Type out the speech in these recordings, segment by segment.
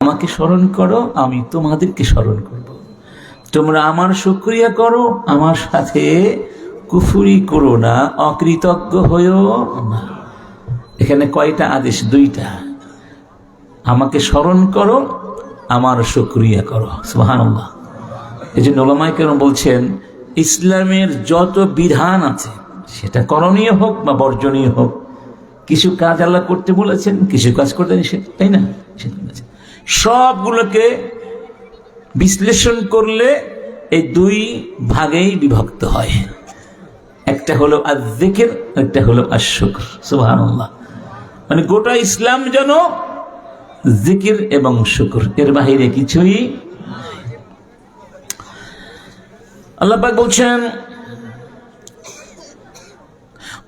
আমাকে স্মরণ করো, আমি তোমাদেরকে স্মরণ করব। তোমরা আমার শুকরিয়া করো, আমার সাথে কুফরি করো না, অকৃতজ্ঞ হইও না। এখানে কয়টা আদেশ? দুইটা। আমাকে স্মরণ করো, আমার শুকরিয়া করো। সুবহানাল্লাহ। এই যে উলামায়ে কেরাম বলছেন, ইসলামের যত বিধান আছে, সেটা করণীয় হোক বা বর্জনীয় হোক, কিছু কাজ আল্লাহ করতে বলেছেন, কিছু কাজ করতে নিষেধ, তাই না? সবগুলোকে বিশ্লেষণ করলে এই দুই ভাগেই বিভক্ত হয়। একটা হলো আয-যিকর, একটা হলো আশ-শুকর। সুবহানাল্লাহ। মানে গোটা ইসলাম যেন জিকির এবং শুকর, এর বাহিরে কিছুই। আল্লাহ পাক বলছেন,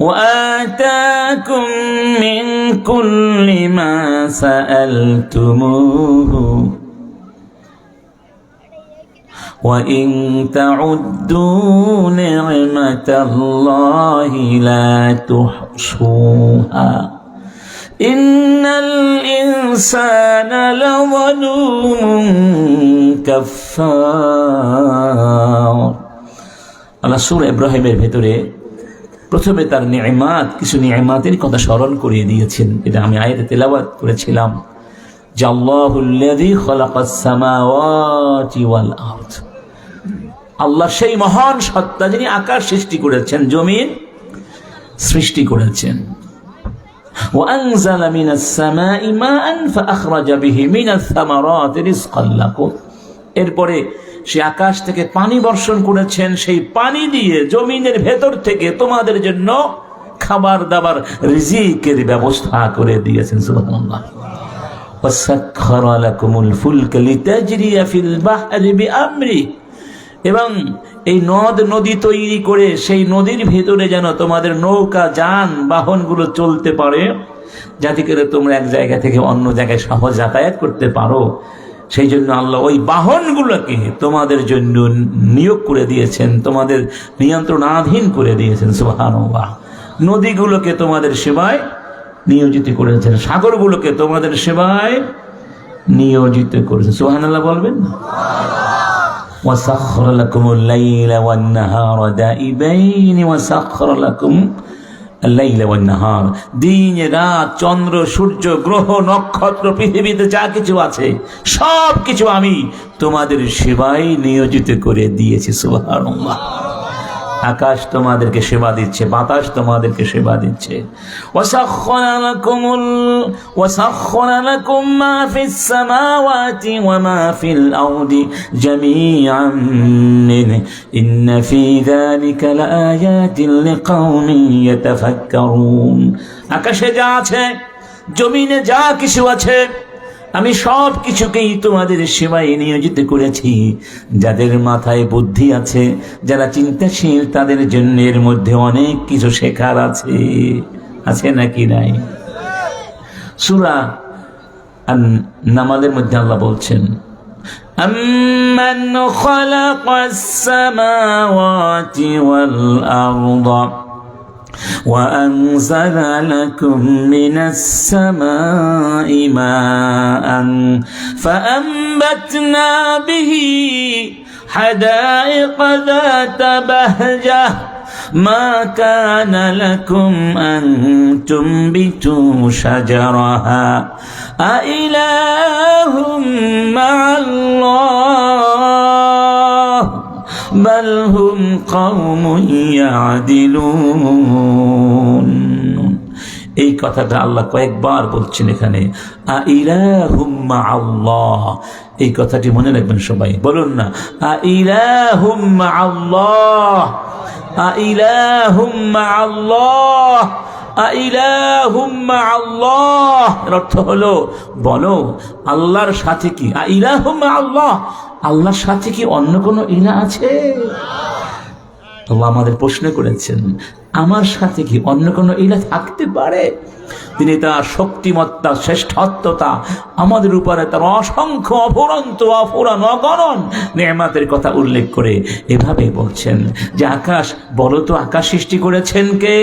وآتاكم من كل ما سألتموه وإن تعدوا نعمة الله لا تحصوها إن الإنسان لظلوم كفار। আল্লাহ সূরা ইব্রাহিমের ভেতরে প্রথমে তার নিয়ামত, কিছু নিয়ামতের কথা স্মরণ করিয়ে দিয়েছেন। এটা আমি আয়াতে তেলাওয়াত করেছিলাম যে আল্লাহুল্লাযী খালাকাস সামাওয়াতি ওয়াল আরদ, আল্লাহ সেই মহান সত্তা যিনি আকাশ সৃষ্টি করেছেন, জমিন সৃষ্টি করেছেন। وأنزل من السماء ماء فأخرج به من الثمرات رزقا لكم। এরপরে সে আকাশ থেকে পানি বর্ষণ করেছেন, সেই পানি দিয়ে জমিনের ভেতর থেকে তোমাদের জন্য খাবার দাবার, রিজিকের ব্যবস্থা করে দিয়েছেন। সুবহানাল্লাহ। وسخر لكم الفلك لتجري في البحر بأمره। এবং এই নদ নদী তৈরি করে সেই নদীর ভেতরে যেন তোমাদের নৌকা যান বাহনগুলো চলতে পারে, যাতে করে তোমরা এক জায়গা থেকে অন্য জায়গায় সহজ যাতায়াত করতে পারো। সেই জন্য আল্লাহ ওই বাহনগুলোকে তোমাদের জন্য নিয়োগ করে দিয়েছেন, তোমাদের নিয়ন্ত্রণাধীন করে দিয়েছেন। সুবহানাল্লাহ। নদীগুলোকে তোমাদের সেবায় নিয়োজিত করেছেন, সাগরগুলোকে তোমাদের সেবায় নিয়োজিত করেছেন। সুবহানাল্লাহ বলবেন। وسخر لكم الليل والنهار دائبين وسخر لكم الليل والنهار। দিন রাত, চন্দ্র সূর্য গ্রহ নক্ষত্র পৃথিবীতে যা কিছু আছে সব কিছু আমি তোমাদের সেবায় নিয়োজিত করে দিয়েছি। সুবহানাল্লাহ। আকাশ তোমাদেরকে সেবা দিচ্ছে, বাতাস তোমাদেরকে সেবা দিচ্ছে। وسخر لكم ما في السماوات وما في الأرض جميعا منه إن في ذلك لآيات لقوم يتفكرون। আকাশে যা আছে, জমিনে যা কিছু আছে, আমি সব কিছুকেই তোমাদের সেবায় নিয়োজিত করেছি। যাদের মাথায় বুদ্ধি আছে, যারা চিন্তাশীল, তাদের জন্য এর মধ্যে অনেক কিছু শেখার আছে। আছে নাকি নাই? সূরা আন-নামলের মধ্যে আল্লাহ বলছেন, আম্মান খালাকাস সামাওয়াতি ওয়াল আরদা وأنزل لكم من السماء ماء فأنبتنا به حدائق ذات بهجة ما كان لكم أن تنبتوا شجرها أإله مع الله بل هم قوم يعدلون। এই কথাটা আল্লাহ কয়েকবার বলছেন এখানে, আইলাহুম মাআল্লাহ। এই কথাটি মনে রাখবেন সবাই, বলুন না আইলাহুম মাআল্লাহ, আইলাহুম মাআল্লাহ, আইলাহুম মাআল্লাহ। এর অর্থ হলো, বলো আল্লাহর সাথে কি, আইলাহুম মাআল্লাহ, আল্লাহর সাথে কি অন্য কোনো ইলাহ আছে? আল্লাহ আমাদের প্রশ্ন করেছেন, আমার সাথে কি অন্য কোনো ইলাহ থাকতে পারে? তিনি তার শক্তিমত্তা, শ্রেষ্ঠত্বতা, আমাদের উপরে তার অসংখ্য অফুরন্ত অফুরান অগণন নেয়ামতের কথা উল্লেখ করে এভাবে বলছেন যে আকাশ, বলো তো আকাশ সৃষ্টি করেছেন কে?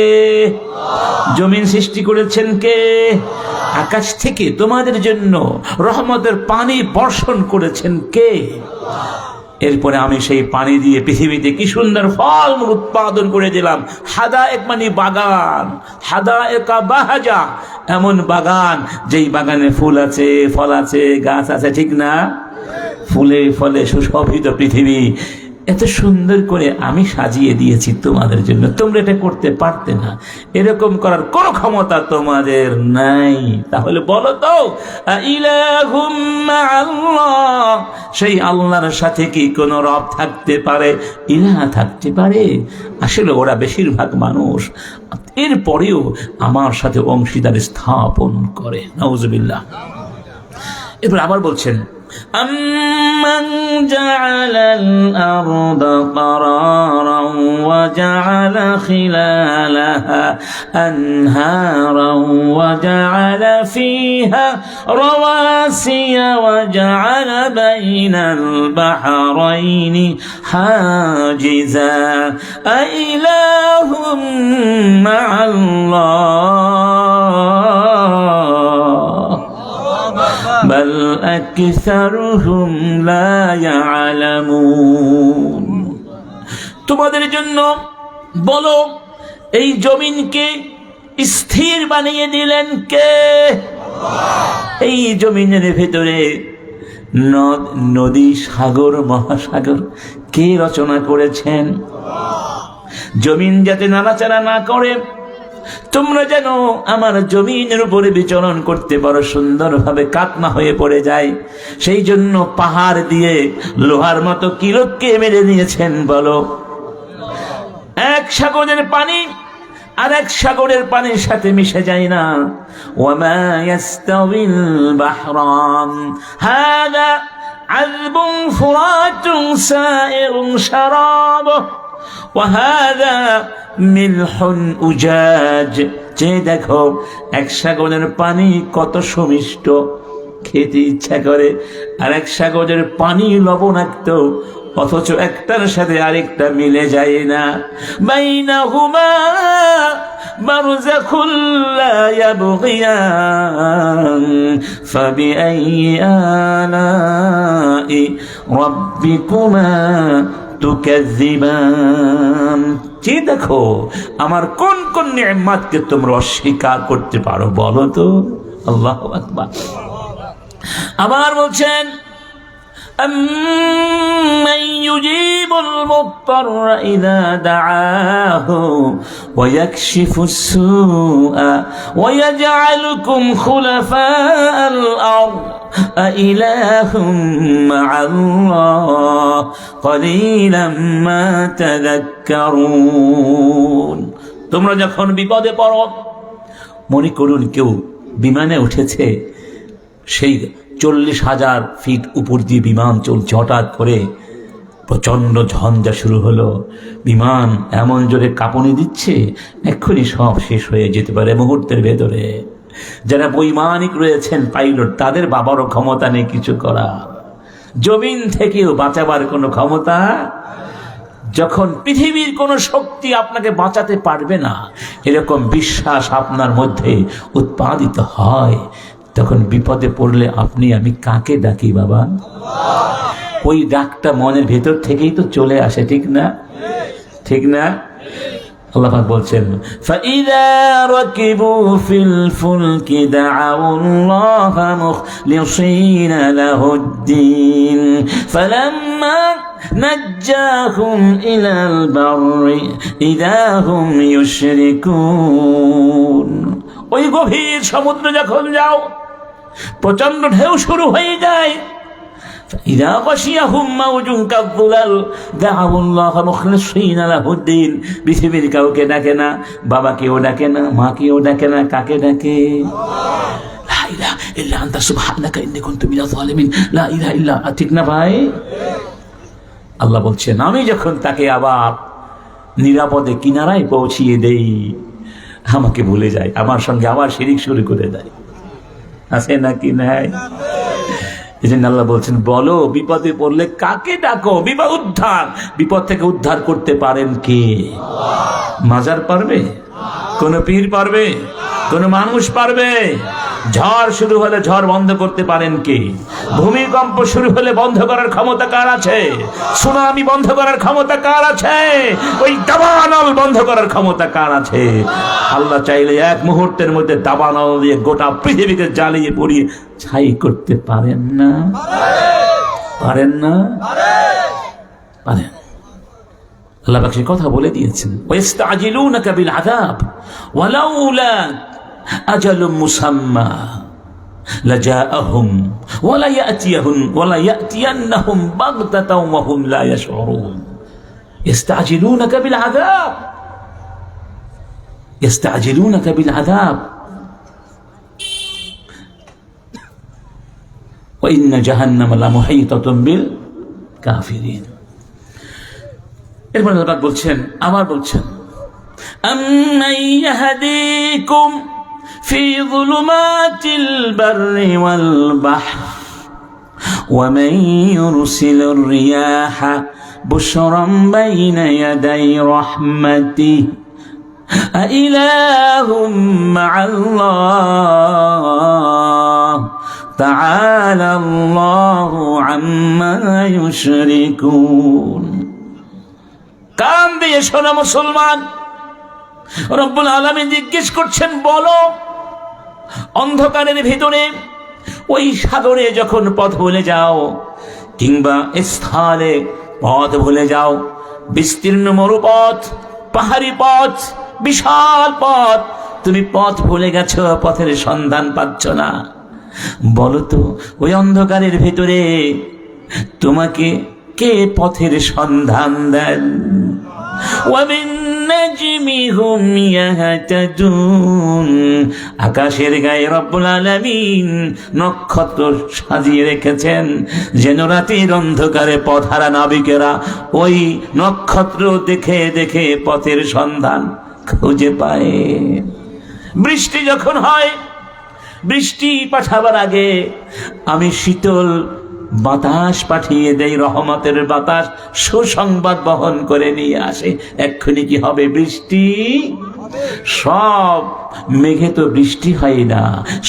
জমিন সৃষ্টি করেছেন কে? আকাশ থেকে তোমাদের জন্য রহমতের পানি বর্ষণ করেছেন কে? এরপরে আমি সেই পানি দিয়ে পৃথিবীতে কি সুন্দর ফলমূল উৎপাদন করে দিলাম। হাদায়েক মানে বাগান, হাদায়েকা বাহাজা, এমন বাগান যেই বাগানে ফুল আছে, ফল আছে, গাছ আছে, ঠিক না? ফুলে ফলে সুশোভিত পৃথিবী এত সুন্দর করে আমি সাজিয়ে দিয়েছি তোমাদের জন্য। তোমরা এটা করতে পারতে না, এরকম করার কোনো ক্ষমতা তোমাদের নাই। তাহলে বলো তো, ইলাহুম মা'আল্লাহ, সেই আল্লাহর সাথে কি কোনো রব থাকতে পারে? ইলাহ থাকতে পারে? আসলে ওরা বেশিরভাগ মানুষ এরপরেও আমার সাথে অংশীদার স্থাপন করে। নাউজুবিল্লাহ। এরপর আবার বলছেন, أَمَّنْ جَعَلَ الْأَرْضَ قَرَارًا وَجَعَلَ خِلَالَهَا أَنْهَارًا وَجَعَلَ فِيهَا رَوَاسِيَ وَجَعَلَ بَيْنَ الْبَحْرَيْنِ حَاجِزًا أَإِلَٰهٌ مَّعَ اللَّهِ بل أكثرهم لا يعلمون। তোমাদের জন্য বলো, এই জমিনকে স্থির বানিয়ে দিলেন কে? এই জমিনের ভেতরে নদ, নদী, সাগর, মহাসাগর কে রচনা করেছেন? জমিন যাতে নাড়াচাড়া না করে, তোমরা যেন আমার জমিনের উপরে বিচরণ করতে পারো, সুন্দরভাবে কাতনা হয়ে পড়ে যায়, সেই জন্য পাহাড় দিয়ে লোহার মতো কিলোককে মেরে নিয়েছেন। বলো, এক সাগরের পানি আর এক সাগরের পানির সাথে মিশে যায় না। ওয়ামা ইয়াস্তাউিল বাহরান হাযা আযবুন ফুরাতুন সাইরুন শারাবুহু ওয়াহাযা মিলহুন উজাজ। যে দেখো, এক সাগরের পানি কত সুমিষ্ট, খেতে ইচ্ছা করে, আর এক সাগরের পানি লবণাক্ত, অথচ একটার সাথে আরেকটা মিলে যায় না। বাইনাহুমা বারযাখুন লা ইয়াবগিয়ান ফাবিআইয়ি আলাই রাব্বিকুমা তুকাযযিবান। যে দেখো, আমার কোন কোন নিয়ামতকে তোমরা অস্বীকার করতে পারো, বলো তো। আল্লাহু আকবার। আবার বলছেন, أَمَّنْ يُجِيبُ الْمُضْطَرَّ إِذَا دَعَاهُ وَيَكْشِفُ السُّوءَ وَيَجْعَلُكُمْ خُلَفَاءَ الْأَرْضِ أَإِلَٰهٌ مَّعَ اللَّهِ قَلِيلًا مَا تَذَكَّرُونَ। তোমরা যখন বিপদে পড়ো, মনে করুন কেউ বিমানে উঠেছে, সেই 40,000 ফিট উপর দিয়ে বিমান চলছে, হঠাৎ করে প্রচন্ড ঝঞ্ঝা শুরু হলো, বিমান এমন জোরে কাঁপুনি দিচ্ছে, এক্ষুনি সব শেষ হয়ে যেতে পারে মুহূর্তের ভেতরে। যারা বৈমানিক রয়েছেন, পাইলট, তাদের বাবারও ক্ষমতা নেই কিছু করার, জমিন থেকেও বাঁচাবার কোনো ক্ষমতা। যখন পৃথিবীর কোনো শক্তি আপনাকে বাঁচাতে পারবে না, এরকম বিশ্বাস আপনার মধ্যে উৎপাদিত হয়, তখন বিপদে পড়লে আপনি আমি কাকে ডাকি বাবা? ওই ডাকটা মনের ভেতর থেকেই তো চলে আসে, ঠিক না? ঠিক না? আল্লাহ পাক বলছেন, فَإِذَا رَكِبُوا فِي الْفُلْكِ دَعَوُا اللَّهَ مُخْلِصِينَ لَهُ الدِّينَ فَلَمَّا نَجَّاهُمْ إِلَى الْبَرِّ إِذَا هُمْ يُشْرِكُونَ। ওই গভীর সমুদ্র যখন যাও, প্রচন্ড ঢেউ শুরু হয়ে যায়, إذا غشيهم موج كالظلال دعوا الله مخلصين له الدين। পৃথিবীর কাউকে ডাকে না, বাবাকেও ডাকে না, মাকেও ডাকে না, কাকে ডাকে? লা ইলাহা ইল্লা আনতা সুবহানাকা ইন্নী কুনতু মিনাজ জালিমিন। লা ইলাহা ইল্লা, ঠিক না ভাই? আল্লাহ বলছেন, আমি যখন তাকে আবার নিরাপদে কিনারায় পৌঁছিয়ে দেই, আমাকে ভুলে যায়, আমার সঙ্গে আবার শিরিক শুরু করে দেয়। আছে নাকি নাই? এই জন্য আল্লাহ বলছেন, বলো বিপদে পড়লে কাকে ডাকো? বিপদ থেকে উদ্ধার করতে পারেন কে? মাজার পারবে? কোন পীর পারবে? কোন মানুষ পারবে? ঝড় শুরু হলে ঝড় বন্ধ করতে পারেন কে? ভূমিকম্প শুরু হলে বন্ধ করার ক্ষমতা কার আছে? সুনামি বন্ধ করার ক্ষমতা কার আছে? ওই দাবানল বন্ধ করার ক্ষমতা কার আছে? আল্লাহ চাইলে এক মুহূর্তের মধ্যে দাবানল দিয়ে গোটা পৃথিবীকে জ্বালিয়ে পুড়িয়ে ছাই করতে পারেন না? পারেন না? পারেন। আল্লাহ পাক সেই কথা বলে দিয়েছেন, ওয়াস্তাজিলুনাকা বিল আযাব ওয়ালাউলা আজালুম মুসাম্মা লাজাআহুম ওয়ালা ইয়াতিয়ান্নাহুম বাগতাতাও ওয়া হুম লা ইয়াশউরুন। ইস্তাজিলুনাকা বিল আযাব, ইস্তাজিলুনাকা বিল আযাব ওয়া ইন্না জাহান্নামা লামুহীতাতুম বিল কাফিরিন। এরপর আল্লাহ পাক বলছেন, আবার বলছেন, আম্মান ইয়াহদিকুম ফি যুলুমাতিল বাররি ওয়াল বাহর ওয়া মান ইউরসিলুর রিয়াহা বুশরাম বাইনা ইয়াদাই রাহমাতিহি আইলাহুম মা'আল্লাহ তাআলা আল্লাহু আম্মা ইউশরিকুন। কান দিয়ে শোনো মুসলমান, রব্বুল আলামিন জিজ্ঞেস করছেন, বলো অন্ধকারের ভিতরে ওই সাগরে যখন পথ ভুলে যাও, কিংবা স্থলে পথ ভুলে যাও, বিস্তীর্ণ মরুপথ, পাহাড়ি পথ, বিশাল পথ, তুমি পথ ভুলে গেছো, পথের সন্ধান পাচ্ছ না, বলো তো ওই অন্ধকারের ভিতরে তোমাকে কে পথের সন্ধান দেন? আকাশের গায়ে রব্বুল আলামিন নক্ষত্র সাজিয়ে রেখেছেন, যেন রাতের অন্ধকারে পথহারা নাবিকেরা ওই নক্ষত্র দেখে দেখে পথের সন্ধান খুঁজে পায়। বৃষ্টি যখন হয়, বৃষ্টি পাঠাবার আগে আমি শীতল বাতাস পাঠিয়ে দেই, রহমতের বাতাস সুসংবাদ বহন করে নিয়ে আসে। এক্ষুনি কি হবে? বৃষ্টি। সব মেঘে তো বৃষ্টি হয় না,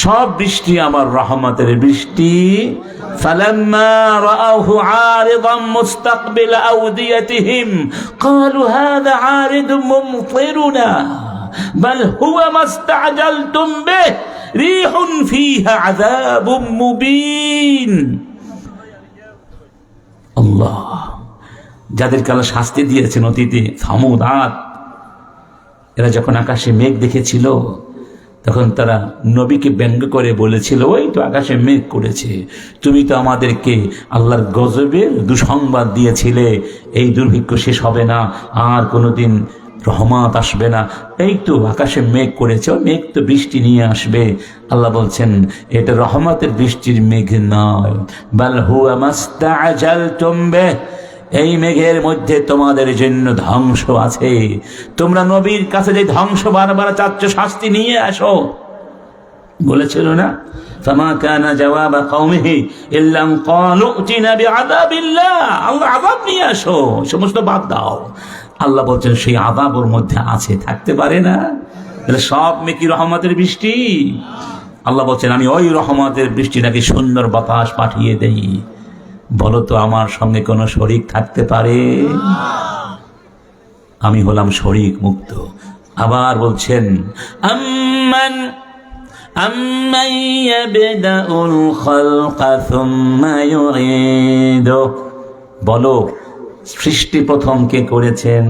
সব বৃষ্টি আমার রহমতের বৃষ্টি। ফালাম্মা রাআহু আরিদান মুস্তাকবিলা আওদিয়াতিহিম ক্বালু হাযা আরিদুম মুমতিরুনা বাল হুয়া মাস্তাআজালতুম বিহি রিহুন ফীহা আযাবুম মুবিন। আল্লাহ যাদেরকে আল্লাহ শাস্তি দিয়েছেন অতীতে, সামুদ, আদ, এরা যখন আকাশে মেঘ দেখেছিল তখন তারা নবীকে ব্যঙ্গ করে বলেছিল, ওই তো আকাশে মেঘ করেছে, তুমি তো আমাদেরকে আল্লাহর গজবের দুঃসংবাদ দিয়েছিলে, এই দুর্ভিক্ষ শেষ হবে না, আর কোনোদিন রহমত আসবে না, এই তো আকাশে মেঘ করেছে, মেঘ তো বৃষ্টি নিয়ে আসবে। আল্লাহ বলছেন, এটা রহমতের বৃষ্টির মেঘ নয়, বাল হুয়া মাস্তাআজালতুম বিহি, এই মেঘের মধ্যে তোমাদের জন্য ধ্বংস আছে। তোমরা নবীর কাছে যে ধ্বংস বারবার চাচ্ছ, শাস্তি নিয়ে আসো বলেছিল না? ফামা কানা জওয়াবা কওমিহি ইল্লা আন ক্বালু উতিনা বিআযাবিল্লাহ, আল্লাহ আযাব নিয়ে আসো, সমস্ত বাদ দাও। আল্লাহ বলছেন সেই আযাব ওর মধ্যে আছে, থাকতে পারে না? তাহলে সব মেকি রহমতের বৃষ্টি? আল্লাহ বলছেন, আমি ওই রহমতের বৃষ্টিটাকে সুন্দর বাতাস পাঠিয়ে দেই। বলো তো আমার সঙ্গে কোনো শরীক থাকতে পারে? আমি হলাম শরীক মুক্ত। আবার বলছেন, আম্মান ইয়াবদাউল খালকা সুম্মা ইউঈদু, বলো সৃষ্টি প্রথম কে করেছেন,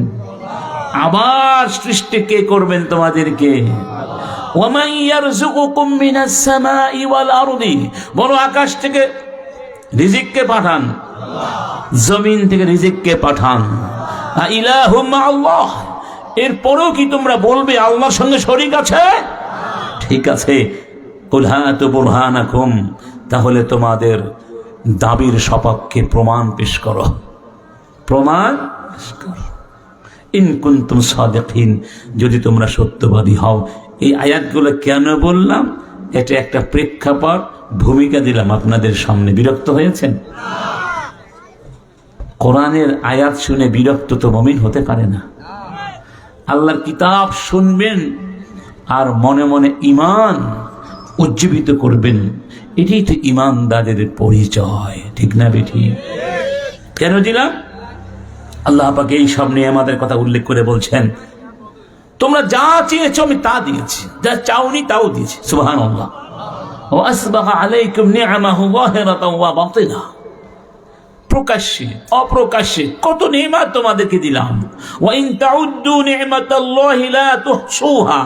আবার সৃষ্টি কে করবেন তোমাদেরকে? ওয়া মান ইয়ারযুকুকুম মিনাস সামাই ওয়াল আরদি, বলো আকাশ থেকে রিজিক কে পাঠান, জমিন থেকে রিজিক কে পাঠান? ইলাহুম আল্লাহ, এরপরেও কি তোমরা বলবে আল্লাহর সঙ্গে শরীক আছে? ঠিক আছে, কুল হাতু বুরহানাকুম, তাহলে তোমাদের দাবির সপক্ষে প্রমাণ পেশ করো, প্রমাণ পেশ করো। ইন কুনতুম সাদিকিন, যদি তোমরা সত্যবাদী হও। এই আয়াতগুলো কেন বললাম? এটা একটা প্রেক্ষাপট, ভূমিকা দিলাম আপনাদের সামনে। বিরক্ত হয়েছেন? কোরআনের আয়াত শুনে বিরক্ত তো মুমিন হতে পারে না। আল্লাহর কিতাব শুনবেন আর মনে মনে ঈমান উজ্জীবিত করবেন, এটাই তো ঈমানদারের পরিচয়, ঠিক না বেঠি? কেন দিলাম? আল্লাহ পাক এই সামনে আমাদের কথা উল্লেখ করে বলছেন, তোমরা যা চেয়েছো আমি তা দিয়েছি, যা চাওনি তাও দিয়েছি। সুবহানাল্লাহ। ওয়া আসবাগা আলাইকুম নি'মাহু যাহিরাতাও ওয়া বাতিনা, প্রকাশ্যে অপ্রকাশ্যে কত নেয়ামত তোমাদেরকে দিলাম। ওয়া ইন তাউদ্দু নি'মাতাল্লাহি লা তুহসুহা,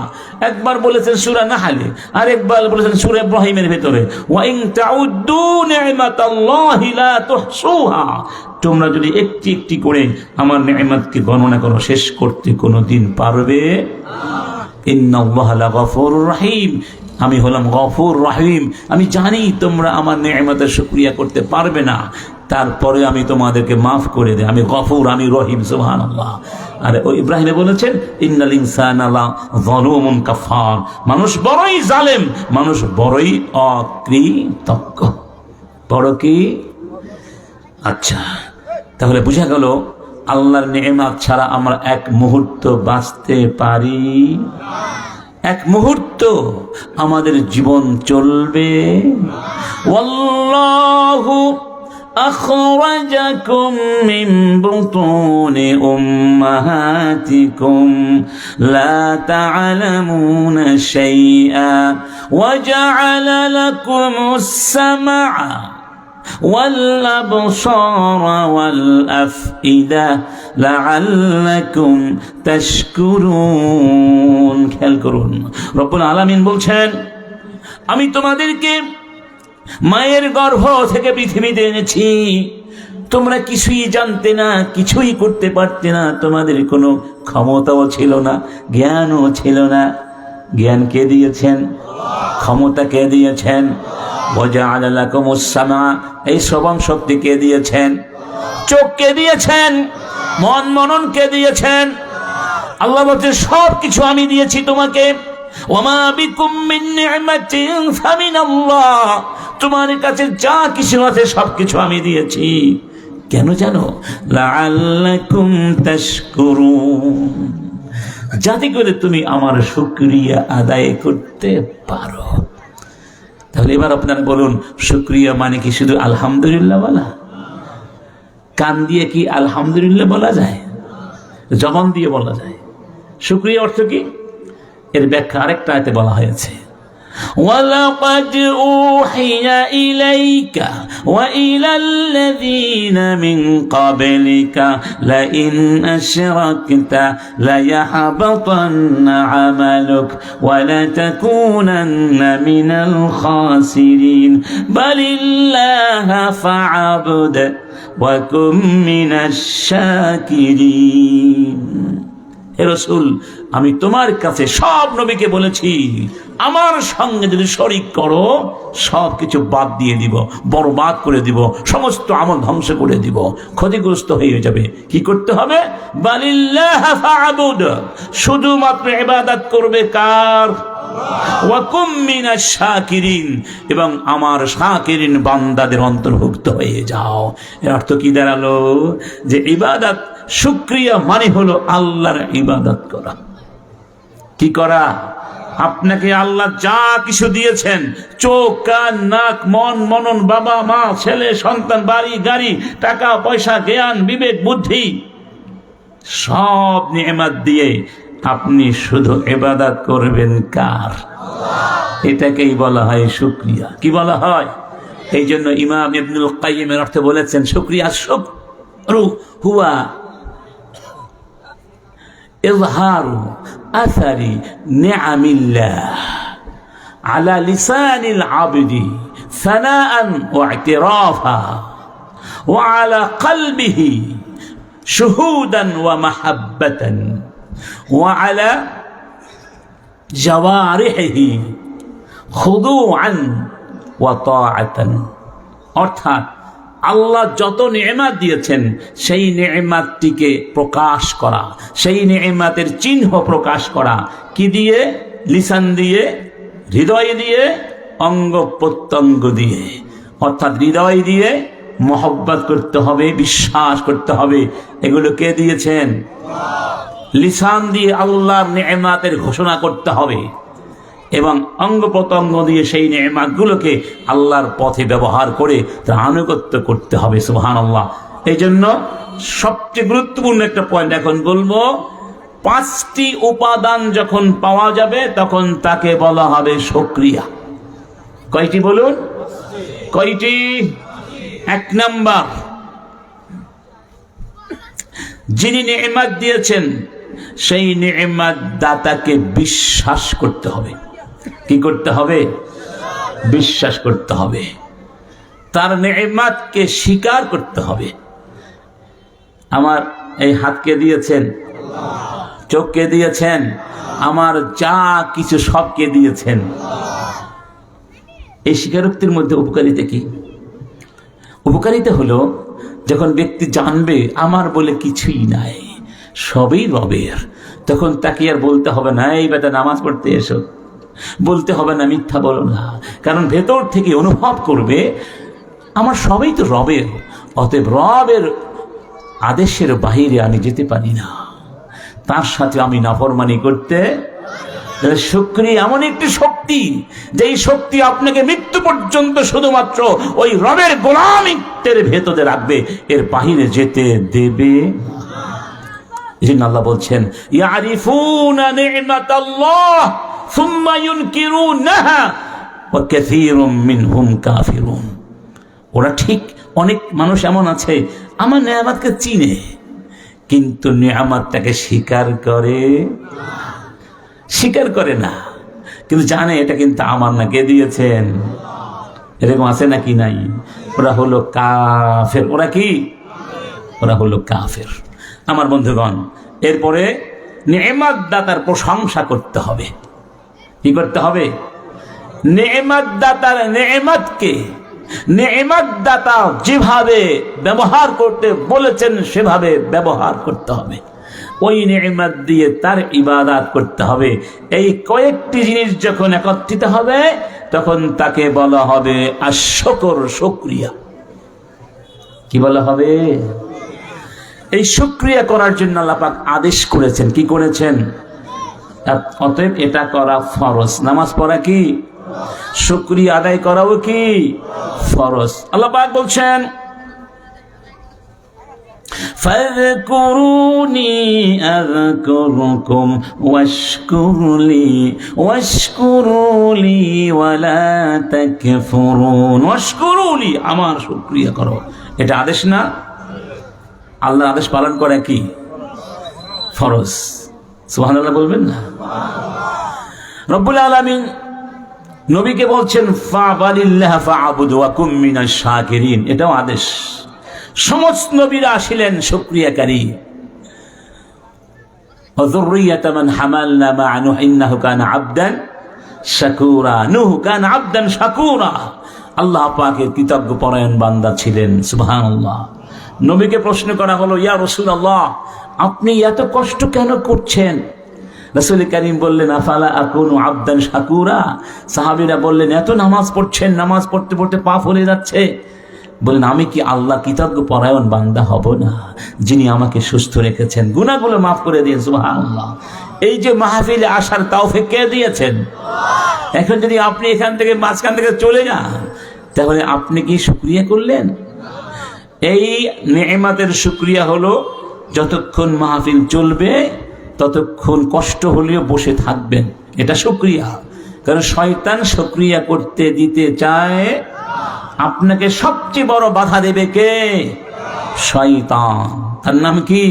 একবার বলেছেন সূরা নাহলে, আর একবার বলেছেন সূরা ইব্রাহিমের ভেতরে, ওয়া ইন তাউদ্দু নি'মাতাল্লাহি লা তুহসুহা, তোমরা যদি একটি একটি করে আমার নেয়ামতকে গণনা করো, শেষ করতে কোনোদিন পারবে না। ইন্নাল্লাহা লাগাফুরুর রহিম, আমি হলাম গফুর রহিম। আমি জানি তোমরা আমার নেয়ামতের শুকরিয়া করতে পারবে না, তারপরে আমি তোমাদেরকে মাফ করে দেই। আমি গফুর, আমি রহিম। সুবহানাল্লাহ। আর ওই ইব্রাহিমে বলেছেন, ইন্নাল ইনসানা লাযালুমুন কাফার, মানুষ বড়ই জালেম, মানুষ বড়ই অকৃতজ্ঞ। বড় কি? আচ্ছা, তাহলে বোঝা গেল আল্লাহর নেয়ামত ছাড়া আমরা এক মুহূর্ত বাঁচতে পারি? এক মুহূর্ত আমাদের জীবন চলবে? ওয়াল্লাহু আখরাজাকুম মিন বুতুনি উম্মাহাতিকুম লা তা'লামুনা শাইআ ওয়া জা'আলা লাকুমুস সামআ والأبصار والأفئدة لعلكم تشكرون। খেয়াল করুন, রব্বুল আলামিন বলছেন, আমি তোমাদেরকে মায়ের গর্ভ থেকে পৃথিবীতে এনেছি, তোমরা কিছুই জানতে না, কিছুই করতে পারতে না, তোমাদের কোনো ক্ষমতাও ছিল না, জ্ঞানও ছিল না। জ্ঞান কে দিয়েছেন? ক্ষমতা কে দিয়েছেন? ওয়াজআলা লাকুমুস সামআ, এই শ্রবণ শক্তি কে দিয়েছেন? চোখ কে দিয়েছেন? মন মনন কে দিয়েছেন? আল্লাহ বলছেন সব কিছু আমি দিয়েছি তোমাকে। ওয়ামা বিকুম মিন নি'মাতিন ফামিনাল্লাহ, তোমার কাছে যা কিছু আছে সব কিছু আমি দিয়েছি। কেন জানো? লাআল্লাকুম তাশকুরুন, যাতে করে তুমি আমার শুকরিয়া আদায় করতে পারো। তাহলে এবার আপনারা বলুন, শুকরিয়া মানে কি শুধু আলহামদুলিল্লাহ বলা? কান দিয়ে কি আলহামদুলিল্লাহ বলা যায়? জবান দিয়ে বলা যায়? শুকরিয়া অর্থ কি? এর ব্যাখ্যা আরেকটা আয়াতে বলা হয়েছে, ওয়ালাকাদ উহিয়া ইলাইকা ওয়া ইলাল্লাযীনা মিন ক্বাবলিকা লাইন আশরাকতা লায়াহবাতান্না আমালুক ওয়া লাতাকুনান্না মিনাল খাসিরিন বালিল্লাহা ফা'বুদ ওয়া কুম মিনাশ শাকিরিন। হে রাসূল, আমি তোমার কাছে সব নবীকে বলেছি, আমার সঙ্গে যদি শরীক করো সব কিছু বাদ দিয়ে দিব, বরবাদ করে দিব, সমস্ত আমল ধ্বংস করে দিব, ক্ষতিগ্রস্ত হয়ে যাবে। কি করতে হবে? বালিল্লাহ ফা'বুদ, শুধুমাত্র ইবাদত করবে কার? ওয়া কুম মিনাশ শাকিরিন, এবং আমার শাকিরিন বান্দাদের অন্তর্ভুক্ত হয়ে যাও। এর অর্থ কি দাঁড়ালো? যে ইবাদত, শুকরিয়া মানে হলো আল্লাহর ইবাদত করা। কি করা? আপনাকে আল্লাহ যা কিছু দিয়েছেন, চোখ, কান, নাক, মন মনন, বাবা মা, ছেলে সন্তান, বাড়ি গাড়ি, টাকা পয়সা, জ্ঞান বিবেক বুদ্ধি, সব নিয়ামত দিয়ে আপনি শুধু ইবাদত করবেন কার? এটাকেই বলা হয় শুকরিয়া। কি বলা হয়? এই জন্য ইমাম ইবনুল কাইয়িম এর অর্থে বলেছেন, শুকরিয়া শুকরু হুয়া ইযহারু আসারি নিআমিল্লাহ আলা লিসানিল আবদি সানাআন ওয়া ইতিরাফা ওয়া আলা কলবিহি শুহুদান ওয়া মাহাব্বাতান ওয়া আলা জাওয়ারিহি খুদুআন ওয়া তাআতান। অর্থাৎ আল্লাহ যত নেয়ামত দিয়েছেন সেই নেয়ামতটিকে প্রকাশ করা, সেই নেয়ামতের চিহ্ন প্রকাশ করা, কি দিয়ে? লিসান দিয়ে, হৃদয় দিয়ে, অঙ্গ প্রত্যঙ্গ দিয়ে। অর্থাৎ হৃদয় দিয়ে মহব্বত করতে হবে, বিশ্বাস করতে হবে। এগুলো কে দিয়েছেন? লিসান দিয়ে আল্লাহর নেয়ামতের ঘোষণা করতে হবে এবং অঙ্গ প্রত্যঙ্গ দিয়ে সেই নেয়ামতগুলোকে আল্লাহর পথে ব্যবহার করে তার আনুগত্য করতে হবে। সুবহানাল্লাহ। এই জন্য সবচেয়ে গুরুত্বপূর্ণ একটা পয়েন্ট এখন বলবো, 5টি উপাদান যখন পাওয়া যাবে তখন তাকে বলা হবে শুকরিয়া। কয়টি বলুন? কয়টি? 1 নাম্বার, যিনি নেয়ামত দিয়েছেন সেই নেয়ামত দাতাকে বিশ্বাস করতে হবে। কি করতে হবে? বিশ্বাস করতে হবে। তার নেয়ামতকে স্বীকার করতে হবে। আমার এই হাতকে দিয়েছেন, চোখকে দিয়েছেন, আমার যা কিছু সবকে দিয়েছেন। এই স্বীকারোক্তির মধ্যে উপকারিতা কি? উপকারিতা হলো যখন ব্যক্তি জানবে আমার বলে কিছুই নাই, সবই রবের, তখন তাকে আর বলতে হবে না এই বেটা নামাজ পড়তে এসো, বলতে হবে না মিথ্যা বলো না, কারণ ভেতর থেকে অনুভব করবে আমার সবই তো রবের, অতএব রবের আদেশের বাইরে আমি যেতে পারি না, তার সাথে আমি নাফরমানি করতে। শুকরিয়া এমন একটি শক্তি, যেই শক্তি আপনাকে মৃত্যু পর্যন্ত শুধুমাত্র ওই রবের গোলামিত্বের ভেতরে রাখবে, এর বাহিরে যেতে দেবে। এজন্য আল্লাহ বলছেন ইয়ারিফুনা নি'মাতাল্লাহ সুম্মা ইউনকিরুনাহা ওয়া কাসীরুম মিনহুম কাফিরুন। ওরা ঠিক, অনেক মানুষ এমন আছে আমার নেয়ামতকে চিনে কিন্তু নেয়ামতটাকে স্বীকার করে না, কিন্তু জানে এটা কিন্তু আমার না, কে দিয়েছেন। এরকম আছে নাকি নাই? ওরা হলো কাফের। ওরা কি? ওরা হলো কাফের। আমার বন্ধুগণ, এরপরে নেয়ামত দাতার প্রশংসা করতে হবে। কি করতে হবে? নেয়ামত দাতার নেয়ামতকে, নেয়ামত দাতা যেভাবে ব্যবহার করতে বলেছেন সেভাবে ব্যবহার করতে হবে। ওই নেয়ামত দিয়ে তার ইবাদত করতে হবে। এই কয়েকটি জিনিস যখন একত্রিত হবে তখন তাকে বলা হবে আশ-শুকর, শুকরিয়া। কি বলা হবে? এই শুকরিয়া করার জন্য আল্লাহ পাক আদেশ করেছেন। কি করেছেন? অতএব এটা করা ফরজ। নামাজ পড়া কি? শুকরিয়া আদায় করাও কি? ফরজ। আল্লাহ পাক বলছেন ফাযকুরুনি আযকুরুকুম ওয়াশকুরুলি ওয়ালা তাকফুরুন। ওয়াশকুরুলি, আমার শুকরিয়া করো। এটা আদেশ না? আল্লাহর আদেশ পালন করা কি? ফরজ। সুবহানাল্লাহ বলবেন না? রব্বুল আলামিন নবীকে বলছেন ফা'বালিল্লাহ ফা'বুদ ওয়া কুম মিনাশ শাকিরিন। এটাও আদেশ। সমস্ত নবীরা ছিলেন শুকরিয়াকারী। ওয়াযুররিয়াতা মান হামালনা মা নূহ ইন্নাহু কানা আবদান শাকুরা। নূহ কানা আবদান শাকুরা। আল্লাহ পাকের কৃতজ্ঞ পরায়ণ বান্দা ছিলেন। সুবহানাল্লাহ। নবীকে প্রশ্ন করা হলো, ইয়া রাসূলুল্লাহ, আপনি এত কষ্ট কেন করছেন? রাসূল কারীম বললেন আফালা আকুনু আবদান শাকুরা। সাহাবীরা বললেন এত নামাজ পড়ছেন, নামাজ পড়তে পড়তে পা ফুলে যাচ্ছে, বলেন আমি কি আল্লাহ কৃতজ্ঞ পরায়ণ বান্দা হব না, যিনি আমাকে সুস্থ রেখেছেন, গুনাহগুলো মাফ করে দিয়েছেন। সুবহানাল্লাহ। এই যে মাহফিলে আসার তৌফিক কে দিয়েছেন? এখন যদি আপনি এখান থেকে মাঝখান থেকে চলে যান তাহলে আপনি কি শুকরিয়া করলেন? এই নেয়ামতের শুকরিয়া হলো যতক্ষণ মাহফিল চলবে ততক্ষণ কষ্ট হলেও বসে থাকবেন, এটা শুকরিয়া। কারণ শয়তান শুকরিয়া করতে দিতে চায়। আপনাকে সবচেয়ে বড় বাধা দেবে কে? শয়তান। তার নাম কি?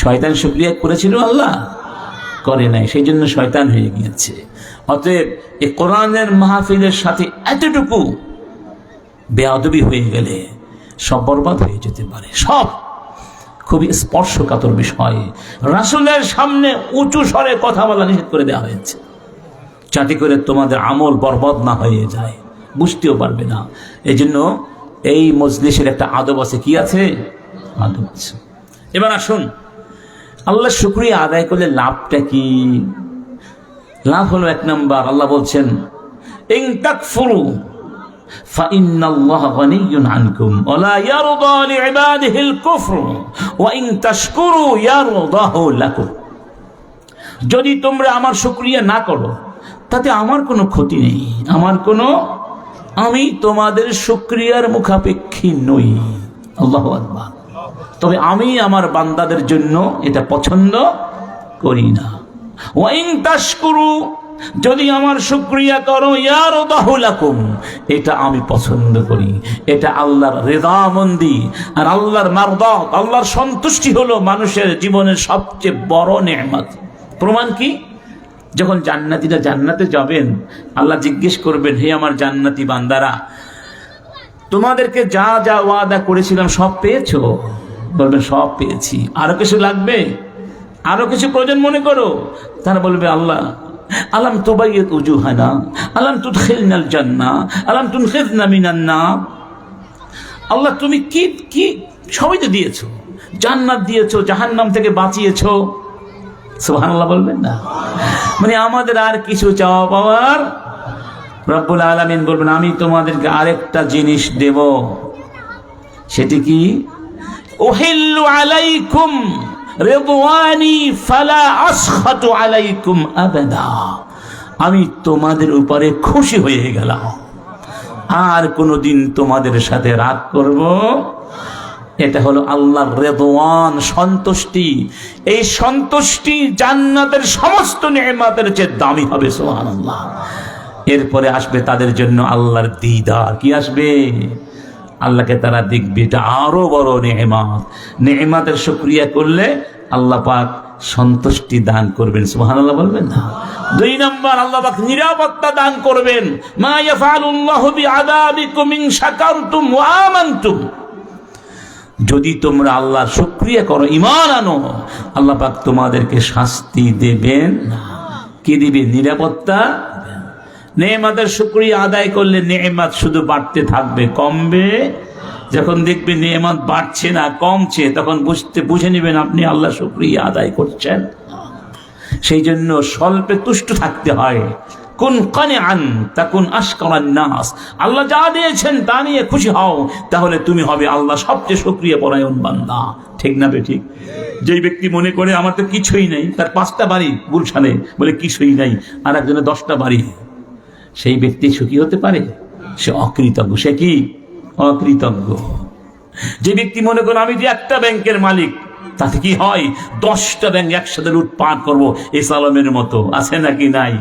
শয়তান শুকরিয়া করেছিল, আল্লাহ করে নাই, সেই জন্য শয়তান হয়ে গিয়েছে। অতএব এই কোরআনের মাহফিলের সাথে এতটুকু বেয়াদবি হয়ে গেলে সব বরবাদ হয়ে যেতে পারে। সব খুবই স্পর্শকাতর বিষয়। রাসূলের সামনে উঁচু স্বরে কথা বলা নিষেধ করে দেওয়া হয়েছে, যাতে করে তোমাদের আমল বরবাদ না হয়ে যায়, বুঝতেও পারবে না। এই জন্য এই মজলিসের একটা আদব আছে। কি আছে? আদব আছে। এবার আসুন, আল্লাহ শুকরিয়া আদায় করলে লাভটা কি? লাভ হলো, এক নাম্বার, আল্লাহ বলছেন ইন তাকফুরু ফাইন্নাল্লাহা গানিয়্যুন আনকুম ওয়া লা ইয়ারদা লিইবাদিহিল কুফর ওয়া ইন তাশকুরু ইয়ারদাহু লাকুম। যদি তোমরা আমার শুকরিয়া না করো তাতে আমার কোনো ক্ষতি নেই, আমি তোমাদের শুকরিয়ার মুখাপেক্ষী নই। আল্লাহু আকবার। তবে আমি আমার বান্দাদের জন্য এটা পছন্দ করি না। ওয়া ইন তাশকুরু, যদি আমার শুকরিয়া করো, ইয়ারদাহু লাকুম, এটা আমি পছন্দ করি। এটা আল্লাহর রেদামন্দি আর আল্লাহর মারদাত, আল্লাহর সন্তুষ্টি হলো মানুষের জীবনের সবচেয়ে বড় নেয়ামত। প্রমাণ কি? যখন জান্নাতীরা জান্নাতে যাবেন, আল্লাহ জিজ্ঞেস করবেন, হে আমার জান্নাতি বান্দারা, তোমাদেরকে যা যা ওয়াদা করেছিলাম সব পেয়েছো? বলবেন সব পেয়েছি। আরো কিছু লাগবে? আরো কিছু প্রয়োজন মনে করো? তারা বলবে, আল্লাহ আলাম তুবাইয়িত উজুহানা, আলাম তুদখিলনাল জান্নাহ, আলাম তুনখিযনা মিনান নার। আল্লাহ তুমি কি কি সবই তো দিয়েছো, জান্নাত দিয়েছো, জাহান্নাম থেকে বাঁচিয়েছো। সুবহানাল্লাহ বলবেন না? মানে আমাদের আর কিছু চাওয়া পাওয়ার? রব্বুল আলামিন বলবেন, আমি তোমাদেরকে আরেকটা জিনিস দেব। সেটি কি? উহিল্লু আলাইকুম রিদওয়ানি ফালা আসখাতু আলাইকুম আবাদা। আমি তোমাদের উপরে খুশি হয়ে গেলাম, আর কোনোদিন তোমাদের সাথে রাগ করব। এটা হলো আল্লাহর রেদওয়ান, সন্তুষ্টি। এই সন্তুষ্টি জান্নাতের সমস্ত নেয়ামতের চেয়ে দামি হবে। সুবহানাল্লাহ। এরপরে আসবে তাদের জন্য আল্লাহর দিদার। কি আসবে? আল্লাহকে তারা দেখবে। এটা আরো বড় নেয়ামত। নেয়ামতের শুকরিয়া করলে আল্লাহ পাক সন্তুষ্টি দান করবেন। সুবহানাল্লাহ বলবেন না? 2 নম্বর, আল্লাহ পাক নিরাপত্তা দান করবেন। মা ইয়াফআলুল্লাহু বিআযাবিকুম ইন শাকারতুম ওয়া আমানতুম। যদি তোমরা আল্লাহর শুকরিয়া করো, ঈমান আনো, আল্লাহ পাক তোমাদেরকে শাস্তি দেবেন না। কি দিবে? নিরাপত্তা। নেয়ামতের শুকরিয়া আদায় করলে নেয়ামত শুধু বাড়তে থাকবে, কমবে? যখন দেখবে নেয়ামত বাড়ছে না, কমছে, তখন বুঝে নেবেন আপনি আল্লাহ শুকরিয়া আদায় করছেন। সেই জন্য স্বল্পে তুষ্ট থাকতে হয়। কুন কানিআন তাকুন আশকারান নাস। আল্লাহ যা দিয়েছেন তা নিয়ে খুশি হও, তাহলে তুমি হবে আল্লাহ সবচেয়ে শুকরিয়া পরায়ণ বান্দা। ঠিক না ঠিক? যেই ব্যক্তি মনে করে আমার তো কিছুই নেই, তার 5টা বাড়ি গুলশানে, বলে কিছুই নাই, আর একজনের 10টা বাড়ি, সেই ব্যক্তি সুখী হতে পারে? সে অকৃতজ্ঞ। সে কি? অকৃতজ্ঞ। যে ব্যক্তি মনে করে আমি যে একটা ব্যাংকের মালিক, তাতে কি হয়? 10টা ব্যাংক একসাথে লুটপাট করবো, এই সালামের মতো, আছে নাকি নাই?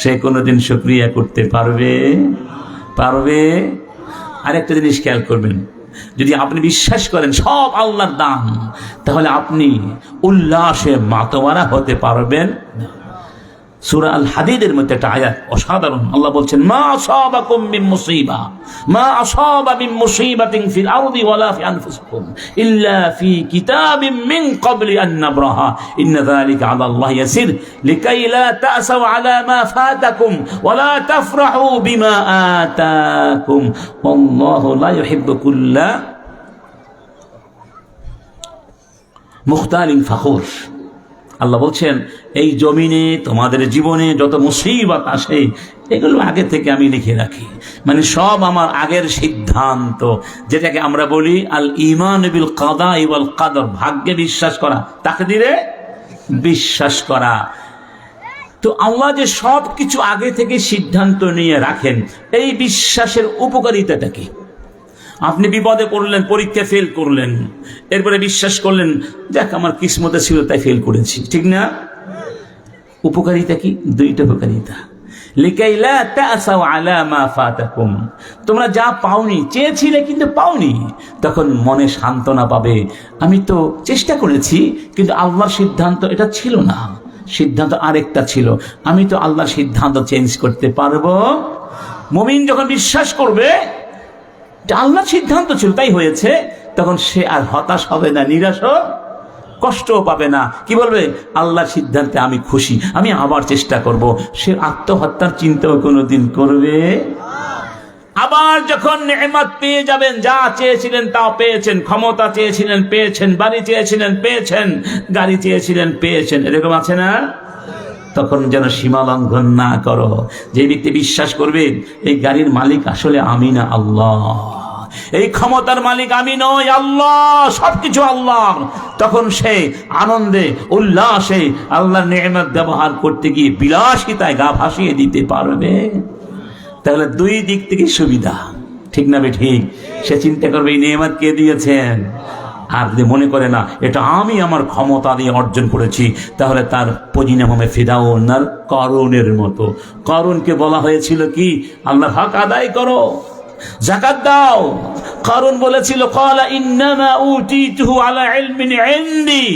সে কোনোদিন শুকরিয়া করতে পারবে? আরেকটা জিনিস খেয়াল করবেন, যদি আপনি বিশ্বাস করেন সব আল্লাহর দান, তাহলে আপনি উল্লাসে মাতোয়ারা হতে পারবেন। সূরা আল হাদিদের মধ্যে একটা আয়াত অসাধারণ। আল্লাহ বলছেন, মা আসাবাকুম মিন মুসিবা, মা আসাবা মিন মুসিবাতিন ফিল আরদি ওয়ালা ফি আনফুসিকুম ইল্লা ফি কিতাবিম মিন ক্বাবলি আন নাবরাহা ইন্না যালিকা আলা আল্লাহি ইয়াসির লিকাই লা তা'সাউ আলা মা ফাতাকুম ওয়া লা তাফরাহু বিমা আতাকুম ওয়াল্লাহু লা ইউহিব্বু কুল্লা মুখতালিন ফাখুর। আল্লাহ বলছেন, এই জমিনে তোমাদের জীবনে যত মুসিবত আসে, এগুলো আগে থেকে আমি লিখে রাখি। মানে সব আমার আগের সিদ্ধান্ত, যেটাকে আমরা বলি আল ঈমান বিল কাদা ওয়াল কদর, ভাগ্যে বিশ্বাস করা, তাকদীরে বিশ্বাস করা। তো আল্লাহ যে সব কিছু আগে থেকে সিদ্ধান্ত নিয়ে রাখেন, এই বিশ্বাসের উপকারিতাটা কি? আপনি বিপদে পড়লেন, পরীক্ষা ফেল করলেন, এরপরে বিশ্বাস করলেন, দেখ আমার কিসমতে ছিল তাই ফেল করেছি, ঠিক না? উপকারিতা কি? 2টা উপকারিতা। লিকাই লা তা'সাউ আলা মা ফাতাকুম, তোমরা যা পাওনি, চেয়েছিলে কিন্তু পাওনি, তখন মনে সান্ত্বনা পাবে, আমি তো চেষ্টা করেছি কিন্তু আল্লাহর সিদ্ধান্ত এটা ছিল না, সিদ্ধান্ত আরেকটা ছিল, আমি তো আল্লাহর সিদ্ধান্ত চেঞ্জ করতে পারবো। মুমিন যখন বিশ্বাস করবে আল্লাহর সিদ্ধান্ত ছিল তাই হয়েছে, তখন সে আর হতাশ হবে না, নিরাশ কষ্টও পাবে না। কি বলবে? আল্লাহর সিদ্ধান্তে আমি খুশি, আমি আবার চেষ্টা করব। সে আত্মহত্যার চিন্তাও কোনোদিন করবে। আবার যখন নেয়ামত পেয়ে যাবেন, যা চেয়েছিলেন তাও পেয়েছেন, ক্ষমতা চেয়েছিলেন পেয়েছেন, বাড়ি চেয়েছিলেন পেয়েছেন, গাড়ি চেয়েছিলেন পেয়েছেন, এরকম আছে না? তখন যেন সীমা লঙ্ঘন না করো। যে ব্যক্তি বিশ্বাস করবে এই গাড়ির মালিক আসলে আমি না, আল্লাহ, এই ক্ষমতার মালিক আমি নই, আল্লাহ, সবকিছু আল্লাহ, তখন সে আনন্দে উল্লাসে আল্লাহর নেয়ামত ব্যবহার করতে গিয়ে বিলাসিতায় গা ভাসিয়ে দিতে পারবে। তাহলে দুই দিক থেকে সুবিধা, ঠিক না বে ঠিক? সে চিন্তা করবে এই নেয়ামত কে দিয়েছেন। আর যদি মনে করে না এটা আমি আমার ক্ষমতা দিয়ে অর্জন করেছি, তাহলে তার পরিণাম হবে ফিরাউন আর করুণের মতো। করুণকে বলা হয়েছিল কি, আল্লাহর হক আদায় করো, যাকাত দাও। করুণ বলেছিল ক্বালা ইন্নামা উতিতুহু আলা ইলমিন ইনদি।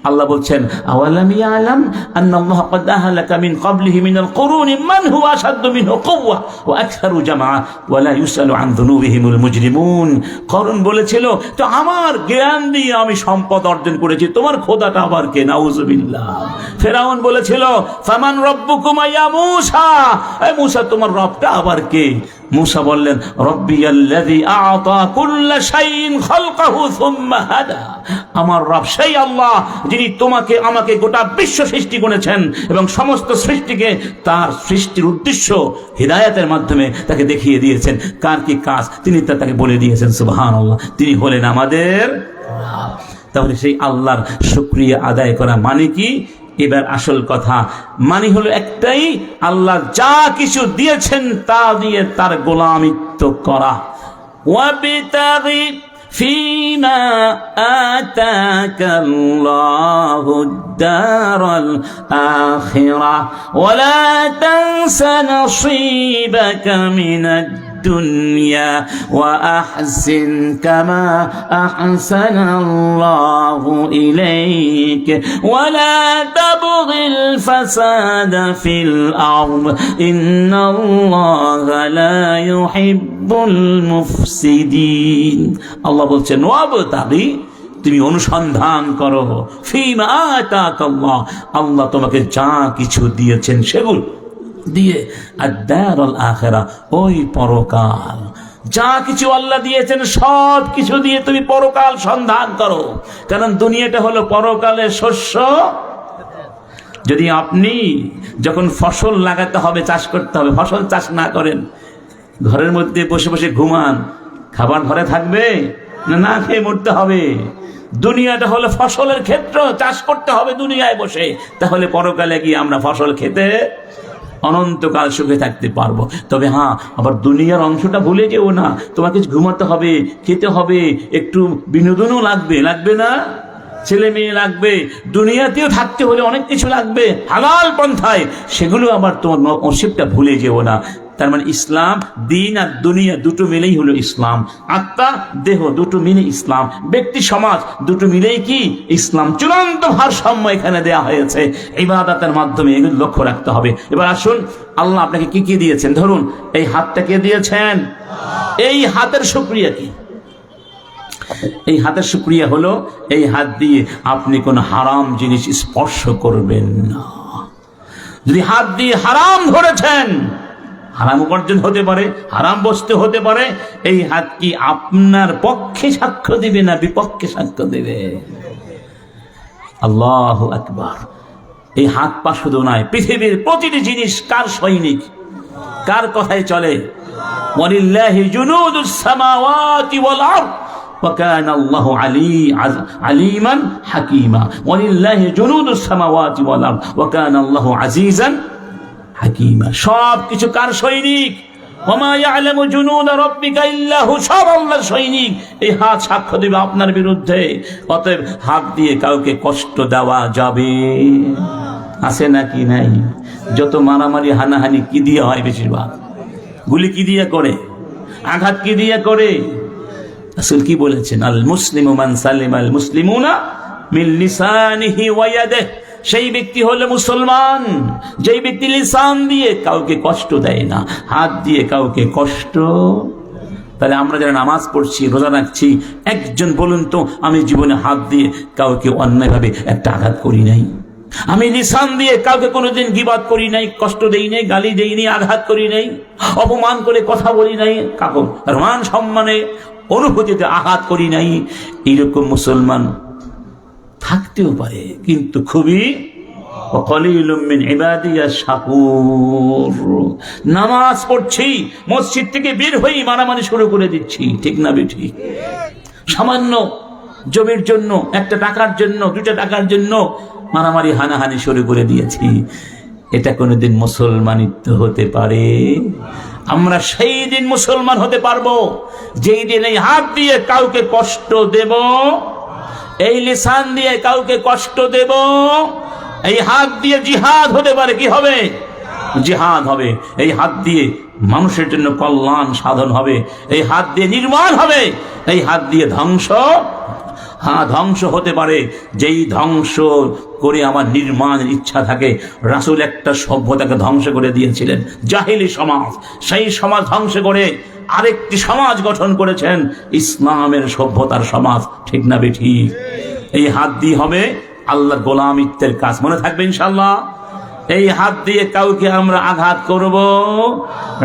আল্লাহ বলছেন আওয়ালাম ইয়ালাম আন্নাল্লাহ ক্বাদ আহলাকা মিন ক্বাবলিহি মিনাল কুরুনি মান হুয়া আশাদ্দু মিনহু কুওয়া ওয়া আকসারু জামআ ওয়া লা ইউসালু আন যুনুবিহিমুল মুজরিমুন। করুণ বলেছিল তো আমার জ্ঞান দিয়ে আমি সম্পদ অর্জন করেছি, তোমার খোদাটা আবার কে? নাউযুবিল্লাহ। ফিরআউন বলেছিল ফামান রাব্বুকুমা ইয়া মূসা, এ মূসা তোমার রবটা আবার কে? মূসা বললেন রব্বিয়াল্লাযী আ'তা কুল্লা শাইইন খালকাহু সুম্মা হাদা, আমার রব সেই আল্লাহ যিনি তোমাকে আমাকে গোটা বিশ্ব সৃষ্টি করেছেন এবং সমস্ত সৃষ্টিকে তার সৃষ্টির উদ্দেশ্য হিদায়াতের মাধ্যমে তাকে দেখিয়ে দিয়েছেন। কার কি কাজ তিনি তাকে বলে দিয়েছেন। সুবহানাল্লাহ, তিনি হলেন আমাদের রব। তাহলে সেই আল্লাহর শুকরিয়া আদায় করা মানে কি? এবার আসল কথা মানে হলো একটাই, আল্লাহ যা কিছু দিয়েছেন তা দিয়ে তার গোলামিত্ব করা। ওয়াবিতাগি ফীমা আতাকাল্লাহুদ দারাল আখিরাহ ওয়া লা তানসা নসীবাকা মিনাদ দুনিয়া ওয়া আহসিন কামা আহসানাল্লাহু ইলাইক ওয়া লা তাবগিল ফাসাদা ফিল আরদ ইন্নাল্লাহা লা ইউহিব্বুল মুফসিদিন। আল্লাহ বলছেন ওয়াবতাগি, তুমি অনুসন্ধান করো, ফীমা আতাকাল্লাহ, আল্লাহ তোমাকে যা কিছু দিয়েছেন সেগুলো দিয়ে, আদ-দারুল আখিরা, ওই পরকাল, যা কিছু আল্লাহ দিয়েছেন সব কিছু দিয়ে তুমি পরকাল সন্ধান করো। কারণ দুনিয়াটা হলো পরকালের শস্য। যদি আপনি যখন ফসল লাগাতে হবে, চাষ করতে হবে, ফসল চাষ না করেন, ঘরের মধ্যে বসে বসে ঘুমান, খাবার ঘরে থাকবে না? না খেয়ে মরতে হবে। দুনিয়াটা হলো ফসলের ক্ষেত্র, চাষ করতে হবে দুনিয়ায় বসে, তাহলে পরকালে গিয়ে আমরা ফসল খেতে অনন্তকাল সুখে থাকতে পারবো। তবে হ্যাঁ, আবার দুনিয়ার অংশটা ভুলে যেও না, তোমাকে ঘুমাতে হবে, খেতে হবে, একটু বিনোদনও লাগবে, লাগবে না? ছেলে মেয়ে লাগবে, দুনিয়াতেও থাকতে হলে অনেক কিছু লাগবে হালাল পন্থায়, সেগুলো আবার তোমার নসিবটা ভুলে যেও না। তার মানে ইসলাম, দিন আর দুনিয়া দুটো মিলেই হলো ইসলাম। আত্মা দেহ দুটো মিলে ইসলাম, ব্যক্তি সমাজ দুটো মিলেই কি ইসলাম। চূড়ান্ত ভারসাম্য এখানে দেয়া হয়েছে। ইবাদতের মাধ্যমে এগুলো লক্ষ্য রাখতে হবে। এবার আসুন, আল্লাহ আপনাকে কি কি দিয়েছেন? ধরুন এই হাতটা কে দিয়েছেন? এই হাতের শুকরিয়া কি? এই হাতের শুকরিয়া হলো এই হাত দিয়ে আপনি কোন হারাম জিনিস স্পর্শ করবেন না। যদি হাত দিয়ে হারাম ধরেছেন, হারাম উপার্জন হতে পারে, হারাম বস্তু হতে পারে, এই হাত কি আপনার পক্ষে সাক্ষ্য দিবে না বিপক্ষে সাক্ষ্য দেবে? আল্লাহু আকবার। এই হাত পা শুধু নয়, পৃথিবীর প্রতিটি জিনিস কার সৈনিক? কার কথায় চলে? ওয়ালিল্লাহি জুনুদুস সামাওয়াতি ওয়াল আরদ ওয়া কানা আল্লাহু আলিমান হাকীমা। ওয়ালিল্লাহি জুনুদুস সামাওয়াতি ওয়াল আরদ ওয়া কানা আল্লাহু আজিজান হাকিমা। সব কিছু কার সৈনিক? ওমা ইয়ালামু জুনুদা রাব্বিকা ইল্লা হু, সব আল্লাহর সৈনিক। এই হাত সাক্ষ্য দেবে আপনার বিরুদ্ধে। অতএব হাত দিয়ে কাউকে কষ্ট দেওয়া যাবে? আছে নাকি নাই? যত মারামারি হানাহানি কি দিয়ে হয়? বেশিরভাগ গুলি কি দিয়ে করে? আঘাত কি দিয়ে করে? রাসূল কি বলেছেন? আল মুসলিমু মান সালিমাল মুসলিমুনা মিন লিসানিহি ওয়া ইয়াদিহি, সেই ব্যক্তি হলো মুসলমান যেই ব্যক্তি লিসান দিয়ে কাউকে কষ্ট দেয় না, হাত দিয়ে কাউকে কষ্ট। তাহলে আমরা যারা নামাজ পড়ছি, রোজা রাখছি, একজন বলুন তো আমি জীবনে হাত দিয়ে কাউকে অন্যায়ভাবে একটা আঘাত করি নাই? আমি লিসান দিয়ে কাউকে কোনোদিন গীবাত করি নাই, কষ্ট দেই নাই, গালি দেই নাই, আঘাত করি নাই, অপমান করে কথা বলি নাই, কাকু মান সম্মানে অনুভূতিতে আঘাত করি নাই। এইরকম মুসলমান থাকতেও পারে, কিন্তু খুবই নামাজ পড়ছি, মসজিদ থেকে বের হয়েই মারামারি শুরু করে দিচ্ছি, ঠিক না বেঠিক? সামান্য জমির জন্য, একটা টাকার জন্য, 2টা টাকার জন্য মারামারি হানাহানি শুরু করে দিয়েছি। এটা কোনোদিন মুসলমানিত্ব হতে পারে? আমরা সেই দিন মুসলমান হতে পারবো যেই দিন এই হাত দিয়ে কাউকে কষ্ট দেব, এই লিসান দিয়ে কাউকে কষ্ট দেব, এই হাত দিয়ে জিহাদ হতে পারে। কি হবে? জিহাদ হবে। এই হাত দিয়ে মানুষের জন্য কল্যাণ সাধন হবে, এই হাত দিয়ে নির্মাণ হবে, এই হাত দিয়ে ধ্বংস, ধ্বংস হতে পারে। যেই ধ্বংস করে আমার নির্মাণের ইচ্ছা থাকে। রাসূল একটা সভ্যতাকে ধ্বংস করে দিয়েছিলেন, জাহিলি সমাজ। সেই সমাজ ধ্বংস করে আরেকটি সমাজ গঠন করেছেন, ইসলামের সভ্যতার সমাজ, ঠিক না বেঠিক? এই হাত দিয়ে হবে আল্লাহর গোলামিত্বের কাজ, মনে থাকবে ইনশাআল্লাহ। এই হাত দিয়ে কাউকে আমরা আঘাত করব।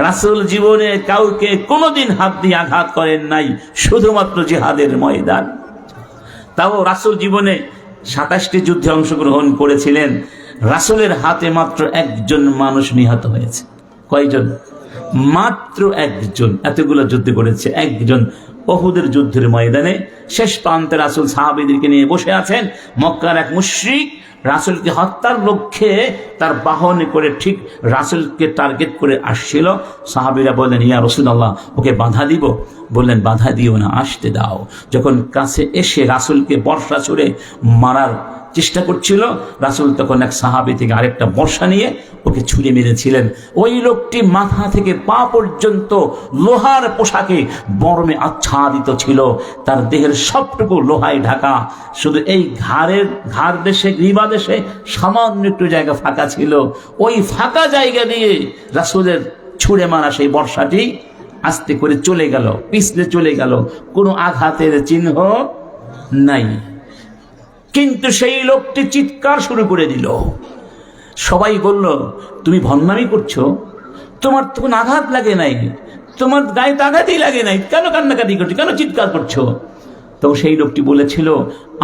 রাসূল জীবনে কাউকে কোনোদিন হাত দিয়ে আঘাত করেন নাই, শুধুমাত্র জিহাদের ময়দান। তাও রাসূল জীবনে 27টি যুদ্ধে অংশগ্রহণ করেছিলেন। রাসূলের হাতে মাত্র একজন মানুষ নিহত হয়েছে। কয়জন? মাত্র একজন। এতগুলো যুদ্ধ করেছে একজন। উহুদের যুদ্ধের ময়দানে শেষ প্রান্তে রাসূল সাহাবীদেরকে নিয়ে বসে আছেন। মক্কার এক মুশরিক রাসূলকে হত্যার লক্ষ্যে তার বাহনে করে ঠিক রাসূলকে টার্গেট করে আসছিল। সাহাবীরা বললেন, ইয়া রাসূলুল্লাহ, ওকে বাধা দিব? বললেন, বাধা দিও না, আসতে দাও। যখন কাছে এসে রাসূলকে বর্ষা ছুড়ে মারার চেষ্টা করছিল, রাসূল তখন এক সাহাবী থেকে আরেকটা বর্ষা নিয়ে ওকে ছুঁড়ে মেরেছিলেন। ওই লোকটি মাথা থেকে পা পর্যন্ত লোহার পোশাকে বর্মে আচ্ছাদিত ছিল, তার দেহের সবটুকু লোহায় ঢাকা। শুধু এই ঘাড় দেশে, গ্রীবা দেশে সামান্য একটু জায়গা ফাঁকা ছিল। ওই ফাঁকা জায়গা দিয়ে রাসূলের ছুঁড়ে মারা সেই বর্ষাটি আস্তে করে চলে গেল, পিছলে চলে গেল, কোনো আঘাতের চিহ্ন নাই। কিন্তু সেই লোকটি চিৎকার শুরু করে দিল। সবাই বলল, তুমি ভণ্ডামি করছো, তোমার তো কোনো আঘাত লাগে নাই, তোমার গায়ে তো আঘাতই লাগে নাই, কেন কান্নাকাটি করছো, কেন চিৎকার করছো? তো সেই লোকটি বলেছিল,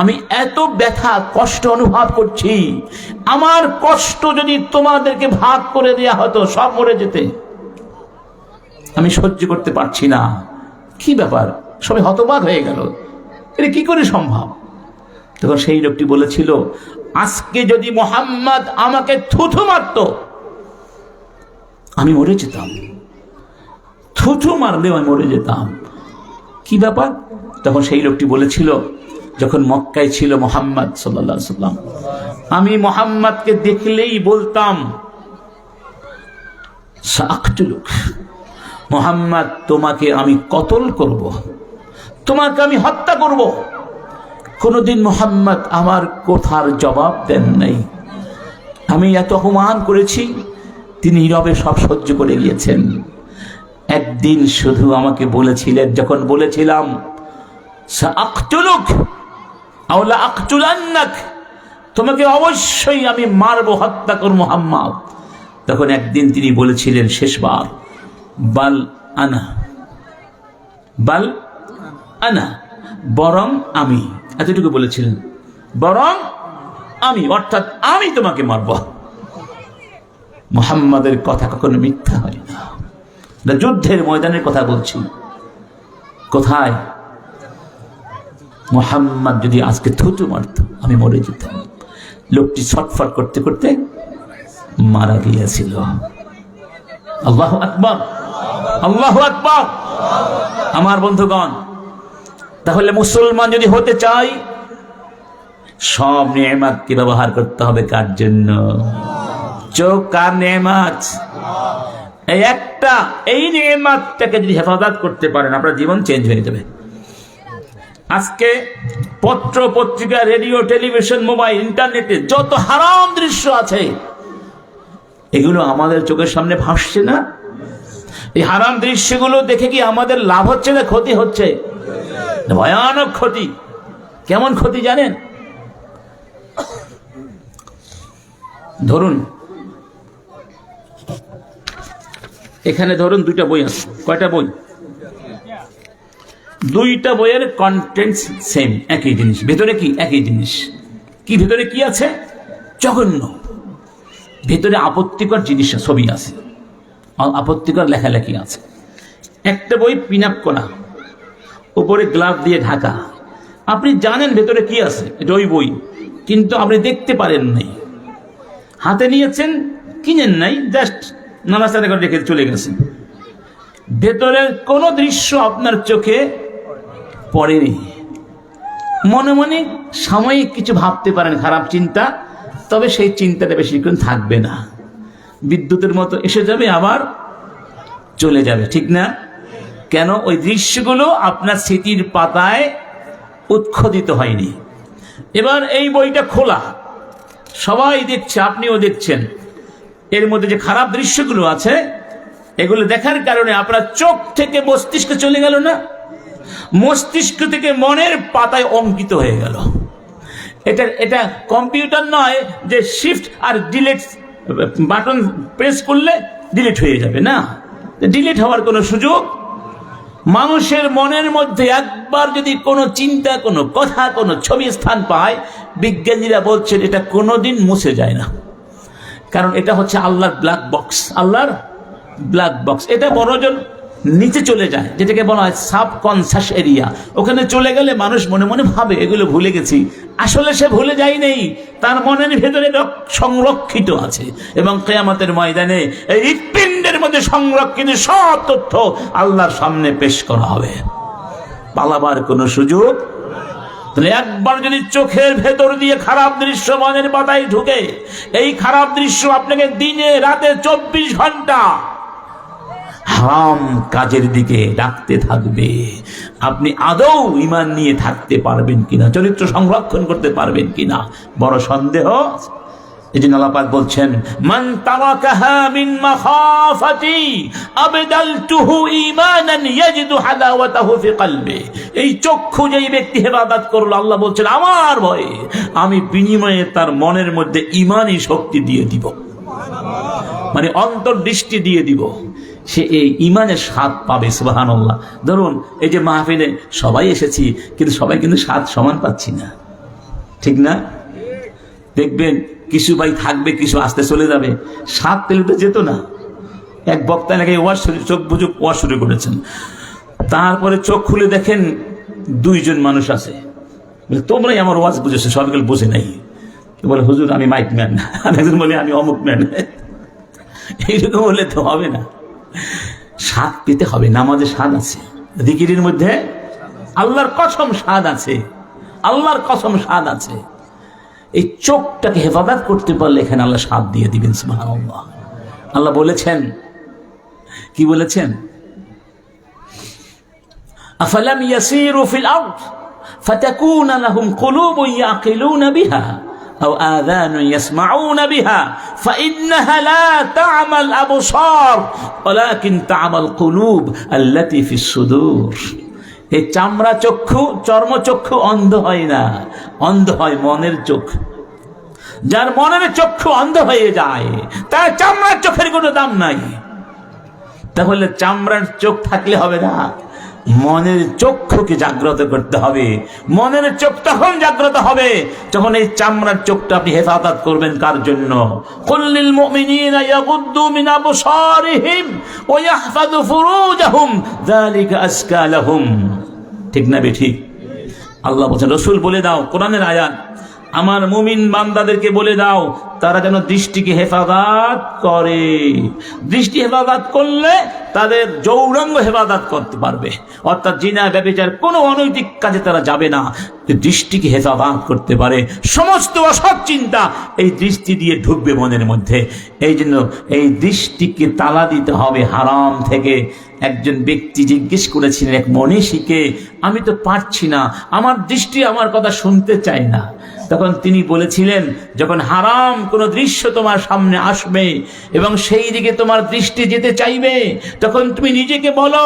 আমি এত ব্যথা কষ্ট অনুভব করছি, আমার কষ্ট যদি তোমাদেরকে ভাগ করে দেয়া হতো সব মরে যেতে, আমি সহ্য করতে পারছি না। কি ব্যাপার? সবাই হতবাক হয়ে গেল, এটা কি করে সম্ভব? তখন সেই লোকটি বলেছিল, আজকে যদি মুহাম্মদ আমাকে থুথু মারত আমি মরে যেতাম, থুথু মারলেও আমি মরে যেতাম। কি ব্যাপার? তখন সেই লোকটি বলেছিল, যখন মক্কায় ছিল মুহাম্মদ সাল্লাল্লাহু আলাইহি ওয়াসাল্লাম, আমি মুহাম্মদকে দেখলেই বলতাম, সাআকতুলুক, মুহাম্মদ তোমাকে আমি কতল করব, তোমাকে আমি হত্যা করব। কোনদিন মুহাম্মদ আমার কথার জবাব দেন নাই। আমি এত অপমান করেছি, তিনি নীরবে সব সহ্য করে গিয়েছেন। একদিন শুধু আমাকে বলেছিলেন, যখন বলেছিলাম সাআকতুলুক আও লা আকতুলান্নাক, তোমাকে অবশ্যই আমি মারবো, হত্যা করব মুহাম্মদ, তখন একদিন তিনি বলেছিলেন শেষবার, বাল আনা, বাল আনা, বরং আমি, এতটুকু বলেছিলেন, বরং আমি, অর্থাৎ আমি তোমাকে মারব। মুহাম্মাদের কথা কখনো মিথ্যা হয় না। যুদ্ধের ময়দানের কথা বলছি। কোথায়? মুহাম্মদ যদি আজকে থুতু মারত আমি মরে যেতাম। লোকটি ছটফট করতে করতে মারা গিয়েছিল। আল্লাহু আকবার, আল্লাহু আকবার। আমার বন্ধুগণ, তাহলে মুসলমান যদি হতে চাই, সব নেয়ামতকে ব্যবহার করতে হবে কার জন্য? চোখ কার নেয়ামত? এই একটা, এই নেয়ামতটাকে যদি হেফাজত করতে পারেন, আপনার জীবন চেঞ্জ হয়ে যাবে। আজকে পত্র পত্রিকা, রেডিও, টেলিভিশন, মোবাইল, ইন্টারনেটে যত হারাম দৃশ্য আছে, এগুলো আমাদের চোখের সামনে ভাসছে না? এই হারাম দৃশ্যগুলো দেখে কি আমাদের লাভ হচ্ছে না ক্ষতি হচ্ছে? ভয়ানক ক্ষতি। কেমন ক্ষতি জানেন? ধরুন এখানে ধরুন দুইটা বই আছে। কয়টা বই? দুইটা বইয়ের কন্টেন্টস সেম, একই জিনিস। ভেতরে কি? একই জিনিস। কি ভেতরে কি আছে? জঘন্য। ভেতরে আপত্তিকর জিনিস, ছবি আছে, আপত্তিকর লেখালেখি আছে। একটা বই পিন আপ করা, উপরে গ্লাস দিয়ে ঢাকা, আপনি জানেন ভেতরে কি আছে, এটা ওই বই, কিন্তু আপনি দেখতে পারেন নাই। হাতে নিয়েছেন, কিনেন নাই, জাস্ট নাড়াচাড়া করে রেখে চলে গেছেন। ভেতরের কোন দৃশ্য আপনার চোখে পড়েনি। মনে মনে সাময়িক কিছু ভাবতে পারেন, খারাপ চিন্তা, তবে সেই চিন্তাটা বেশিক্ষণ থাকবে না, বিদ্যুতের মতো এসে যাবে আবার চলে যাবে, ঠিক না? কেন? ওই দৃশ্যগুলো আপনার স্মৃতির পাতায় উৎক্ষোধিত হয়নি। এবার এই বইটা খোলা, সবাই দেখছে, আপনিও দেখছেন, এর মধ্যে যে খারাপ দৃশ্যগুলো আছে এগুলো দেখার কারণে আপনার চোখ থেকে মস্তিষ্কে চলে গেল না, মস্তিষ্ক থেকে মনের পাতায় অঙ্কিত হয়ে গেল। এটা কম্পিউটার নয় যে শিফট আর ডিলিট বাটন প্রেস করলে ডিলিট হয়ে যাবে, না, ডিলিট হওয়ার কোনো সুযোগ। মানুষের মনের মধ্যে একবার যদি কোনো চিন্তা, কোনো কথা, কোনো ছবি স্থান পায়, বিজ্ঞানীরা বলছেন এটা কোনোদিন মুছে যায় না, কারণ এটা হচ্ছে আল্লাহর ব্ল্যাক বক্স। আল্লাহর ব্ল্যাক বক্স, এটা বড়জন নিচে চলে যায়, যেটাকে বলা হয় সাবকনশাস এরিয়া। ওখানে চলে গেলে মানুষ মনে মনে ভাবে এগুলো ভুলে গেছি, আসলে সে ভুলে যায় নেই, তার মনের ভেতরে সংরক্ষিত আছে। এবং কিয়ামতের ময়দানে এই হৃৎপিণ্ডের মধ্যে সংরক্ষিত সব তথ্য আল্লাহর সামনে পেশ করা হবে, পালাবার কোনো সুযোগ। তাহলে একবার যদি চোখের ভেতর দিয়ে খারাপ দৃশ্য মনের পাতায় ঢুকে, এই খারাপ দৃশ্য আপনাকে দিনে রাতে 24 ঘন্টা হারাম কাজের দিকে ডাকতে থাকবে। আপনি আদৌ ঈমান নিয়ে থাকতে পারবেন কিনা, চরিত্র সংরক্ষণ করতে পারবেন কিনা, বড় সন্দেহ। এই জন্য আল্লাহ পাক বলছেন, মান তারাকাহা মিন মাখাফাতি আবদালতুহু ঈমানান ইয়াজিদু হালাওয়াতাহু ফি কলবি। এই চক্ষু যেই ব্যক্তি ইবাদত করলো, আল্লাহ বলছেন আমার ভয়ে আমি বিনিময়ে তার মনের মধ্যে ঈমানী শক্তি দিয়ে দিব, মানে অন্তর্দৃষ্টি দিয়ে দিব, সে এই ঈমানের স্বাদ পাবে। সুবহানাল্লাহ। ধরুন এই যে মাহফিলে সবাই এসেছি, কিন্তু সবাই কিন্তু স্বাদ সমান পাচ্ছি না, ঠিক না? দেখবেন কিছু ভাই থাকবে, কিছু আসতে চলে যাবে, স্বাদ পেলে তো যেত না। এক বক্তা নাকি চোখ বুঝুক ওয়াজ শুরু করেছেন, তারপরে চোখ খুলে দেখেন 2 জন মানুষ আছে, তোমরাই আমার ওয়াজ বুঝেছো, সবগুলো বুঝে নাই। বলে হুজুর আমি মাইক ম্যান, একজন বলে আমি অমুক ম্যান। এইরকম বললে তো হবে না, স্বাদ পেতে হবে। নামাজে স্বাদ আছে, জিকিরের মধ্যে আল্লাহর কসম স্বাদ আছে, আল্লাহর কসম স্বাদ আছে। এই চোখটাকে হেফাজত করতে পারলে এখানে আল্লাহ স্বাদ দিয়ে দিবেন। সুবহানাল্লাহ। আল্লাহ বলেছেন, কি বলেছেন? আফালাম ইয়াসিরু ফিল আরদ ফাতাকুনা লাহুম কুলুবুন ইয়াকিলুনা বিহা আও আযানুন ইয়াসমাউনা বিহা ফাইন্নাহা লা তা'মাল আবসার ওয়ালাকিন তা'মাল কুলুব আল্লাতী ফিস সুদূর। এই চামড়া চক্ষু, চর্মচক্ষু অন্ধ হয় না, অন্ধ হয় মনের চোখ। যার মনের চক্ষু অন্ধ হয়ে যায় তার চামড়ার চোখের কোনো দাম নাই। তাহলে চামড়ার চোখ থাকলে হবে না, মনের চক্ষুকে জাগ্রত করতে হবে। মনের চোখ তখন জাগ্রত হবে যখন এই চামড়ার চোখটা আপনি হেফাজত করবেন। কার জন্য? কুল্লিল মুমিনিনা ইয়াগুদ্দু মিন আবসারিহিম ওয়া ইয়াহফাযু ফুরুজাহুম যালিকা আজকা লাহুম। ঠিক না বেঠিক? আল্লাহ বলেন, রাসূল বলে দাও, কোরআনের আয়াত, আমার মুমিন বান্দাদেরকে বলে দাও তারা যেন দৃষ্টিকে হেফাজত করে। দৃষ্টি হেফাজত করলে তাদের যৌনাঙ্গ হেফাজত করতে পারবে, অর্থাৎ জিনা ব্যভিচার কোনো অনৈতিক কাজে তারা যাবে না। দৃষ্টিকে হেফাজত করতে পারে, সমস্ত অসৎ চিন্তা এই দৃষ্টি দিয়ে ঢুকবে মনের মধ্যে। এই জন্য এই দৃষ্টিকে তালা দিতে হবে হারাম থেকে। একজন ব্যক্তি জিজ্ঞেস করেছিলেন এক মনীষীকে, আমি তো পারছি না, আমার দৃষ্টি আমার কথা শুনতে চায় না। তখন তিনি বলেছিলেন, যখন হারাম কোন দৃশ্য তোমার সামনে আসবে এবং সেই দিকে তোমার দৃষ্টি যেতে চাইবে, তখন তুমি নিজেকে বলো,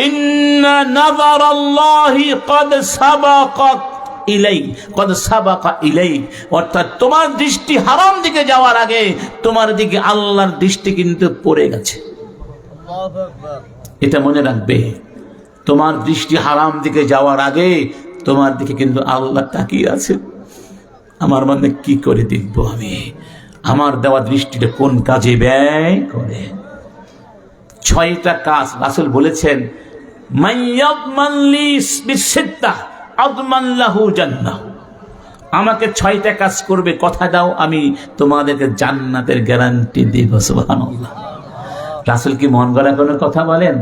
ইন্না নাযারাল্লাহি ক্বাদ সাবাকা ইলাইক কদ সাবাকা ইলাইক, অর্থাৎ তোমার দৃষ্টি হারাম দিকে যাওয়ার আগে তোমার দিকে আল্লাহর দৃষ্টি কিন্তু পড়ে গেছে। এটা মনে রাখবে, তোমার দৃষ্টি হারাম দিকে যাওয়ার আগে তোমার দিকে কিন্তু আল্লাহ তাকিয়ে আছে। আমার মানে কি করে দেখবো আমি আমার দেওয়া দৃষ্টিটা কোন কাজে ব্যয় করে। 6টা কাজ রাসূল বলেছেন, আমাকে 6টা কাজ করবে, কথা দাও আমি তোমাদেরকে জান্নাতের গ্যারান্টি দিব। সুবহানাল্লাহ। রাসূল কি মন গড়া কোনো কথা বলেন?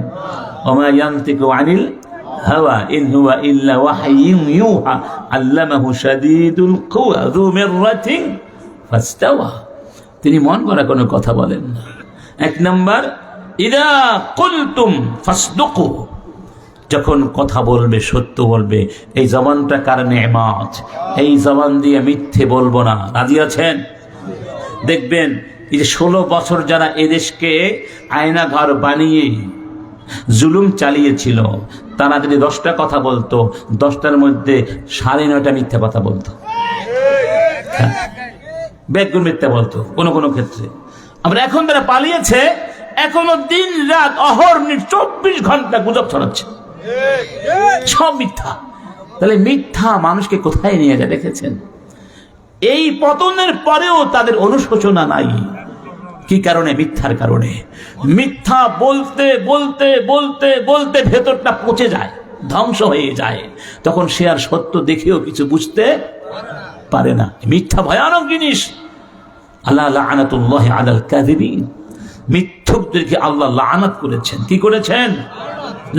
ওমা ইয়ানতিকু আনিল হাওয়া ইন হুয়া ইল্লা ওয়াহয়ুন ইউহা আল্লামাহু শাদীদুল কুওয়া যু মিররাতিন ফাস্তাওয়া। তিনি মন গড়া কোনো কথা বলেন না। 1 নাম্বার, ইদা কুলতুম ফাসদুকু, যখন কথা বলবে সত্য বলবে। এই জবানটা কার নেয়ামত, এই জবান দিয়ে মিথ্যে বলবো না। রাজি আছেন? দেখবেন এই যে 16 বছর যারা এদেশকে আয়নাঘর বানিয়ে জুলুম চালিয়েছিল, তারা যদি 10টা কথা বলতো, 10টার মধ্যে 9.5টা মিথ্যা কথা বলতো, বেগুন মিথ্যা বলতো কোনো কোনো ক্ষেত্রে। আমরা এখন তারা পালিয়েছে, এখনো দিন রাত অহর্নিশ 24 ঘন্টা গুজব ছড়াচ্ছে, সব মিথ্যা। তাহলে মিথ্যা মানুষকে কোথায় নিয়ে যায় দেখেছেন? এই পতনের পরেও তাদের অনুশোচনা নাই। কি কারণে? মিথ্যার কারণে। মিথ্যা বলতে বলতে বলতে বলতে ভেতরটা পচে যায়, ধ্বংস হয়ে যায়। তখন সে আর সত্য দেখেও কিছু বুঝতে পারে না। মিথ্যা ভয়ানক জিনিস। আল্লাহ লাআনাতুল্লাহি আলাল কাযিবিন, মিথ্যুকদেরকে আল্লাহ লাআনাত করেছেন। কি করেছেন?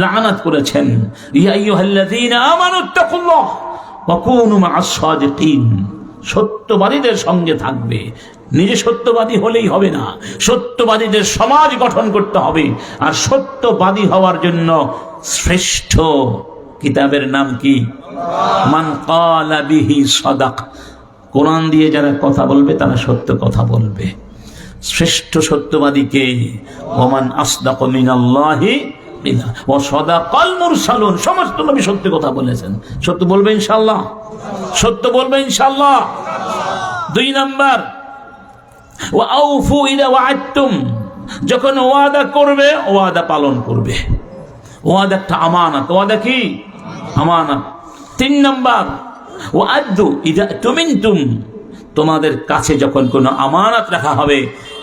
লাআনাত করেছেন। ইয়া আইয়ুহাল্লাযীনা আমানুত্তাকুল্লাহ ওয়া কুনু মা'আস সাদিকিন, সত্যবাদীদের সঙ্গে থাকবে। নিজে সত্যবাদী হলেই হবে না, সত্যবাদীদের সমাজ গঠন করতে হবে। আর সত্যবাদী হওয়ার জন্য শ্রেষ্ঠ কিতাবের নাম কি? মান ক্বালা বিহি সাদাক। কোরআন দিয়ে যারা কথা বলবে তারা সত্য কথা বলবে। শ্রেষ্ঠ সত্যবাদীকে ওমান আসদাকু মিনাল্লাহি কিলা ওয়া সাদাকাল মুরসালুন, সমস্ত নবী সত্য কথা বলেছেন। সত্য বলবে ইনশাআল্লাহ, সত্য বলবে ইনশাআল্লাহ। 2 নাম্বার, ওয়া আউফু ইযা ওয়া'আদতুম, যখন ওয়াদা করবে ওয়াদা পালন করবে। ওয়াদা একটা আমানত। ওয়াদা কি? আমানত। 3 নাম্বার, ওয়া আদ্দু ইযা তুমিনতুম, তোমাদের কাছে যখন কোনো আমানত রাখা হবে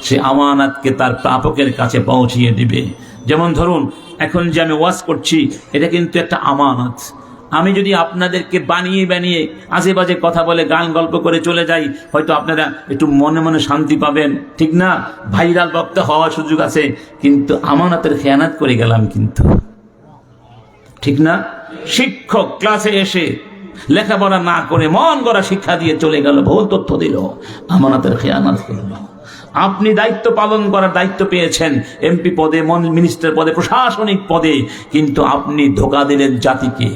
সে আমানতকে তার প্রাপকের কাছে পৌঁছিয়ে দিবে। যেমন ধরুন এখন যে আমি ওয়াজ করছি, এটা কিন্তু একটা আমানত। আমি যদি আপনাদেরকে বানিয়ে বানিয়ে আজে বাজে কথা বলে গান গল্প করে চলে যাই, হয়তো আপনারা একটু মনে মনে শান্তি পাবেন, ঠিক না? ভাইরাল বক্তা হওয়ার সুযোগ আছে, কিন্তু আমানতের খেয়ানত করে গেলাম কিন্তু, ঠিক না? শিক্ষক ক্লাসে এসে লেখাপড়া না করে মন গড়া শিক্ষা দিয়ে চলে গেল, ভুল তথ্য দিল, আমানতের খেয়ানত করল। আপনি দায়িত্ব পালন করার দায়িত্ব পেয়েছেন, এমপি পদে, মিনিস্টার পদে, প্রশাসনিক পদে, কিন্তু আপনি ধোঁকা দিলেন জাতিকে।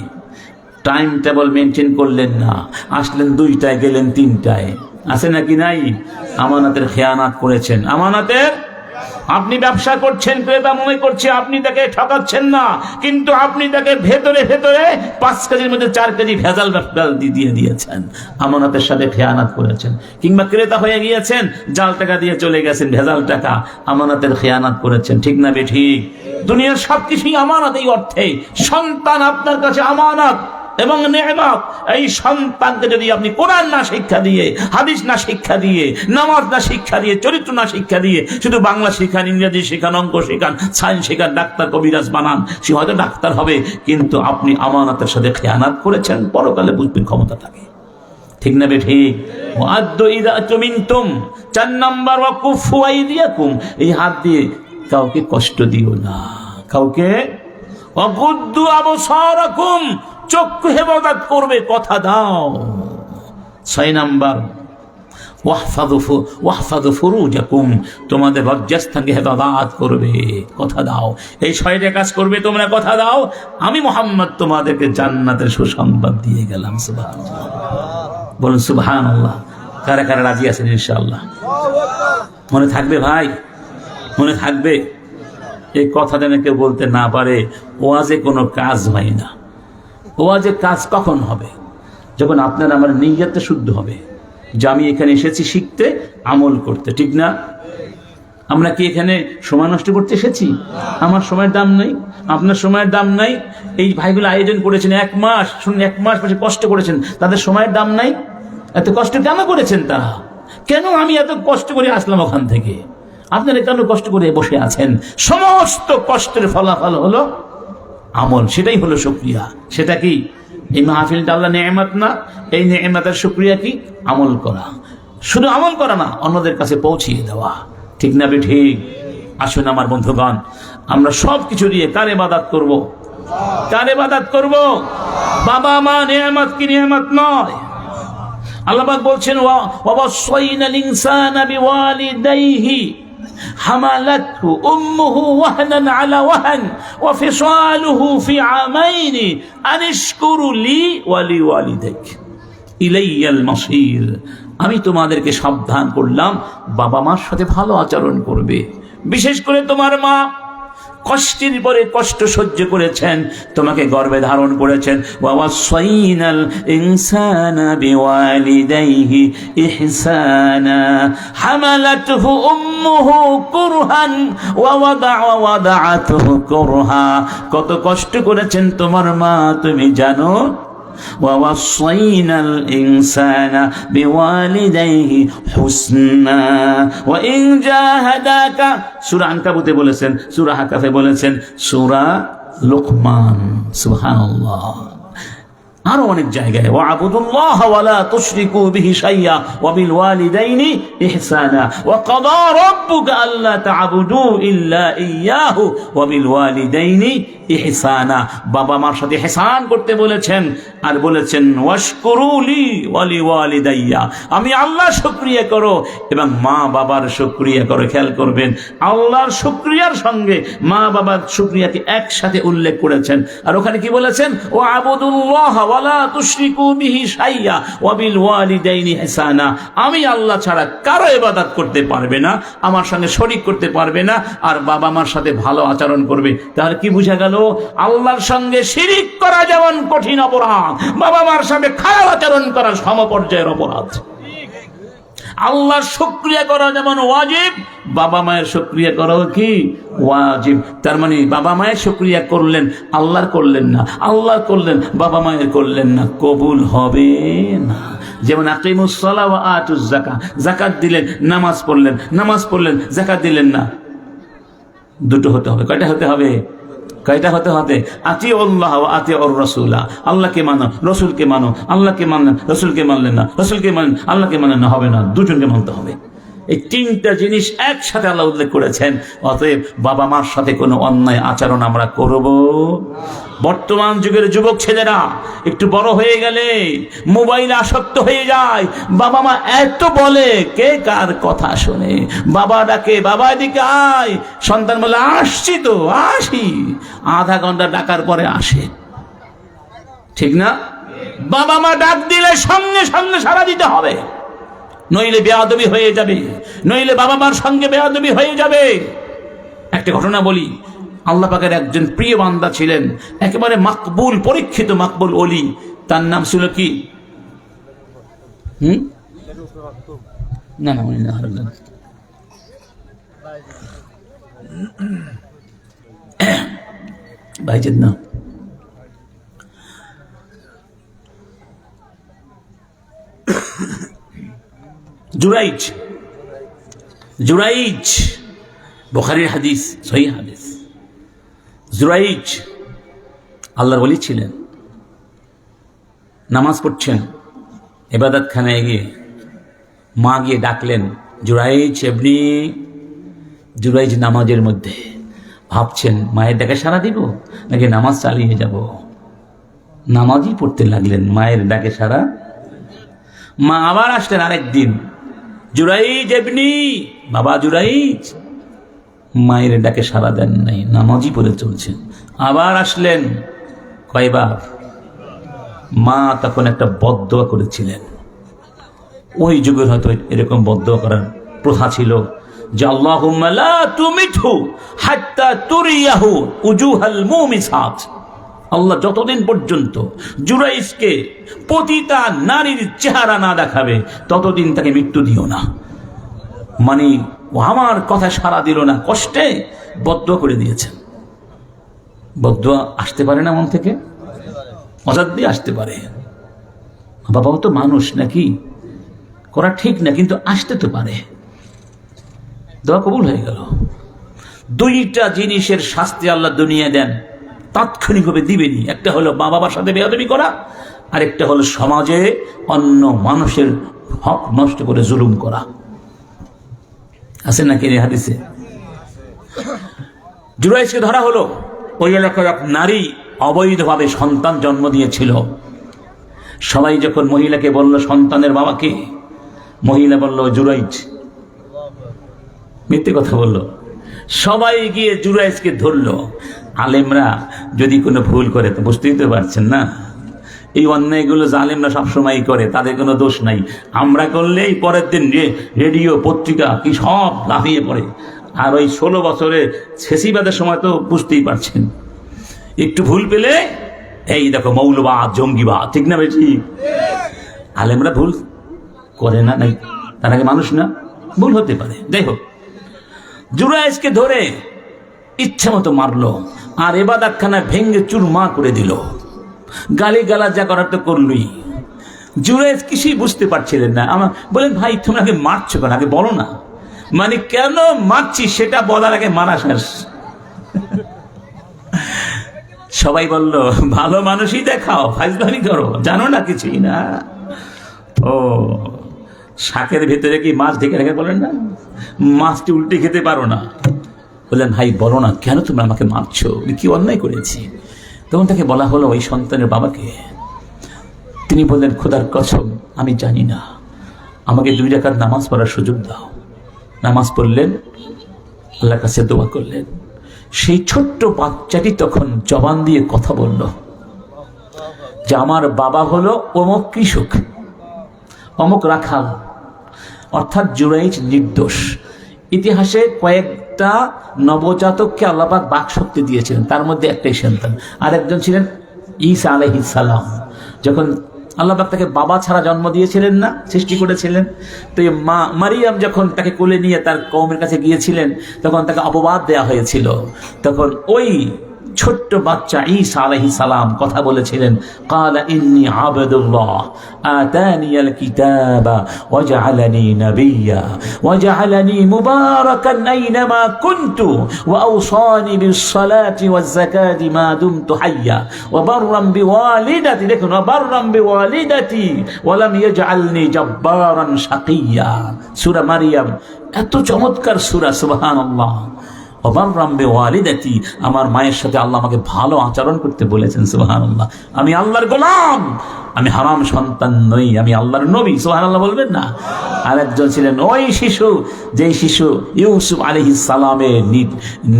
টাইম টেবল মেনটেন করলেন না, আসলেন 2টায় গেলেন 3টায়, আছে নাকি নাই? আমানতের খেয়ানত করেছেন। আমানতের, আপনি ব্যবসা করছেন, ক্রেতা মনে করছে আপনি তাকে ঠকাচ্ছেন না, কিন্তু আপনি তাকে ভেতরে ভেতরে 5 কেজির মধ্যে 4 কেজি ভেজাল দিয়ে দিয়েছেন। আমানতের সাথে খেয়ানত করেছেন। কিংবা ক্রেতা হয়ে গিয়েছেন, জাল টাকা দিয়ে চলে গেছেন, ভেজাল টাকা, আমানতের খেয়ানত করেছেন। ঠিক না বেঠিক? দুনিয়ার সবকিছুই আমানত। এই অর্থে সন্তান আপনার কাছে আমানত এবং নেয়ামত। এই সন্তানকে যদি আপনি কোরআন না শিক্ষা দিয়ে, হাদিস না শিক্ষা দিয়ে, নামাজ না শিক্ষা দিয়ে, চরিত্র না শিক্ষা দিয়ে, শুধু বাংলা শিখান, ইংরেজি শিখান, অঙ্ক শিখান, সায়েন্স শিখান, ডাক্তার কবিরাজ বানান, সে হয়তো ডাক্তার হবে, কিন্তু আপনি আমানতের সাথে খেয়ানত করেছেন, পরকালে বুঝবেন ক্ষমতা থাকে। ঠিক না বেঠিক? ওয়াদ্দু ইযা তুমিনতুম। 4 নাম্বার, ওয়া কুফু আইদিয়াকুম, এই হাত দিয়ে কাউকে কষ্ট দিও না, কাউকে। ওয়া গুদ্দু আবসারাকুম, চক্ষু হেফাজত করবে, কথা দাও। 6 নাম্বার, ওয়াহফাযু ফুরুজাকুম, তোমাদের লজ্জাস্থানকে হেফাজত করবে, কথা দাও। এই 6টা কাজ করবে তোমরা, কথা দাও। আমি মুহাম্মদ তোমাদেরকে জান্নাতের সুসংবাদ দিয়ে গেলাম। সুবহানাল্লাহ, বলুন সুবহানাল্লাহ। কারা কারা রাজি আছেন ইনশাআল্লাহ? মনে থাকবে ভাই, মনে থাকবে? এই কথা যেন কেউ বলতে না পারে ওয়াজে কোনো কাজ হয় না। ওয়াজে কাজ কখন হবে? যখন আপনার আমার নিয়তটা শুদ্ধ হবে যে আমি এখানে এসেছি শিখতে, আমল করতে, ঠিক না? আমরা কি এখানে সময় নষ্ট করতে এসেছি? আমার সময়ের দাম নেই, আপনার সময়ের দাম নাই। এই ভাইগুলো আয়োজন করেছেন 1 মাস, শুনুন 1 মাস বসে কষ্ট করেছেন, তাদের সময়ের দাম নাই? এত কষ্ট কেন করেছেন তারা? কেন আমি এত কষ্ট করে আসলাম ওখান থেকে? আপনারা কেন কষ্ট করে বসে আছেন? সমস্ত কষ্টের ফলাফল হলো আমল, সেটাই হলো শুকরিয়া। সেটা কি? এই মাহফিলটা আল্লাহ নেয়ামত না? এই নেয়ামতের শুকরিয়া কি? আমল করা। শুধু আমল করা না, অন্যদের কাছে পৌঁছিয়ে দেওয়া, ঠিক না ঠিক? আসুন আমার বন্ধুগণ, আমরা সব কিছু দিয়ে কার ইবাদত করব? কার ইবাদত করব? বাবা মা নেয়ামত কি নেয়ামত নয়? আল্লাহ পাক বলছেন ওয়া ওয়াসাইনাল ইনসানা বিওয়ালিদাইহি হামালাতহু উম্মুহু ওয়াহনান আলা ওয়াহন ওয়া ফিসালুহু ফি আমাইনি আন ইশকুরু লি ওয়া লিওয়ালিদাইক ইলাইয়াল মাসির। আমি তোমাদেরকে সাবধান করলাম, বাবা মার সাথে ভালো আচরণ করবে। বিশেষ করে তোমার মা কষ্টের পরে কষ্ট সহ্য করেছেন, তোমাকে গর্ভে ধারণ করেছেন। ওয়াসাইনাল ইনসানা বিওয়ালিদাইহি ইহসানা হামালাতহু উম্মুহু কুরহান ওয়া ওয়াদাআতুহু কুরহা। কত কষ্ট করেছেন তোমার মা তুমি জানো? ووصينا الإنسان بوالديه حسنا وإن جاهداك সূরা আনকাবুতে বলেছেন, সূরা হাকাফে বলেছেন, সূরা লুকমান, সুবহানাল্লাহ। আরো অনেক জায়গায় ওয়াবুদুল্লাহ ওয়ালা তুশরিকু বিহি শাইয়া ওয়া বিল ওয়ালিদাইনি ইহসানা ওয়া ক্বাদা রাব্বুকা আল্লা তা'বুদু ইল্লা ইয়্যাহু ওয়া বিল ওয়ালিদাইনি ইহসানা। বাবা মার সাথে ইহসান করতে বলেছেন, আর বলেছেন ওয়াশকুরু লি ওয়া লিওয়ালিদাইয়া, আমি আল্লাহর শুকরিয়া করো এবং মা বাবার শুকরিয়া করো। খেয়াল করবেন, আল্লাহর শুকরিয়ার সঙ্গে মা বাবার শুকরিয়াকে একসাথে উল্লেখ করেছেন। আর ওখানে কি বলেছেন? ওয়াবুদুল্লাহ ওয়ালা তুশরিকু বিহি শাইয়া ওয়া বিল ওয়ালিদাইনি ইহসানা। আমি আল্লাহ ছাড়া কারো ইবাদত করতে পারবে না, আমার সঙ্গে শরীক করতে পারবে না, আর বাবা মার সাথে ভালো আচরণ করবে। তাহলে কি বোঝা গেল? আল্লাহর সঙ্গে শিরিক করা যেমন কঠিন অপরাধ, বাবা মার সাথে খারাপ আচরণ করা সমপর্যায়ের অপরাধ। আল্লাহর শুকরিয়া করা যেমন ওয়াজিব, বাবা মায়ের শুকরিয়া করাও কি ওয়াজিব। তার মানে বাবা মায়ের শুকরিয়া করলেন, আল্লাহর করলেন না, আল্লাহর করলেন, বাবা মায়ের করলেন না, কবুল হবে না। যেমন আকিমুস সালাহ ওয়া আতুজ যাকাত, যাকাত দিলেন, নামাজ পড়লেন, নামাজ পড়লেন, যাকাত দিলেন না। দুটো হতে হবে। কয়টা হতে হবে? কয়টা হতে হবে? আতিউল্লাহ ওয়া আতিউর রাসূলা, আল্লাহকে মানো, রাসূলকে মানো। আল্লাহকে মানলেন, রাসূলকে মানলেন না, রাসূলকে মানেন, আল্লাহকে মানেন না, হবে না। দুজনকে মানতে হবে। এই তিনটা জিনিস একসাথে আল্লাহ উল্লেখ করেছেন। অতএব বাবা মার সাথে কোনো অন্যায় আচরণ আমরা করব। বর্তমান যুগের যুবক ছেলেরা একটু বড় হয়ে গেলে মোবাইলে আসক্ত হয়ে যায়। বাবা মা এত বলে, কে কার কথা শোনে? বাবা ডাকে, বাবা এদিকে আয়, সন্তান বলে আসছি তো, আসি। আধা ঘন্টা ডাকার পরে আসে, ঠিক না? বাবা মা ডাক দিলে সঙ্গে সঙ্গে সাড়া দিতে হবে, নইলে বেয়াদবি হয়ে যাবে, নইলে বাবা মার সঙ্গে বেয়াদবি হয়ে যাবে। একটা ঘটনা বলি। আল্লাহ পাকের একজন প্রিয় বান্দা ছিলেন, একেবারে মাকবুল, পরীক্ষিত মাকবুল ওলি। তার নাম ছিল কি? না না, উনি না, ভাইজান না, জুরাইজ। জুরাইজ বুখারীর হাদিস, সহিহ হাদিস। জুরাইজ আল্লাহর ওলি ছিলেন। নামাজ পড়ছেন, ইবাদতখানায় গিয়ে মা গিয়ে ডাকলেন, জুরাইজ এমনি। জুরাইজ নামাজের মধ্যে ভাবছেন, মায়ের ডাকে সাড়া দিব নাকি নামাজ চালিয়ে যাব। নামাজই পড়তে লাগলেন, মায়ের ডাকে সাড়া। মা আবার আসলেন আরেকদিন, জুরাইজ এমনি, বাবা জুরাইজ। মায়ের ডাকে সাড়া দেন নাই, নামাজই পড়ে চলছেন। আবার আসলেন, কয়বার? মা তখন একটা বদদোয়া করেছিলেন। ওই যুগের হয়তো এরকম বদদোয়া করার প্রথা ছিল যে আল্লাহুম্মা লা তুমিতহু হাত্তা তুরিয়াহু উজুহাল মুমিসাত। আল্লাহ যতদিন পর্যন্ত জুরাইজকে পতিতা নারীর চেহারা না দেখাবে ততদিন তাকে মৃত্যু দিও না। মানে ও আমার কথা সাড়া দিল না, কষ্টে বদদুয়া করে দিয়েছেন। বদদুয়া আসতে পারে না মন থেকে, মজাদ দিয়ে আসতে পারে। বাবাও তো মানুষ নাকি, করা ঠিক না, কিন্তু আসতে তো পারে। দোয়া কবুল হয়ে গেল। দুইটা জিনিসের শাস্তি আল্লাহ দুনিয়া দেন, তাৎক্ষণিকভাবে দিবেনি। একটা হলো মা বাবার সাথে বেয়াদবি করা, আর একটা হলো সমাজে অন্য মানুষের হক নষ্ট করে জুলুম করা। আছে নাকি হাদিসে? জুরাইজকে ধরা হলো। ওই এলাকার এক নারী অবৈধভাবে সন্তান জন্ম দিয়েছিল। সবাই যখন মহিলাকে বলল সন্তানের বাবাকে, মহিলা বলল জুরাইজ। মিথ্যে কথা বলল। সবাই গিয়ে জুরাইজকে ধরল। আলেমরা যদি কোনো ভুল করে তো বুঝতেই তো পারছেন না, এই অন্যায়গুলো জালেমরা সবসময় করে, তাদের কোনো দোষ নাই। আমরা করলেই পরের দিন রেডিও পত্রিকা কি সব লাফিয়ে পড়ে। আর ওই 16 বছরে ছেসিবাদের সময় তো বুঝতেই পারছেন, একটু ভুল পেলে এই দেখো মৌলবাদ, জঙ্গিবাদ, ঠিক না বেশি? আলেমরা ভুল করে না, নাই তার আগে মানুষ না, ভুল হতে পারে। যাই হোক, জুরাইজকে ধরে ইচ্ছা মতো মারলো, আর এবাদতখানা ভেঙ্গে চুরমা করে দিল। গালি গালা যা করার তো করলই। জুরাইজ কিছুই বুঝতে পারছিলেন না। আমার বলেন, ভাই তোমরা আগে মারছো কেন, আগে বলো না। মানে কেন মারছি সেটা বলার আগে মারা শেষ। সবাই বলল ভালো মানুষই দেখাও, ফাইজলামি করো, জানো না কিছুই না। ও শাকের ভিতরে কি মাছ ঢেকে রেখে বলেন না, মাছটি উল্টে খেতে পারো না। বললেন ভাই বলো না, কেন তুমি আমাকে মারছো, কি অন্যায় করেছি? তখন তাকে বলা হলো ওই সন্তানের বাবাকে। তিনি বললেন খোদার কসম আমি জানি না, আমাকে 2 রাকাত নামাজ পড়ার সুযোগ দাও। নামাজ পড়লেন, আল্লাহর কাছে দোয়া করলেন। সেই ছোট্ট বাচ্চাটি তখন জবান দিয়ে কথা বলল যে আমার বাবা হলো অমুক কৃষক, অমুক রাখাল। অর্থাৎ জুরাইজ নির্দোষ। ইতিহাসে কয়েকটা নবজাতককে আল্লাহ পাক বাক শক্তি দিয়েছিলেন, তার মধ্যে একটাই সন্তান। আর একজন ছিলেন ঈসা আলাইহিস সালাম। যখন আল্লাহ পাক তাকে বাবা ছাড়া জন্ম দিয়েছিলেন না, সৃষ্টি করেছিলেন, তো মা মারিয়াম যখন তাকে কোলে নিয়ে তার কওমের কাছে গিয়েছিলেন, তখন তাকে অপবাদ দেয়া হয়েছিল। তখন ওই ছোট্ট বাচ্চা ঈসা আলাইহিস সালাম কথা বলেছিলেন, ক্বালা ইন্নী আবদুল্লাহ আতানিয়াল কিতাবা ওয়া জাআলানি নাবিয়্যা ওয়া জাআলানি মুবারাকান আইনামা কুনতু ওয়া আওসানি বিস সালাতি ওয়াজ যাকাতি মা দুমতু হাইয়্যা ওয়া বাররাম বিওয়ালিদাতি। দেখুন, ওয়া বাররাম বিওয়ালিদাতি ওয়া লাম ইয়াজআলনি জাব্বারান শাকিয়্যা। সূরা মারিয়াম এত চমৎকার সূরা, সুবহানাল্লাহ। আমার মায়ের সাথে আল্লাহ আমাকে ভালো আচরণ করতে বলেছেন, সুবহানাল্লাহ। আমি আল্লাহর গোলাম, আমি হারাম সন্তান নই, আমি আল্লাহর নবী, সুবহানাল্লাহ বলবেন না? আর একজন ছিলেন ওই শিশু, যেই শিশু ইউসুফ আলাইহিস সালামের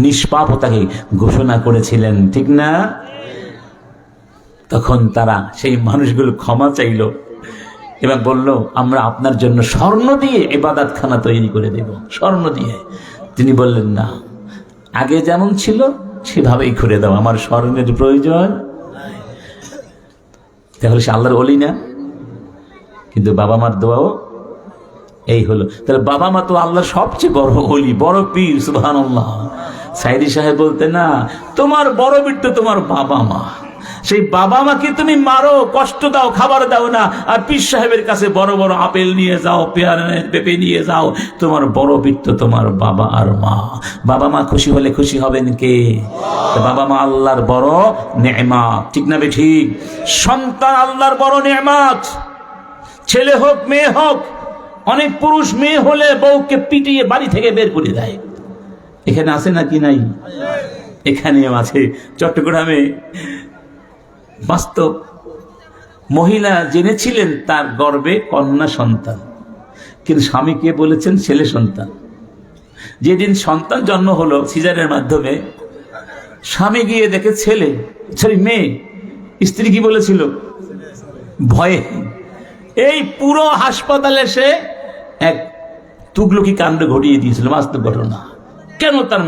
নিষ্পাপতাকে ঘোষণা করেছিলেন, ঠিক না? তখন তারা সেই মানুষগুলো ক্ষমা চাইল এবং বলল আমরা আপনার জন্য স্বর্ণ দিয়ে ইবাদতখানা তৈরি করে দেব, স্বর্ণ দিয়ে। তিনি বললেন না, আগে যেমন ছিল সেভাবেই করে দাও, আমার স্মরণের প্রয়োজন। তাহলে সে আল্লাহর ওলি না? কিন্তু বাবা মার দোয়াও এই হলো। তাহলে বাবা মা তো আল্লাহর সবচেয়ে বড় ওলি, বড় পীর, সুবহানাল্লাহ। সাইদি সাহেব বলতে না, তোমার বড় পীর তো তোমার বাবা মা। সেই বাবা মাকে তুমি মারো, কষ্ট দাও, খাবার দাও না, আর পীর সাহেবের কাছে বড় বড় আপেল নিয়ে যাও, পেঁপে নিয়ে যাও। তোমার বড় পীর তো তোমার বাবা আর মা। বাবা মা খুশি হলে খুশি হবেন কে? বাবা মা আল্লাহর বড় নেয়ামত, ঠিক না বে ঠিক? সন্তান আল্লাহর বড় নেয়ামত। ছেলে হোক মেয়ে হোক, অনেক পুরুষ মেয়ে হলে বউকে পিটিয়ে বাড়ি থেকে বের করে দেয়। এখানে আছে নাকি নাই? এখানেও আছে। চট্টগ্রামে বাস্তব মহিলা জেনেছিলেন তার গর্ভে কন্যা সন্তান, কিন্তু স্বামীকে বলেছেন ছেলে সন্তান। যেদিন সন্তান জন্ম হলো সিজারের মাধ্যমে, স্বামী গিয়ে দেখে ছেলে, সরি মেয়ে। স্ত্রী কি বলেছিল? ভয়ে। এই পুরো হাসপাতালে সে এক তুগলকি কাণ্ড ঘটিয়ে দিয়েছিল, বাস্তব ঘটনা। কেন তার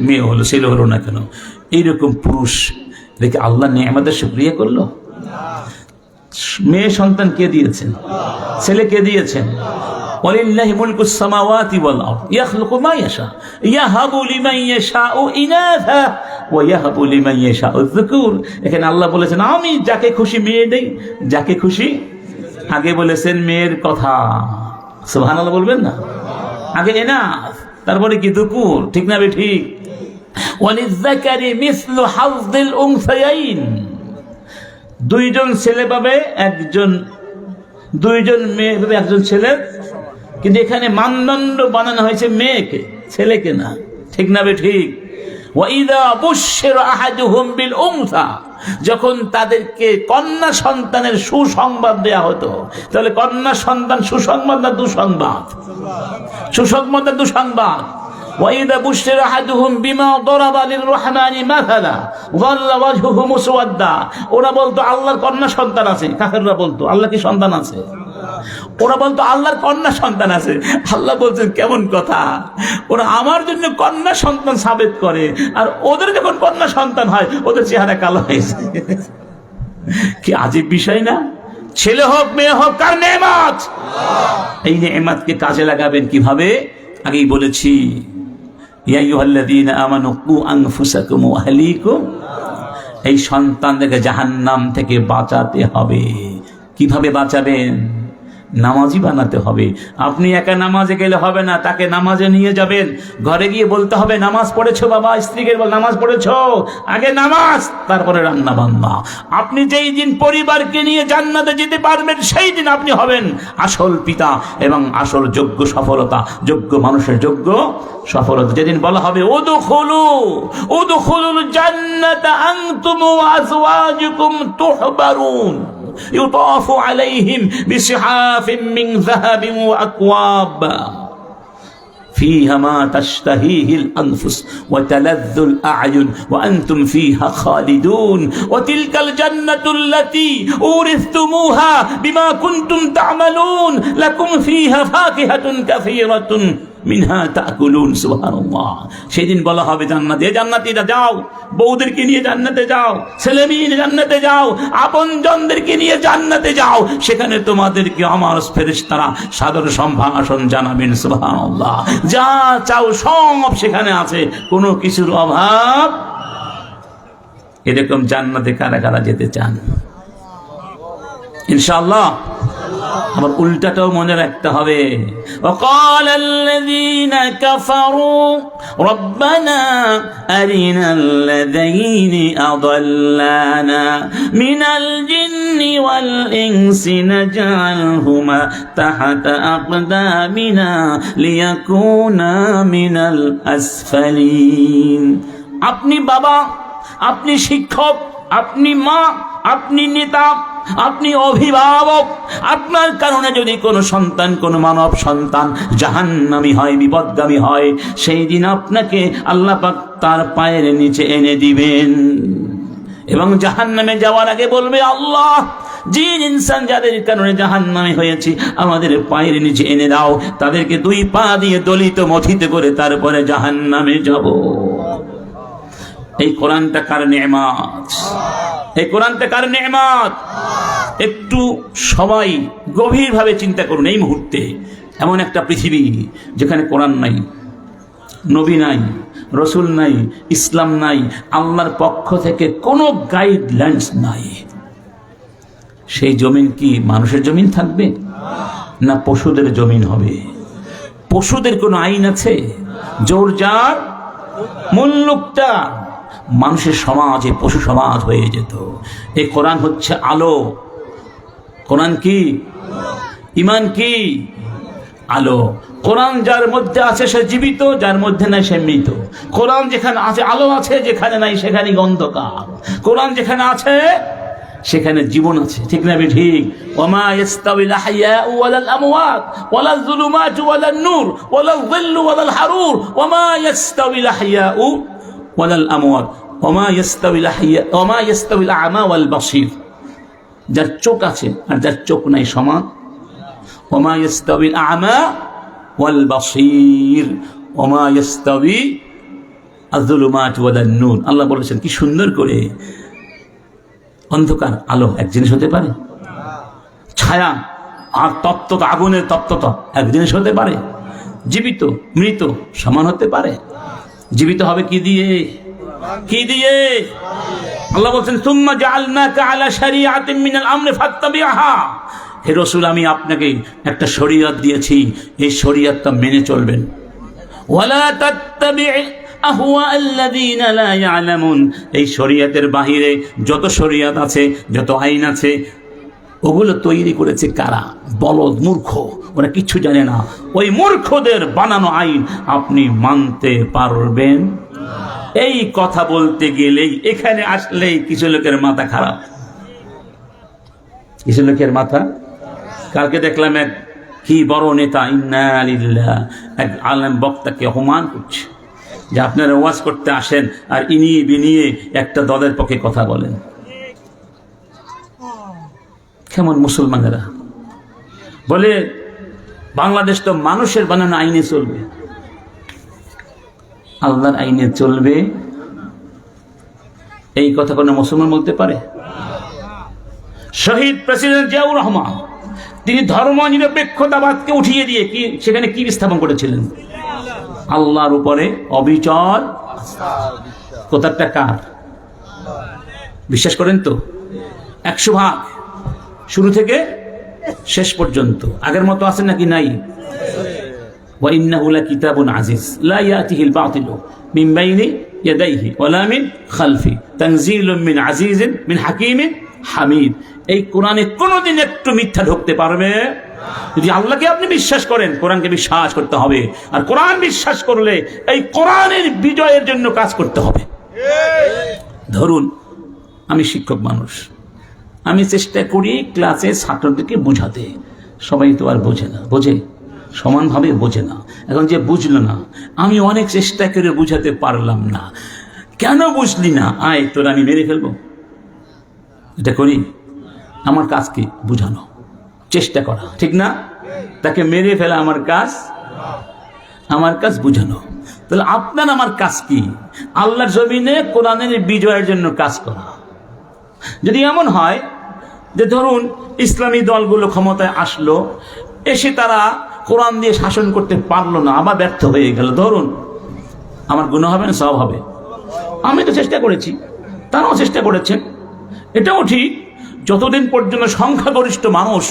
মেয়ে হলো, ছেলে হলো না কেন? এইরকম পুরুষ দেখে আল্লাহ নিয়ামতের শুকরিয়া করলো? মেয়ে সন্তান কে দিয়েছেন? ছেলে কে দিয়েছেন? ওয়ালিল্লাহি মুলকুস সামাওয়াতি ওয়াল আরদ ইয়াখলুকু মা ইয়াশা ইয়াহাবু লিমান ইয়াশাউ ইনাথা ওয়া ইয়াহাবু লিমান ইয়াশাউ যুকুর। এখানে আল্লাহ বলেছেন আমি যাকে খুশি মেয়ে দেই, যাকে খুশি। আগে বলেছেন মেয়ের কথা, সুবহানাল্লাহ বলবেন না? আগে এনাথ, তারপরে কি যুকুর, ঠিক না ঠিক? ওয়ালিযাকারি মিসলু হাযযিল উনসায়াইন, দুইজন ছেলে পাবে একজন, দুইজন মেয়ে পাবে একজন ছেলে। কিন্তু এখানে মানদণ্ড বানানো হয়েছে মেয়েকে, ছেলেকে না, ঠিক না ঠিক? ওয়াইদা বুশশিরা আহাদুহুম বিল উনসা, যখন তাদেরকে কন্যা সন্তানের সুসংবাদ দেয়া হতো, তাহলে কন্যা সন্তান সুসংবাদ না দুঃসংবাদ? সুসংবাদ না দুঃসংবাদ? وَإِذَا بُشِّرَ أَحَدُهُمْ بِمَا ضَرَبَ لِلرَّحْمَنِ مَثَلًا ظَلَّ وَجْهُهُ مُسْوَدًّا, ওরা বলতো আল্লাহর কন্যা সন্তান আছে। কাফেররা বলতো আল্লাহ কি সন্তান আছে? ওরা বলতো আল্লাহর কন্যা সন্তান আছে। আল্লাহ বলছেন কেমন কথা, ওরা আমার জন্য কন্যা সন্তান সাবেত করে, আর ওদের যখন কন্যা সন্তান হয় ওদের চেহারা কালো হয়েছে। কি আজীব বিষয় না? ছেলে হোক মেয়ে হোক, কার নেয়ামত। এই নেয়ামতকে কাজে লাগাবেন কিভাবে? আগেই বলেছি, ইয়া আইয়ুহাল্লাযীনা আমানু কু আনফুসাকুম ওয়া আহলিকুম, এই সন্তানদেরকে জাহান্নাম থেকে বাঁচাতে হবে। কিভাবে বাঁচাবেন? নামাজি বানাতে হবে। আপনি একা নামাজে গেলে হবে না, তাকে নামাজে নিয়ে যাবেন। ঘরে গিয়ে বলতে হবে নামাজ পড়েছো বাবা, স্ত্রীকে বল নামাজ পড়েছো, আগে নামাজ তারপরে রান্না বান্না। আপনি যেই দিন পরিবারকে নিয়ে জান্নাতে যেতে পারবেন সেই দিন আপনি হবেন আসল পিতা এবং আসল যোগ্য সফলতা, যোগ্য মানুষের যোগ্য সফলতা। যেদিন বলা হবে উদখুলুল জান্নাতা আনতুম ওয়া আজওয়াজুকুম তুহবারুন يطاف عليهم بصحاف من ذهب وأكواب فيها ما تشتهيه الأنفس وتلذ الأعين وأنتم فيها خالدون وتلك الجنة التي أورثتموها بما كنتم تعملون لكم فيها فاكهة كثيرة মিনহা তাকুলুন। সুবহানাল্লাহ। সেদিন বলা হবে জান্নাতে, জান্নাতীরা যাও, বউদেরকে নিয়ে জান্নাতে যাও, ছেলে মেয়ে জান্নাতে যাও, আপনজনদেরকে নিয়ে জান্নাতে যাও, সেখানে তোমাদেরকে আমার ফেরেশতারা সাদর সম্ভাষণ জানাবেন। সুবহানাল্লাহ। যা চাও সব সেখানে আছে, কোনো কিছুর অভাব। এরকম জান্নাতে কারা কারা যেতে চান? ইনশাআল্লাহ। আমার উল্টাটাও মনে রাখতে হবে। وقال الذين كفروا ربنا أرنا الذين أضلانا من الجن والإنس نجعلهما تحت أقدامنا ليكونا من الأسفلين। আপনি বাবা, আপনি শিক্ষক, আপনি মা, আপনি নেতা, আপনি অভিভাবক, আপনার কারণে যদি কোনো সন্তান, কোনো মানব সন্তান জাহান্নামী হয়, বিপদগামী হয়, সেই দিন আপনাকে আল্লাহ পাক তার পায়ের নিচে এনে দিবেন এবং জাহান্নামে যাওয়ার আগে বলবে, আল্লাহ জিন ইনসান যাদের কারণে জাহান্নামে হয়েছে আমাদের পায়ের নিচে এনে দাও, তাদেরকে দুই পা দিয়ে দলিত মথিত করে তারপরে জাহান্নামে যাব। এই কোরআনটা কার নেয়ামত, এই কোরআনটা কার নেয়ামত। একটু সবাই গভীরভাবে চিন্তা করুন। এই মুহূর্তে এমন একটা পৃথিবী যেখানে কোরআন নাই, নবী নাই, রসুল নাই, ইসলাম নাই, আল্লাহর পক্ষ থেকে কোনো গাইডলাইন্স নাই। সেই জমিন কি মানুষের জমিন থাকবে না পশুদের জমিন হবে? পশুদের কোনো আইন আছে? জোর যার মুল্লুকটা। মানুষের সমাজে পশু সমাজ হয়ে যেত। এই কোরআন হচ্ছে আলো। কোরআন কি? ঈমান কি? আলো। কোরআন যার মধ্যে আছে সে জীবিত, যার মধ্যে নাই সে মৃত। কোরআন যেখানে আছে আলো আছে, যেখানে নাই সেখানে অন্ধকার। কোরআন যেখানে আছে সেখানে জীবন আছে, ঠিক না ঠিক? ওমা ইয়াস্তাউল আহইয়াউ ওয়ালাল আমওয়াত ওয়ালাল যুলুমাতু ওয়ালান নূর ওয়ালাল যিল্লু ওয়ালাল হারুর ওমা ইয়াস্তাউল আহইয়াউ ওয়ালাল আমওয়াত ওমা ইয়াস্তাউল আহইয়া ওমা ইয়াস্তাউল আ'মা ওয়াল বাসীর। যার চোখ আছে আর যার চোখ নাই সমান। ওমা ইয়াস্তাউল আ'মা ওয়াল বাসীর ওমা ইয়াস্তাউল আয-যুলুমাতু ওয়ালান নূর। আল্লাহ বলেছেন কি সুন্দর করে, অন্ধকার আলো এক জিনিস হতে পারে? ছায়া আর তত্ত্ব, আগুনের তত্ত্ব এক জিনিস হতে পারে? জীবিত মৃত সমান হতে পারে? জীবিত হবে কি দিয়ে? কি দিয়ে? আল্লাহ বলছেন সুম্মা জাআলনাকা আলা শারিআতিন মিনাল আমরি ফাত্তাবি'হা। হে রাসূল, আমি আপনাকে একটা শরীয়ত দিয়েছি, এই শরীয়তটা মেনে চলবেন। ওয়ালা তাত্তাবি' আহওয়া আল্লাযীনা লা ইয়ালামুন। এই শরীয়তের বাহিরে যত শরীয়ত আছে, যত আইন আছে, ওগুলো তৈরি করেছে কারা? বলদ, মূর্খ, ওরা কিচ্ছু জানে না। ওই মূর্খদের বানানো আইন আপনি মানতে পারবেন? এই কথা বলতে গেলেই, এখানে আসলেই কিছু লোকের মাথা খারাপ। কিছু লোকের মাথা, কালকে দেখলাম এক কি বড় নেতা, ইন্না লিল্লাহ, এক আলেম বক্তাকে অপমান করছে যে আপনারা ওয়াজ করতে আসেন আর ইনিয়ে বিনিয়ে একটা দলের পক্ষে কথা বলেন। কেমন মুসলমানেরা? বলে বাংলাদেশ তো মানুষের বানানো আইনে চলবে, আল্লাহর আইনে চলবে। এই কথা কোনো মুসলমান বলতে পারে? শহীদ প্রেসিডেন্ট জিয়াউর রহমান, তিনি ধর্ম নিরপেক্ষতাবাদকে উঠিয়ে দিয়ে কি সেখানে কি স্থাপন করেছিলেন? আল্লাহর উপরে অবিচল। কথাটা কার? বিশ্বাস করেন তো? 100% শুরু থেকে শেষ পর্যন্ত আগের মতো আছেন নাকি নাই? ওয়া ইন্নাহু লাকিতাবুন আজিজ লা ইয়াতিহিল বাতিলু মিন বাইনি ইয়াদাইহি ওয়ালা মিন খালফি তানজিলুম মিন আজিজিন মিন হাকিমিন হামিদ। এই কোরআনে কোনোদিন একটু মিথ্যা ঢুকতে পারবে? যদি আল্লাহকে আপনি বিশ্বাস করেন, কোরআনকে বিশ্বাস করতে হবে। আর কোরআন বিশ্বাস করলে এই কোরআনের বিজয়ের জন্য কাজ করতে হবে। ধরুন আমি শিক্ষক মানুষ, আমি চেষ্টা করি ক্লাসে ছাত্রদেরকে বোঝাতে। সবাই তো আর বোঝে না, বোঝে সমানভাবে বোঝে না। এখন যে বুঝলো না, আমি অনেক চেষ্টা করে বুঝাতে পারলাম না। কেন বুঝলি না? আয় তোর আমি মেরে ফেলবো। এটা করি? আমার কাজ কি? বুঝানো, চেষ্টা করা, ঠিক না? তাকে মেরে ফেলা আমার কাজ? আমার কাজ বুঝানো। তাহলে আপনার আমার কাজ কি? আল্লাহর জমিনে কোরআনের বিজয়ের জন্য কাজ করা। যদি এমন হয় যে ধরুন ইসলামী দলগুলো ক্ষমতায় আসলো, এসে তারা কোরআন দিয়ে শাসন করতে পারলো না, আবার ব্যর্থ হয়ে গেল, ধরুন আমার গুনাহ হবে না সওয়াব হবে? আমি তো চেষ্টা করেছি, তারাও চেষ্টা করেছেন, এটাও ঠিক। যতদিন পর্যন্ত সংখ্যাগরিষ্ঠ মানুষ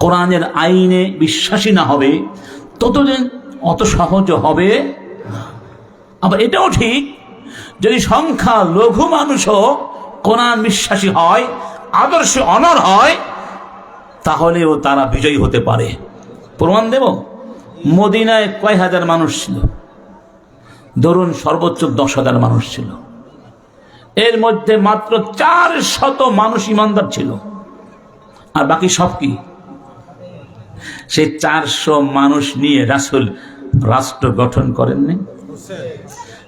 কোরআনের আইনে বিশ্বাসী না হবে, ততদিন অত সহজ হবে না। আবার এটাও ঠিক, যদি সংখ্যা লঘু মানুষও কোরআন বিশ্বাসী হয়, আদর্শে অনড় হয়, তাহলেও তারা বিজয়ী হতে পারে। প্রমাণ দেব। মদিনায় কয় হাজার মানুষ ছিল? ধরুন সর্বোচ্চ 10,000 মানুষ ছিল। এর মধ্যে মাত্র 400 মানুষ ইমানদার ছিল, আর বাকি সব কি? সেই 400 মানুষ নিয়ে রাসূল রাষ্ট্র গঠন করেননি?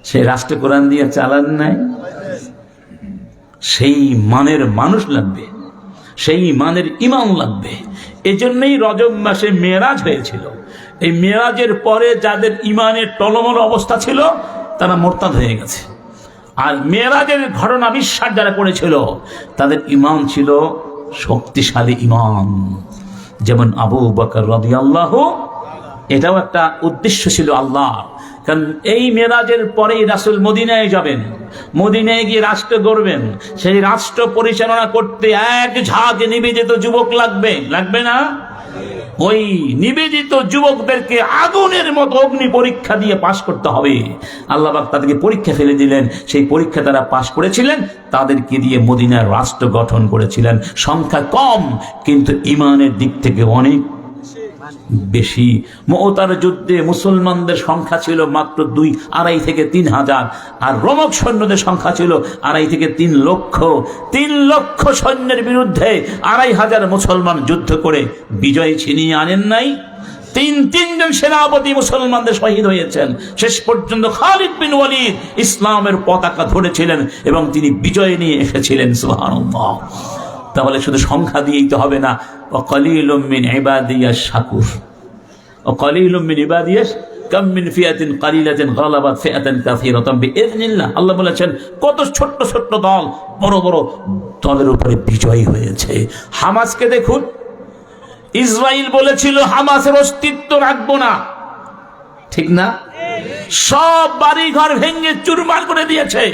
সেই রাষ্ট্র কোরআন দিয়ে চালান নাই? সেই মানের মানুষ লাগবে, সেই মানের ইমাম লাগবে। এজন্যই রজব মাসে মেরাজ হয়েছিল। এই মেরাজের পরে যাদের ইমানের টলমল অবস্থা ছিল, তারা মুরতাদ হয়ে গেছে। আর মেরাজের ঘটনা বিশ্বাস যারা করেছিল, তাদের ইমান ছিল শক্তিশালী ইমান, যেমন আবু বকর রাদিয়াল্লাহু। এটাও একটা উদ্দেশ্য ছিল আল্লাহ। কারণ এই মেরাজের পরেই রাসূল মদিনায় যাবেন, মদিনায় গিয়ে রাষ্ট্র গড়বেন। সেই রাষ্ট্র পরিচালনা করতে এক ঝাঁক নিবেদিত যুবক লাগবে, লাগবে না? ওই নিবেদিত যুবকদেরকে আগুনের মতো অগ্নি পরীক্ষা দিয়ে পাশ করতে হবে। আল্লাহ পাক তাদেরকে পরীক্ষা ফেলে দিলেন। সেই পরীক্ষা তারা পাশ করেছিলেন, তাদেরকে দিয়ে মদিনার রাষ্ট্র গঠন করেছিলেন। সংখ্যা কম, কিন্তু ইমানের দিক থেকে অনেক বেশি। মুতার যুদ্ধে মুসলমানদের সংখ্যা ছিল মাত্র 2-2.5 থেকে 3,000, আর রোমক সৈন্যদের সংখ্যা ছিল 2.5 থেকে 3 লক্ষ। 3 লক্ষ সৈন্যের বিরুদ্ধে 2,500 মুসলমান যুদ্ধ করে বিজয় ছিনিয়ে আনেন নাই? 3জন সেনাপতি মুসলমানদের শহীদ হয়েছেন। শেষ পর্যন্ত খালিদ বিন ওয়ালিদ ইসলামের পতাকা ধরেছিলেন এবং তিনি বিজয় নিয়ে এসেছিলেন। সুবহানাল্লাহ। তাহলে শুধু সংখ্যা দিয়েই তো হবে না। ওয়াকালিলুম মিন ইবাদিয়াশ শাকুর, ওয়াকালিলুম মিন ইবাদিয়াশ কাম মিন ফিয়াতিন কালিলাতিন গালাবাত ফিআতান কাসীরাতান বিইذনিল্লাহ। আল্লাহ বলেছেন কত ছোট্ট ছোট্ট দল বড় বড় দলের উপরে বিজয়ী হয়েছে। হামাসকে দেখুন, ইসরায়েল বলেছিল হামাসের অস্তিত্ব রাখবো না, ঠিক না? সব বাড়ি ঘর ভেঙে চুরমার করে দিয়েছে।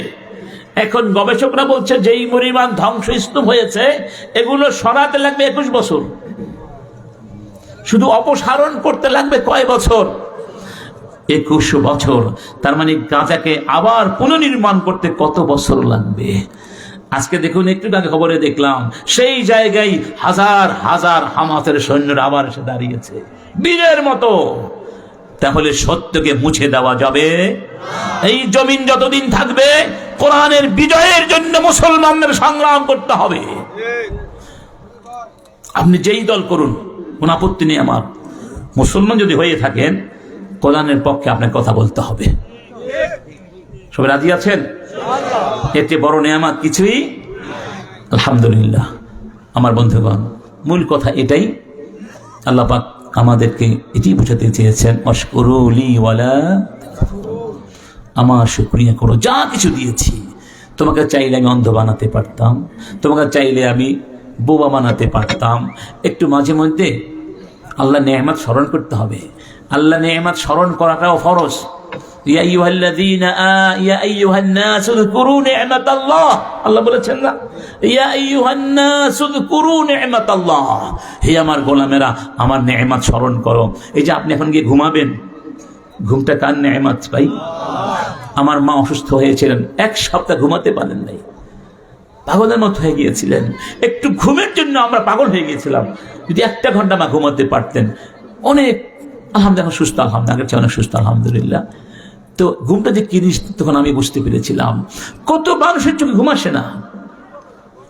এখন গবেষকরা বলছে যেই পরিমাণ ধ্বংসস্তূপ হয়েছে এগুলো সরাতে লাগবে 21 বছর, শুধু অপসারণ করতে লাগবে কয় বছর? 21 বছর। তার মানে গাজাকে আবার পুনর্নির্মাণ করতে কত বছর লাগবে? আজকে দেখুন, একটু আগে খবরে দেখলাম সেই জায়গায় হাজার হাজার হামাসের সৈন্যরা আবার এসে দাঁড়িয়েছে বীরের মতো। তাহলে সত্যকে মুছে দেওয়া যাবে? এই জমিন যতদিন থাকবে কোরআনের বিজয়ের জন্য মুসলমানদের সংগ্রাম করতে হবে। আপনি যেই দল করুন, কোন আপত্তি নেই আমার। মুসলমান যদি হয়ে থাকেন কোরআনের পক্ষে আপনার কথা বলতে হবে। সবাই রাজি আছেন? এতে বড় নেয়ামত কিছুই আলহামদুলিল্লাহ। আমার বন্ধুগণ, মূল কথা এটাই, আল্লাহ পাক আমাদেরকে এটি বোঝাতে চেয়েছেন, অশকুরুলি ওয়ালা, আমার শুকরিয়া করো যা কিছু দিয়েছি। তোমাকে চাইলে আমি অন্ধ বানাতে পারতাম, তোমাকে চাইলে আমি বোবা বানাতে পারতাম। একটু মাঝে মধ্যে আল্লাহ নেয়ামত স্মরণ করতে হবে। আল্লাহ নেয়ামত স্মরণ করাটাও ফরজ। ইয়া আইয়ুহাল্লাযীনা ইয়া আইয়ুহান নাস উযকুরু নি'মাতাল্লাহ, আল্লাহ বলেছেন না, ইয়া আইয়ুহান নাস উযকুরু নি'মাতাল্লাহ, হে আমার গোলামেরা আমার নেয়ামত স্মরণ করো। এই যে আপনি এখন গিয়ে ঘুমাবেন, ঘুমটা কার নেয়ামত ভাই? আমার মা অসুস্থ হয়েছিলেন, 1 সপ্তাহ ঘুমাতে পারেন নাই, পাগলের মতো হয়ে গিয়েছিলেন। একটু ঘুমের জন্য আমরা পাগল হয়ে গিয়েছিলাম। যদি 1 ঘন্টা মা ঘুমাতে পারতেন, অনেক আলহামদুলিল্লাহ সুস্থ, আলহামদুলিল্লাহ আগের চেয়ে অনেক সুস্থ আলহামদুলিল্লাহ। তো ঘুমটা যে কি জিনিস তখন আমি বুঝতে পেরেছিলাম। কত মানুষের চোখে ঘুম আসে না,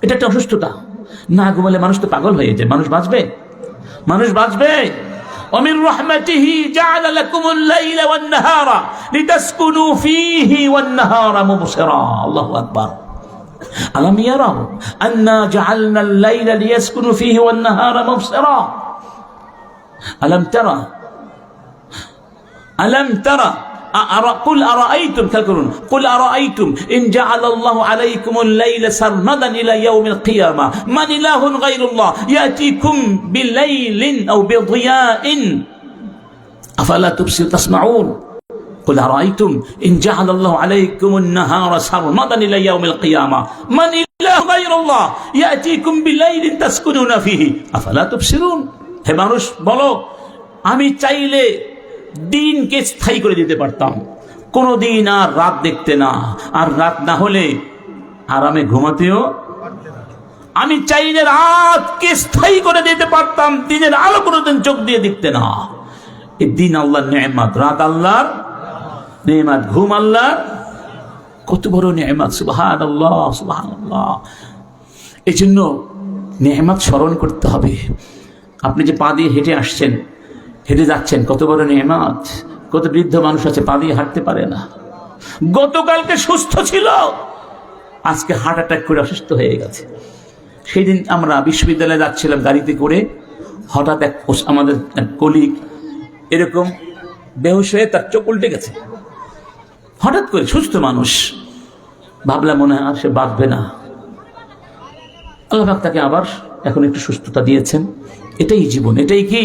এটা একটা অসুস্থতা। না ঘুমালে মানুষ তো পাগল হয়ে যায়। মানুষ বাঁচবে? মানুষ বাঁচবে? ومن رحمته جعل لكم الليل والنهار لتسكنوا فيه والنهار مبصرا الله أكبر ألم يروا أنا جعلنا الليل ليسكنوا فيه والنهار مبصرا ألم ترى قل أرأيتم إن جعل الله عليكم الليل سرمدا إلى يوم القيامة من إله غير الله يأتيكم بليل أو بضياء أفلا تسمعون قل أرأيتم إن جعل الله عليكم النهار سرمدا إلى يوم القيامة من إله غير الله يأتيكم بليل تسكنون فيه أفلا تبصرون। হে মানুষ বলো, আমি চাইলে দিনকে স্থায়ী করে দিতে পারতাম, কোনো দিন আর রাত দেখতে না, আর রাত না হলে আরামে ঘুমাতেও। আমি চাইলে রাতকে স্থায়ী করে দিতে পারতাম, দিনের আলো কোনোদিন চোখ দিয়ে দেখতে না। এই দিন আল্লাহর নেয়ামত, রাত আল্লাহর নেয়ামত, ঘুম আল্লাহর কত বড় নেয়ামত। সুবহানাল্লাহ সুবহানাল্লাহ। এই জন্য নেয়ামত স্মরণ করতে হবে। আপনি যে পা দিয়ে হেঁটে আসছেন, হেঁটে যাচ্ছেন, কত বড় নেয়ামত। কত বৃদ্ধ মানুষ আছে পা দিয়ে হাঁটতে পারে না, গতকালকে সুস্থ ছিল, আজকে হার্ট অ্যাটাক করে অসুস্থ হয়ে গেছে। সেই দিন আমরা বিশ্ববিদ্যালয়ে যাচ্ছিলাম গাড়িতে করে, হঠাৎ আমাদের এক কলিগ এরকম বেহুশ হয়ে তার চোখ উল্টে গেছে হঠাৎ করে, সুস্থ মানুষ। ভাবলাম মনে হয় আর সে বাঁচবে না। আল্লাহ পাক তাকে আবার এখন একটু সুস্থতা দিয়েছেন। এটাই জীবন, এটাই কি?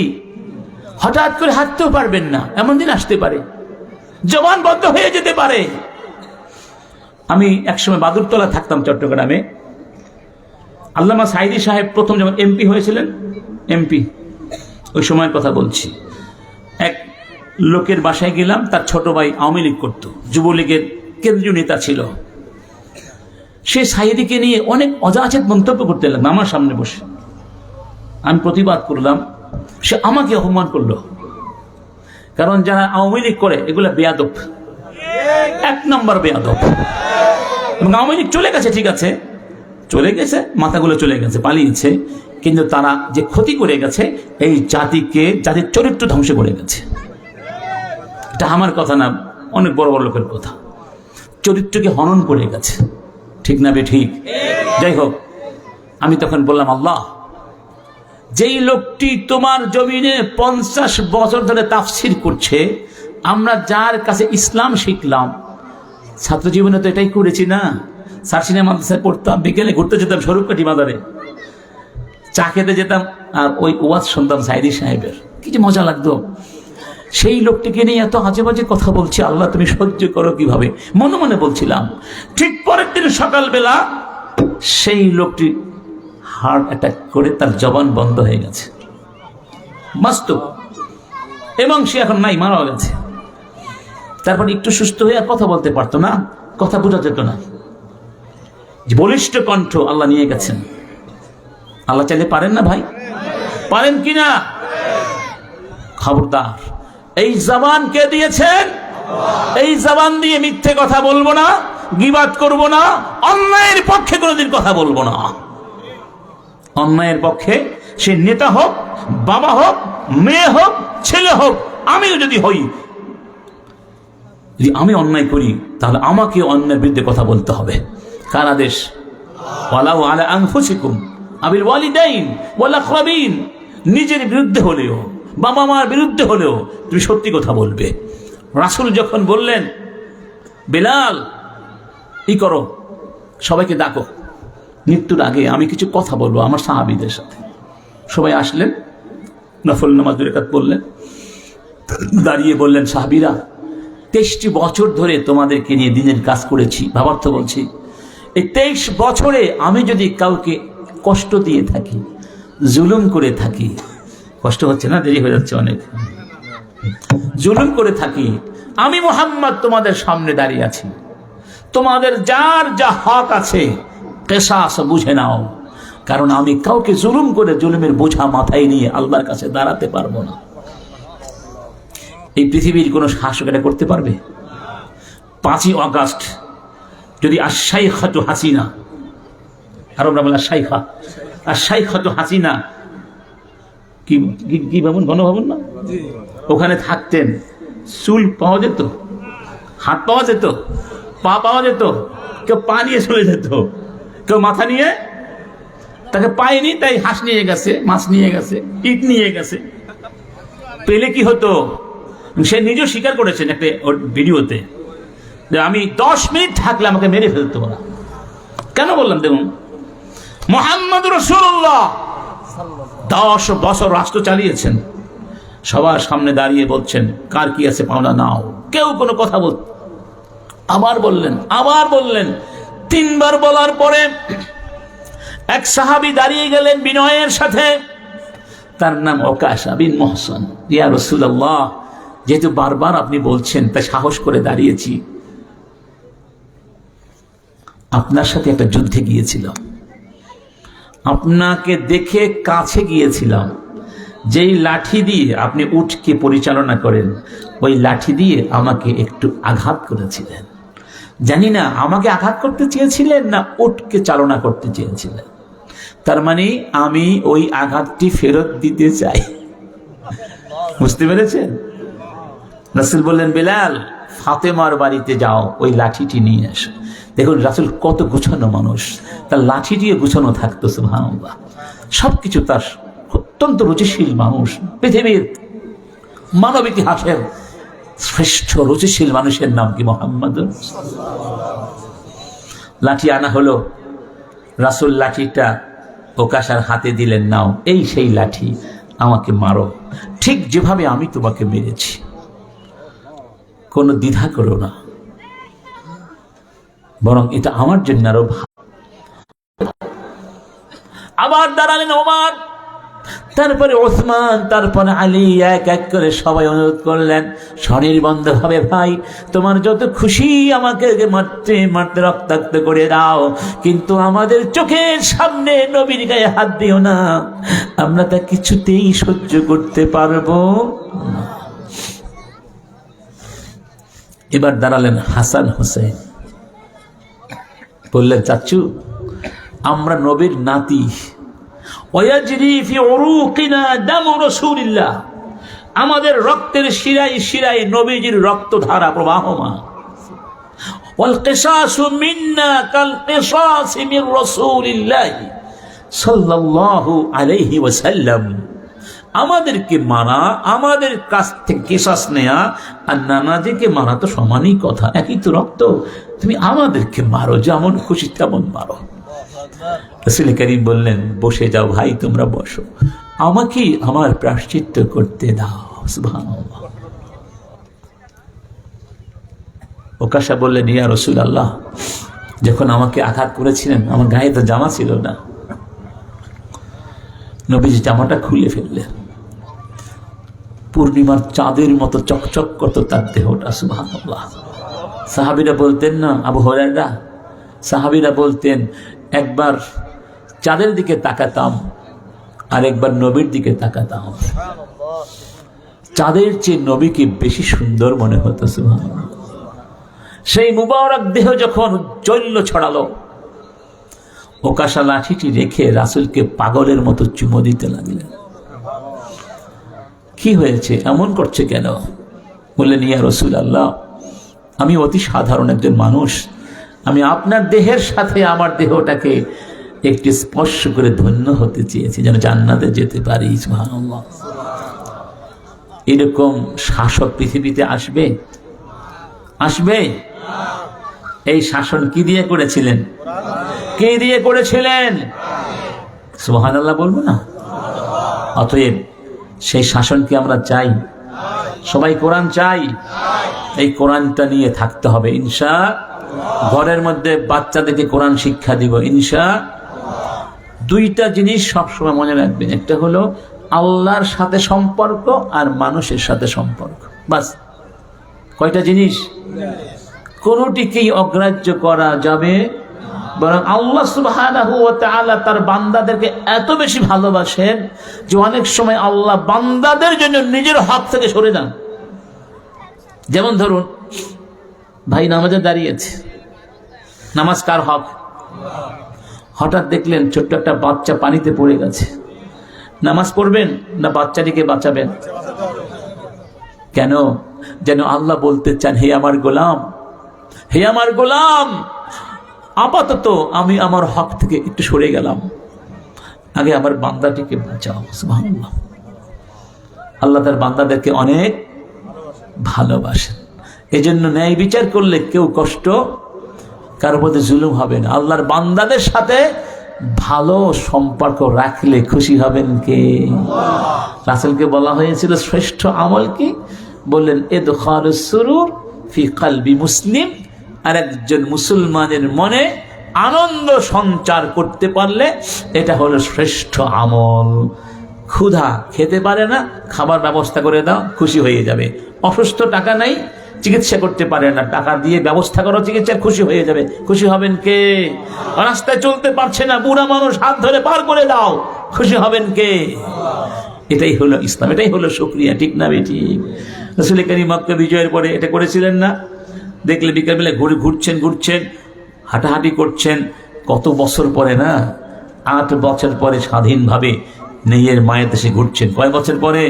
হঠাৎ করে হাঁটতেও পারবেন না, এমন দিন আসতে পারে, জবান বন্ধ হয়ে যেতে পারে। আমি একসময় বাদুরতলা থাকতাম চট্টগ্রামে। আল্লামা সাইদি সাহেব প্রথম যখন এমপি হয়েছিলেন, এমপি ওই সময়ের কথা বলছি, এক লোকের বাসায় গেলাম, তার ছোট ভাই আওয়ামী লীগ করত, যুবলীগের কেন্দ্রীয় নেতা ছিল। সে সাইদিকে নিয়ে অনেক অযাচিত মন্তব্য করতে লাগলো আমার সামনে বসে। আমি প্রতিবাদ করলাম, সে আমাকে অপমান করলো। কারণ যারা আওয়ামী লীগ করে এগুলা বেয়াদব, 1 নম্বর বেয়াদব। এবং আওয়ামী লীগ চলে গেছে, ঠিক আছে চলে গেছে, মাথাগুলো চলে গেছে, পালিয়েছে, কিন্তু তারা যে ক্ষতি করে গেছে এই জাতিকে, জাতির চরিত্র ধ্বংস করে গেছে। এটা আমার কথা না, অনেক বড় বড় লোকের কথা। চরিত্রকে হনন করে গেছে, ঠিক না বে ঠিক? যাই হোক, আমি তখন বললাম, আল্লাহ, যেই লোকটি তোমার জমিনে 50 বছর ধরে তাফসির করছে, আমরা যার কাছে ইসলাম শিখলাম, ছাত্র জীবনে তো এটাই করেছি না। সার্সিনা মাদ্রাসায় পড়তাম, বিকেলে ঘুরতে যেতাম স্বরূপকাঠি বাজারে, চা খেতে যেতাম, আর ওই ওয়াজ শুনতাম সাইদি সাহেবের, কি যে মজা লাগতো। সেই লোকটিকে নিয়ে এত আজে বাজে কথা বলছি, আল্লাহ তুমি সহ্য করো কিভাবে, মনে মনে বলছিলাম। ঠিক পরের দিন সকালবেলা সেই লোকটি হার্ট অ্যাটাক করে তার জবান বন্ধ হয়ে গেছে, বাস্তব, এবং সে এখন নাই, মারা গেছে। তারপর একটু সুস্থ হয়ে আর কথা বলতে পারতো না, কথা বোঝা যেত না। বলিষ্ঠ কণ্ঠ আল্লাহ নিয়ে গেছেন। আল্লাহ চাইলে পারেন না ভাই? পারেন কিনা? খবরদার, এই জবান কে দিয়েছেন? এই জবান দিয়ে মিথ্যে কথা বলবো না, গীবাত করব না, অন্যায়ের পক্ষে কোনোদিন কথা বলবো না। অন্যায়ের পক্ষে, সে নেতা হোক, বাবা হোক, মেয়ে হোক, ছেলে হোক, আমিও যদি হই, যদি আমি অন্যায় করি তাহলে আমাকে অন্যায়ের বিরুদ্ধে কথা বলতে হবে। কার আদেশ? ওয়ালাউ আলা আনফুসিকুম আবিল ওয়ালিদাইন ওয়াল আকরাবিন। নিজের বিরুদ্ধে হলেও, বাবা মার বিরুদ্ধে হলেও তুমি সত্যি কথা বলবে। রাসূল যখন বললেন, বেলাল ই করো, সবাইকে ডাকো, মৃত্যুর আগে আমি কিছু কথা বলবো আমার সাহাবীদের সাথে। সবাই আসলেন, নফল নামাজ 2 রাকাত পড়লেন, দাঁড়িয়ে বললেন, সাহাবীরা 23টি বছর ধরে তোমাদেরকে নিয়ে দিনের কাজ করেছি। ভাবার্থ বলছি, এই 23 বছরে আমি যদি কাউকে কষ্ট দিয়ে থাকি, জুলুম করে থাকি, কষ্ট হচ্ছে না, দেরি হয়ে যাচ্ছে অনেক, জুলুম করে থাকি, আমি মুহাম্মদ তোমাদের সামনে দাঁড়িয়ে আছি, তোমাদের যার যা হক আছে কিসাস বুঝে নাও, কারণ আমি কাউকে জুলুম করে জুলুমের বোঝা মাথায় নিয়ে আল্লাহর কাছে দাঁড়াতে পারবো না। এই পৃথিবীর কোন শাসক এটা করতে পারবে? 5ই আগস্ট যদি আশ-শাইখাতু হাসিনা, আরবরা বলে শাইখা, আশ-শাইখাতু হাসিনা কি ভবন, গণভবন না, ওখানে থাকতেন, চুল পাওয়া যেত, হাত পাওয়া যেত, পা পাওয়া যেত, কেউ পা নিয়ে চলে যেত, কেউ মাথা নিয়ে, তাকে পায়নি তাই হাঁস নিয়ে গেছে, মাছ নিয়ে গেছে, ইট নিয়ে গেছে। পেলে কি হতো? সে নিজেও স্বীকার করেছেন একটা ওর ভিডিওতে, যে আমি 10 মিনিট থাকলে আমাকে মেরে ফেলতো ওরা। কেন বললাম? দেখুন, মুহাম্মদ রাসূলুল্লাহ 10 বছর রাষ্ট্র চালিয়েছেন, সবার সামনে দাঁড়িয়ে বলছেন কার কি আছে পাওনা নাও, কেউ কোনো কথা বল। আবার বললেন 3 বার বলার পরে এক সাহাবী দাঁড়িয়ে গেলেন বিনয়ের সাথে, তার নাম ওকাশা বিন মুহসন। ইয়া রাসূলুল্লাহ, যেহেতু বারবার আপনি বলছেন তাই সাহস করে দাঁড়িয়েছি, আপনার সাথে একটা যুদ্ধে গিয়েছিলাম, আপনাকে দেখে কাছে গিয়েছিলাম, যেই লাঠি দিয়ে আপনি উটকে পরিচালনা করেন ওই লাঠি দিয়ে আমাকে একটু আঘাত করেছিলেন। জানি না আমাকে আঘাত করতে চেয়েছিলেন না উটকে চালনা করতে চেয়েছিলেন। তার মানে আমি ওই আঘাতটি ফেরত দিতে চাই। বুঝতে পেরেছেন? রাসূল বললেন, বেলাল ফাতেমার বাড়িতে যাও, ওই লাঠিটি নিয়ে এসো। দেখুন রাসূল কত গুছানো মানুষ, তার লাঠি দিয়ে গুছানো থাকতো, সুবহানাল্লাহ। সবকিছু তার, অত্যন্ত রুচিশীল মানুষ। পৃথিবীর মানব ইতিহাসের শ্রেষ্ঠ রুচিশীল মানুষের নাম কি? মুহাম্মদ। লাঠি আনা হলো, রাসূল লাঠিটা ওকাশার হাতে দিলেন, নাও এই সেই লাঠি, আমাকে মারো ঠিক যেভাবে আমি তোমাকে মেরেছি, কোনো দ্বিধা করো না, বরং এটা আমার জন্য আরো ভালো। আবার দাঁড়ালেন ওমর, তারপরে ওসমান, তারপরে আলী, এক এক করে সবাই অনুরোধ করলেন স্বনির্বন্ধ ভাবে, ভাই তোমার যত খুশি আমাকে মারতে মারতে রক্তাক্ত করে দাও, কিন্তু আমাদের চোখের সামনে নবীর গায়ে হাত দিও না, আমরা তা কিছুতেই সহ্য করতে পারবো না। এবার দাঁড়ালেন হাসান হোসেন, বললেন চাচু আমরা নবীর নাতি, ওয়াজরি ফি উরুকিনা দামু রাসূলিল্লাহ, আমাদের রক্তের শিরায় শিরায় নবীজির রক্তধারা প্রবাহমান। ওয়াল কিসাসু মিন্না কাল কিসাসি মির রাসূলিল্লাহ সাল্লাল্লাহু আলাইহি ওয়াসাল্লাম, আমাদেরকে মারা, আমাদের কাছ থেকে কিসাস নেয়া আর নানাজিকে মারা তো সমানই কথা, একই তো রক্ত। তুমি আমাদেরকে মারো, যেমন খুশি তেমন মারো। রাসূল করিম বললেন, বসে যাও ভাই, তোমরা বসো, আমাকে আমার প্রায়শ্চিত্ত করতে দাও। সুবহানাল্লাহ। ওকাশা বললেন, ইয়া রাসূলুল্লাহ, যখন আমাকে আঘাত করেছিলেন আমার গায়ে তো জামা ছিল না। নবীজি জামাটা খুলে ফেললেন, পূর্ণিমার চাঁদের মতো চকচক করত তার দেহটা। সুবহানাল্লাহ। সাহাবীরা বলতেন না, আবু হুরায়রা, সাহাবীরা বলতেন, একবার চাঁদের দিকে তাকাতাম আর একবার নবীর দিকে তাকাতাম, চাঁদের চেয়ে নবীকে বেশি সুন্দর মনে হতো। সুবহানাল্লাহ। সেই মুবারক দেহ যখন চৈল্য ছড়ালো, ওকাশা লাঠিটি রেখে রাসূলকে পাগলের মতো চুমো দিতে লাগলেন। কি হয়েছে, এমন করছে কেন? বললেন, ইয়া রাসূলুল্লাহ, আমি অতি সাধারণ একজন মানুষ, আমি আপনার দেহের সাথে আমার দেহটাকে একটি স্পর্শ করে ধন্য হতে চেয়েছি, যেন জান্নাতে যেতে পারি। সুবহানাল্লাহ। এরকম শাসক পৃথিবীতে আসবে? আসবে? এই শাসন কি দিয়ে করেছিলেন? কে দিয়ে করেছিলেন? সুবহানাল্লাহ বলবো না? অতএব সেই শাসনকে আমরা চাই, সবাই কোরআন চাই, এই কোরআনটা নিয়ে থাকতে হবে ইনশাআল্লাহ। ঘরের মধ্যে বাচ্চাদেরকে কোরআন শিক্ষা দিব ইনশাআল্লাহ। দুইটা জিনিস সবসময় মনে রাখবেন, একটা হলো আল্লাহর সাথে সম্পর্ক আর মানুষের সাথে সম্পর্ক। বাস, কয়টা জিনিস? কোনটিকেই অগ্রাহ্য করা যাবে, বরং আল্লাহ সুবহানাহু ওয়া তাআলা তার বান্দাদেরকে এত বেশি ভালোবাসেন যে অনেক সময় আল্লাহ বান্দাদের জন্য নিজের হক থেকে সরে যান। যেমন ধরুন, ভাই নামাজে দাঁড়িয়েছে, নামাজ কার হক? হঠাৎ দেখলেন ছোট্ট একটা বাচ্চা পানিতে পড়ে গেছে, নামাজ পড়বেন না বাচ্চাটিকে বাঁচাবেন? কেন? যেন আল্লাহ বলতে চান, হে আমার গোলাম, হে আমার গোলাম, আপাতত আমি আমার হক থেকে একটু সরে গেলাম, আগে আমার বান্দাটিকে বাঁচাও। সুবহানাল্লাহ। আল্লাহ তার বান্দাদেরকে অনেক ভালোবাসেন, এজন্য ন্যায় বিচার করলে কেউ কষ্ট, কারো প্রতি জুলুম হবে না। আল্লাহর বান্দাদের সাথে ভালো সম্পর্ক রাখলে খুশি হবেন কে? রাসূলকে বলা হয়েছিল শ্রেষ্ঠ আমল কি? বললেন, ইদখালুস সুরুর ফি কলবি মুসলিম, আর একজন মুসলমানের মনে আনন্দ সঞ্চার করতে পারলে এটা হলো শ্রেষ্ঠ আমল। ক্ষুধা, খেতে পারে না, খাবার ব্যবস্থা করে দাও, খুশি হয়ে যাবে। অসুস্থ, টাকা নাই, চিকিৎসা করতে পারে না, টাকা দিয়ে ব্যবস্থা করো চিকিৎসা, খুশি হয়ে যাবে। খুশি হবেন কে? রাস্তায় চলতে পারছে না, বুড়া মানুষ, হাত ধরে পার করে দাও, খুশি হবেন কে? এটাই হলো ইসলাম, এটাই হলো শুকরিয়া। ঠিক না বেঠিক? রাসূল করিম মক্কা বিজয়ের পরে এটা করেছিলেন না? দেখলে বিকালবেলা ঘুরছেন, হাঁটাহাঁটি করছেন, কত বছর পরে না, 8 বছর পরে স্বাধীনভাবে নিজের মায়ের দেশে ঘুরছেন। কয় বছর পরে?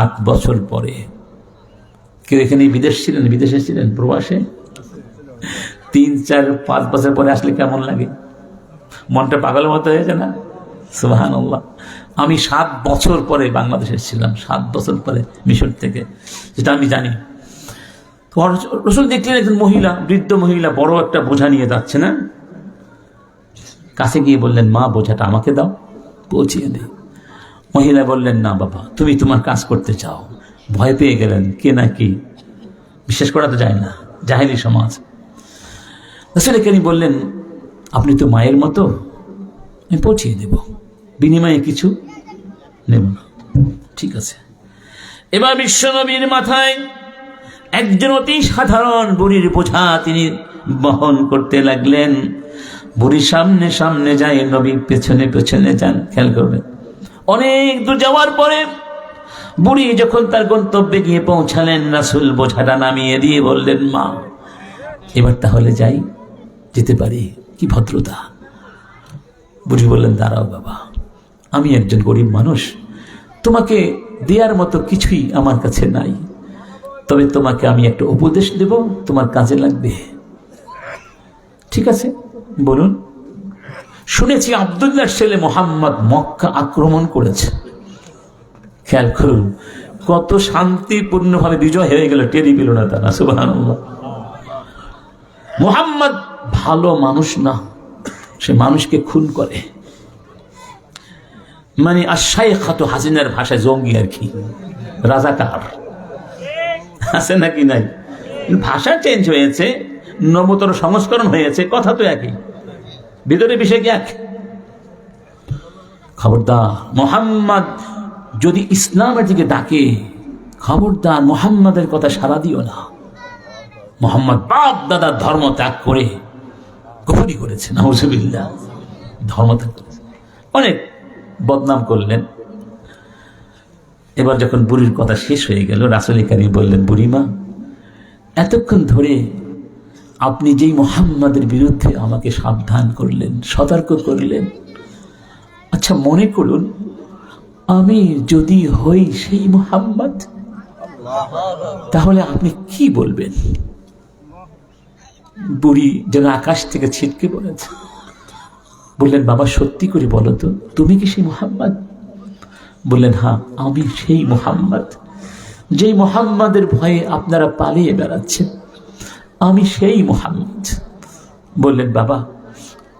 8 বছর পরে। কেউ এখানে বিদেশ ছিলেন, বিদেশে ছিলেন, প্রবাসে? 3, 4, 5 বছর পরে আসলে কেমন লাগে? মনটা পাগলের মতো হয়েছে না? সুবহানাল্লাহ। আমি 7 বছর পরে বাংলাদেশে ছিলাম, 7 বছর পরে মিশর থেকে, যেটা আমি জানি। রাসূল দেখলেন একজন মহিলা, বৃদ্ধ মহিলা, বড় একটা বোঝা নিয়ে যাচ্ছে না, কাছে গিয়ে বললেন, মা বোঝাটা আমাকে দাও, পৌঁছিয়ে দে। মহিলা বললেন, না বাবা, তুমি তোমার কাজ করতে চাও। ভয় পেয়ে গেলেন, কে না কি, বিশ্বাস করা তো যায় না, জাহেলি সমাজ। রাসূল করিম বললেন, আপনি তো মায়ের মতো, আমি পৌঁছিয়ে দেব, বিনিময়ে কিছু নেব না। ঠিক আছে। এবার বিশ্বনবীর মাথায় একজন অতি সাধারণ বুড়ির বোঝা তিনি বহন করতে লাগলেন। বুড়ি সামনে সামনে যায়, নবী পেছনে পেছনে যান। খেয়াল করবেন, অনেক দূর যাওয়ার পরে বুড়ি যখন তার গন্তব্যে গিয়ে পৌঁছালেন, রাসূল বোঝাটা নামিয়ে দিয়ে বললেন, মা এবার তাহলে যাই, যেতে পারি? কি ভদ্রতা! বুড়ি বললেন, দাঁড়াও বাবা, আমি একজন গরিব মানুষ, তোমাকে দেওয়ার মতো কিছুই আমার কাছে নাই, তবে তোমাকে আমি একটা উপদেশ দেব, তোমার কাজে লাগবে। ঠিক আছে, বলুন। শুনেছি আব্দুল্লাহর ছেলে মুহাম্মদ মক্কা আক্রমণ করেছে, খেয়াল করুন, কত শান্তিপূর্ণভাবে বিজয় হয়ে গেল, টেরি পেল না তারা। সুবহানাল্লাহ। মুহাম্মদ ভালো মানুষ না, সে মানুষকে খুন করে। মানে আশ-শাইখাতু হাসিনার ভাষায় জঙ্গি আর কি, রাজাকার আছে নাকি নাই? ভাষা চেঞ্জ হয়েছে, নবতর সংস্করণ হয়েছে, কথা তো একই, ভিতরে বিষয় কি এক। খবরদার, মুহাম্মদ যদি ইসলামের দিকে ডাকে, খবরদার মুহাম্মাদের কথা সাড়া দিও না। মুহাম্মদ বাপ দাদার ধর্ম ত্যাগ করে কুফরি করেছে, নাউজুবিল্লাহ, ধর্ম ত্যাগ করেছে, অনেক বদনাম করলেন। এবার যখন বুড়ির কথা শেষ হয়ে গেল, রাসূল কারীম বললেন, বুড়িমা, এতক্ষণ ধরে আপনি যেই মুহাম্মাদের বিরুদ্ধে আমাকে সাবধান করলেন, সতর্ক করলেন, আচ্ছা মনে করুন আমি যদি হই সেই মুহাম্মদ, তাহলে আপনি কি বলবেন? বুড়ি যেন আকাশ থেকে ছিটকে পড়েছে, বললেন, বাবা সত্যি করে বলো তো, তুমি কি সেই মুহাম্মদ? বললেন, হ্যাঁ আমি সেই মুহাম্মদ, যেই মুহাম্মাদের ভয়ে আপনারা পালিয়ে বেড়াচ্ছেন, আমি সেই মুহাম্মদ। বললেন, বাবা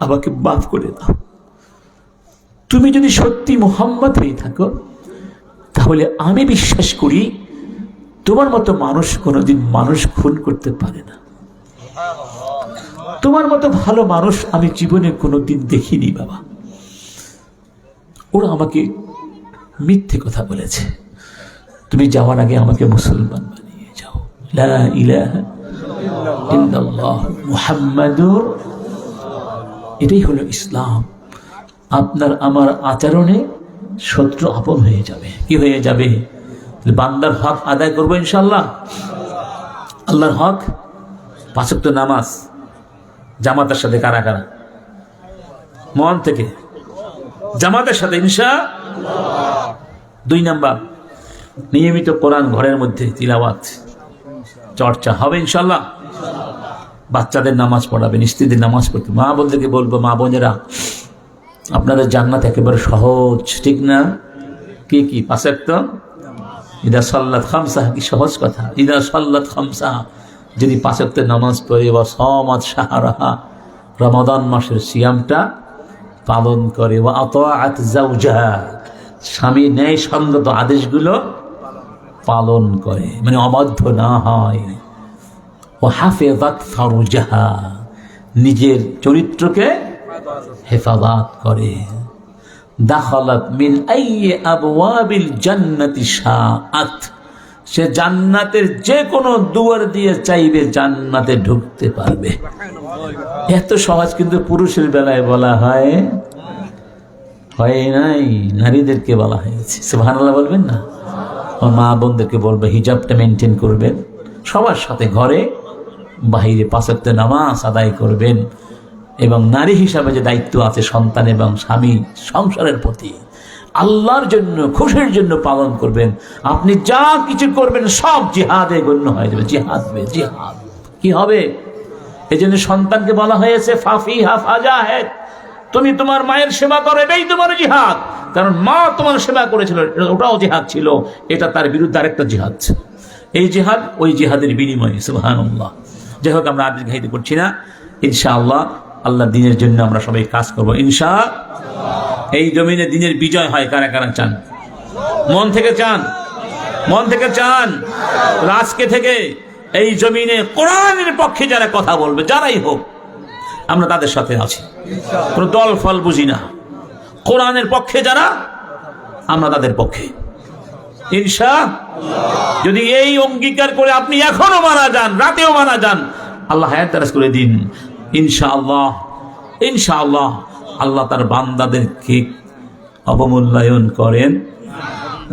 আমাকে মাফ করে দাও, তুমি যদি সত্যি মুহাম্মদ হয়ে থাকো, তাহলে আমি বিশ্বাস করি তোমার মতো মানুষ কোনোদিন মানুষ খুন করতে পারে না। তোমার মতো ভালো মানুষ আমি জীবনে কোনোদিন দেখিনি বাবা। ওরা আমাকে মিথ্যে কথা বলেছে, তুমি যাওয়ার আগে আমাকে মুসলমান বানিয়ে যাও। লা ইলাহা ইল্লাল্লাহ মুহাম্মাদুর, এটাই হলো ইসলাম। আপনার আমার আচরণে শত্রু আপন হয়ে যাবে। কি হয়ে যাবে? বান্দার হক আদায় করবো ইনশাআল্লাহ। আল্লাহর হক, 5 ওয়াক্ত নামাজ জামাতের সাথে, কারা কারা মন থেকে জামাতের সাথে ইনশাআল্লাহ। 2 নাম্বার, নিয়মিত কোরআন ঘরের মধ্যে তিলাওয়াত চর্চা হবে ইনশাআল্লাহ। বাচ্চাদের নামাজ পড়াবেন, স্ত্রীদের নামাজ পড়তে। মা বোনদেরকে বলবো, মা বোনেরা আপনাদের জান্নাত একেবারে সহজ, ঠিক না? কি কি? 5 ওয়াক্ত, ইদা সাল্লাত খামসা, কি সহজ কথা। ইদা সাল্লাত খামসা, যদি 5 ওয়াক্ত নামাজ পড়ে বা সামাত শাহরাহা, রমাদান মাসের সিয়ামটা পালন করে, ওয়া আতাআত যাওজাহা, স্বামী ন্যায় সঙ্গত আদেশগুলো পালন করে, মানে অবাধ্য না হয়, ও হাফেজাত ফারুজাহা, নিজের চরিত্রকে হেফাজত করে, দাখালাত মিন আইয়ি আবওয়াবিল জান্নাতি শাআত, সে জান্নাতের যে কোনো দুয়ার দিয়ে চাইবে জান্নাতে ঢুকতে পারবে। এত সহজ কিন্তু পুরুষের বেলায় বলা হয় নাই, নারীদেরকে বলা হয়েছে। সুবহানাল্লাহ বলবেন না? মা বোনদেরকে বলবে হিজাবটা মেনটেন করবেন, সবার সাথে ঘরে বাহিরে 5 ওয়াক্ত নামাজ আদায় করবেন, এবং নারী হিসাবে যে দায়িত্ব আছে সন্তান এবং স্বামী সংসারের প্রতি, আল্লাহর জন্য খুশির জন্য পালন করবেন। আপনি যা কিছু করবেন সব জিহাদে গণ্য হয়ে যাবে। জিহাদ জিহাদ কি হবে? এই জন্য সন্তানকে বলা হয়েছে ফাফিহা ফাজাহেদ, তুমি তোমার মায়ের সেবা করো, এটাই তোমার জিহাদ। কারণ মা তোমার সেবা করেছিল, ওটাও জিহাদ ছিল, এটা তার বিরুদ্ধে আরেকটা জিহাদ। এই জিহাদ ওই জিহাদের বিনিময়ে। সুবহানাল্লাহ। যাই হোক, আমরা আর দীর্ঘায়িত করছি না। ইনশাআল্লাহ আল্লাহ দিনের জন্য আমরা সবাই কাজ করবো ইনশাআল্লাহ। এই জমিনে দিনের বিজয় হয়, কারা কারা চান? মন থেকে চান? মন থেকে চান? আজকে থেকে এই জমিনে কোরআনের পক্ষে যারা কথা বলবে, যারাই হোক, আমরা তাদের সাথে আছি, কোনো দল ফল বুঝি না। কোরআনের পক্ষে যারা, আমরা তাদের পক্ষে ইনশাআল্লাহ। যদি এই অঙ্গীকার করে আপনি এখনো মারা যান, রাতেও মারা যান, আল্লাহ হায়াত দারাজ করে দিন ইনশাআল্লাহ। ইনশাআল্লাহ আল্লাহ তার বান্দাদেরকে অবমূল্যায়ন করেন।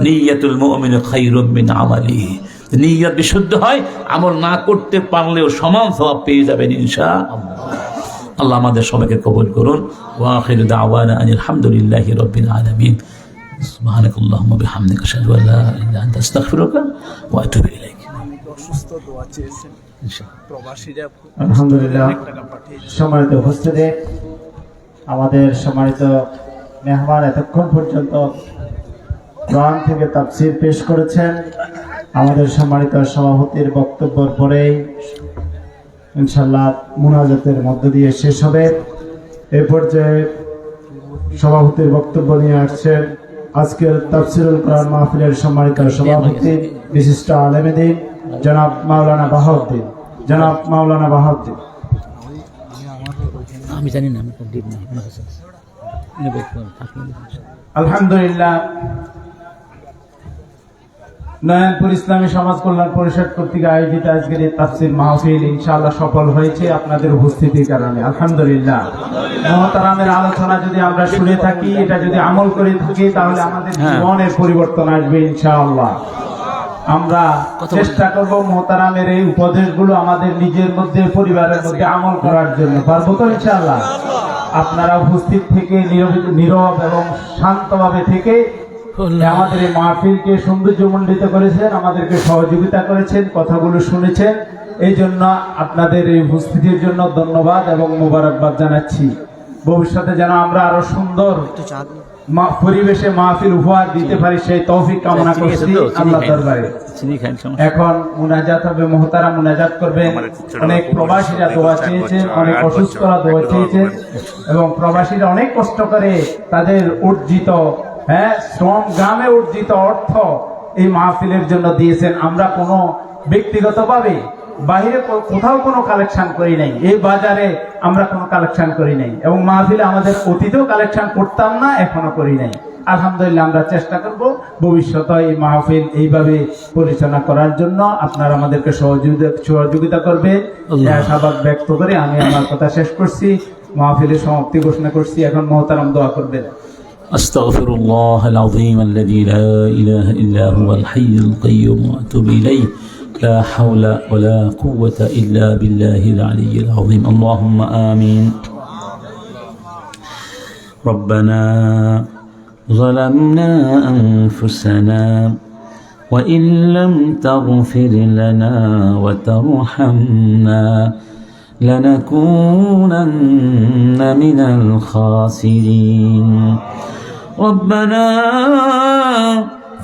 নিয়াতুল মুমিন খায়রুম মিন আমালিহি, নিয়ত বিশুদ্ধ হয়, আমল না করতে পারলেও সমান সওয়াব পেয়ে যাবেন ইনশাআল্লাহ। আল্লাহ আমাদের সবাইকে কবুল করুন। ওয়া আখিরু দাওয়ানা আনিল হামদুলিল্লাহি রাব্বিল আলামিন। সুবহানাকাল্লাহুম্মা বিহামদিকা আশহাদু আল্লা ইলাহা ইল্লা আনতা আস্তাগফিরুকা ওয়া আতুবু ইলাইক। অসুস্থ দোয়া চেয়েছেন প্রবাসীরা। আলহামদুলিল্লাহ। সম্মানিত উপস্থিতি, আমাদের সম্মানিত মেহমান এতক্ষণ পর্যন্ত কোরআন থেকে তাফসীর পেশ করেছেন। আমাদের সম্মানিত সভাপতির বক্তব্যের পরে ইনশাআল্লাহ মুনাজাতের মধ্য দিয়ে শেষ হবে। এই পর্যায়ে সভাপতির বক্তব্য নিয়ে আসছেন আজকের তাফসীরুল কোরআন মাহফিলের সম্মানিত সভাপতি বিশিষ্ট আলেমে দ্বীন জনাব মাওলানা বাহাউদ্দিন। আমি জানি না, আমি দিন না। আলহামদুলিল্লাহ, নয়নপুর ইসলামী সমাজ কল্যাণ পরিষদ কর্তৃক আয়োজিত আজকের এই তাফসীর মাহফিল ইনশাআল্লাহ সফল হয়েছে আপনাদের উপস্থিতির কারণে। আলহামদুলিল্লাহ, মুহতারামের আলোচনা যদি আমরা শুনে থাকি, এটা যদি আমল করে থাকি, তাহলে আমাদের জীবনের পরিবর্তন আসবে ইনশাআল্লাহ। আমরা চেষ্টা করব মুহতারামের এই উপদেশগুলো আমাদের নিজের মধ্যে, পরিবারের মধ্যে আমল করার জন্য। পারবো তো ইনশাআল্লাহ? আপনারা উপস্থিত থেকে নীরব এবং শান্তভাবে থেকে আমাদের এই মাহফিলকে সৌন্দর্যমণ্ডিত করেছেন, আমাদেরকে সহযোগিতা করেছেন, কথাগুলো শুনেছেন। এই জন্য আপনাদের এই উপস্থিতির জন্য ধন্যবাদ এবং মোবারকবাদ জানাচ্ছি। ভবিষ্যতে যেন আমরা আরো সুন্দর পরিবেশে মাহফিল উপহার দিতে পারি, সেই তৌফিক কামনা করছি আল্লাহ দরবারে। এখন মুনাজাত হবে, মুহতারাম মুনাজাত করবেন। অনেক প্রবাসীরা দোয়া চেয়েছেন, অনেক অসুস্থরা দোয়া চেয়েছেন এবং প্রবাসীরা অনেক কষ্ট করে তাদের অর্জিত শ্রম, গ্রামে অর্জিত অর্থ এই মাহফিলের জন্য দিয়েছেন। আমরা কোনো ব্যক্তিগতভাবে বাহিরে কোথাও কোনো কালেকশন করি নাই, এই বাজারে আমরা কোনো কালেকশন করি নাই এবং মাহফিলে আমাদের অতীতেও কালেকশন করতাম না, এখনো করি নাই। আলহামদুলিল্লাহ, আমরা চেষ্টা করব ভবিষ্যতে এই মাহফিল এইভাবে পরিচালনা করার জন্য। আপনারা আমাদেরকে সহযোগিতা করবে, আশাবাদ ব্যক্ত করে আমি আমার কথা শেষ করছি, মাহফিলের সমাপ্তি ঘোষণা করছি। এখন মুহতারাম দোয়া করবেন। أستغفر الله العظيم الذي لا إله إلا هو الحي القيوم وأتوب إليه لا حول ولا قوة إلا بالله العلي العظيم اللهم آمين ربنا ظلمنا أنفسنا وإن لم تغفر لنا وترحمنا لنكونن من الخاسرين ربنا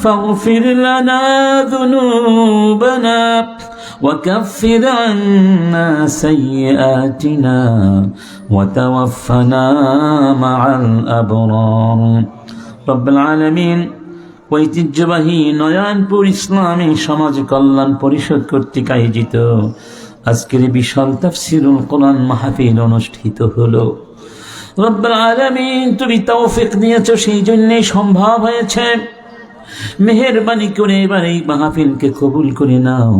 فاغفر لنا ذنوبنا وكفر عنا سيئاتنا وتوفنا مع الأبرار رب العالمين ঐতিহ্যবাহী নয়নপুর ইসলামী সমাজ কল্যাণ পরিষদ কর্তৃক আয়োজিত আজকের বিশাল তাফসীরুল কোরআন মাহফিল অনুষ্ঠিত হলো। রব্বুল আলামিন তুমি তৌফিক দিয়েছো, সেই জন্যই সম্ভব হয়েছে। মেহেরবানি করে এবার এই মাহফিলকে কবুল করে নাও।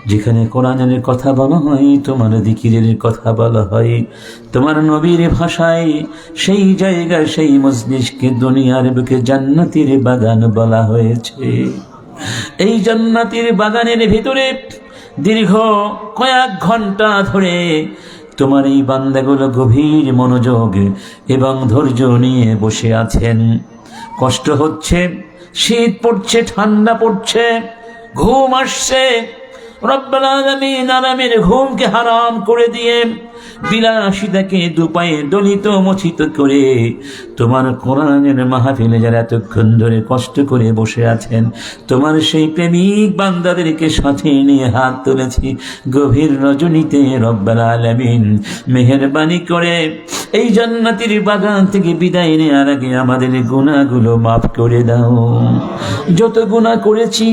যেখানে কোরআনের কথা বলা হয়, তোমার জিকিরের কথা বলা হয়, তোমার নবীর ভাষায়, সেই জায়গায় সেই মজলিসকে দুনিয়ার বুকে জান্নাতের বাগান বলা হয়েছে। এই জান্নাতের বাগানের ভিতরে দীর্ঘ কয়েক ঘন্টা ধরে তোমার এই বান্দাগুলো গভীর মনোযোগ এবং ধৈর্য নিয়ে বসে আছেন। কষ্ট হচ্ছে, শীত পড়ছে, ঠান্ডা পড়ছে, ঘুম আসছে। রব্বুল আলামিন আরামের ঘুমকে হারাম করে দিয়ে বিলাসিতাকে দুপায়ে দলিত মথিত করে তোমার কোরআনের মাহফিলে যারা এতক্ষণ ধরে কষ্ট করে বসে আছেন, তোমার সেই প্রেমিক বান্দাদেরকে সাথে নিয়ে হাত তুলেছি গভীর রজনীতে। রব্বুল আলামিন মেহেরবানি করে এই জান্নাতের বাগান থেকে বিদায় নেওয়ার আগে আমাদের গুনাহগুলো মাফ করে দাও। যত গুনাহ করেছি,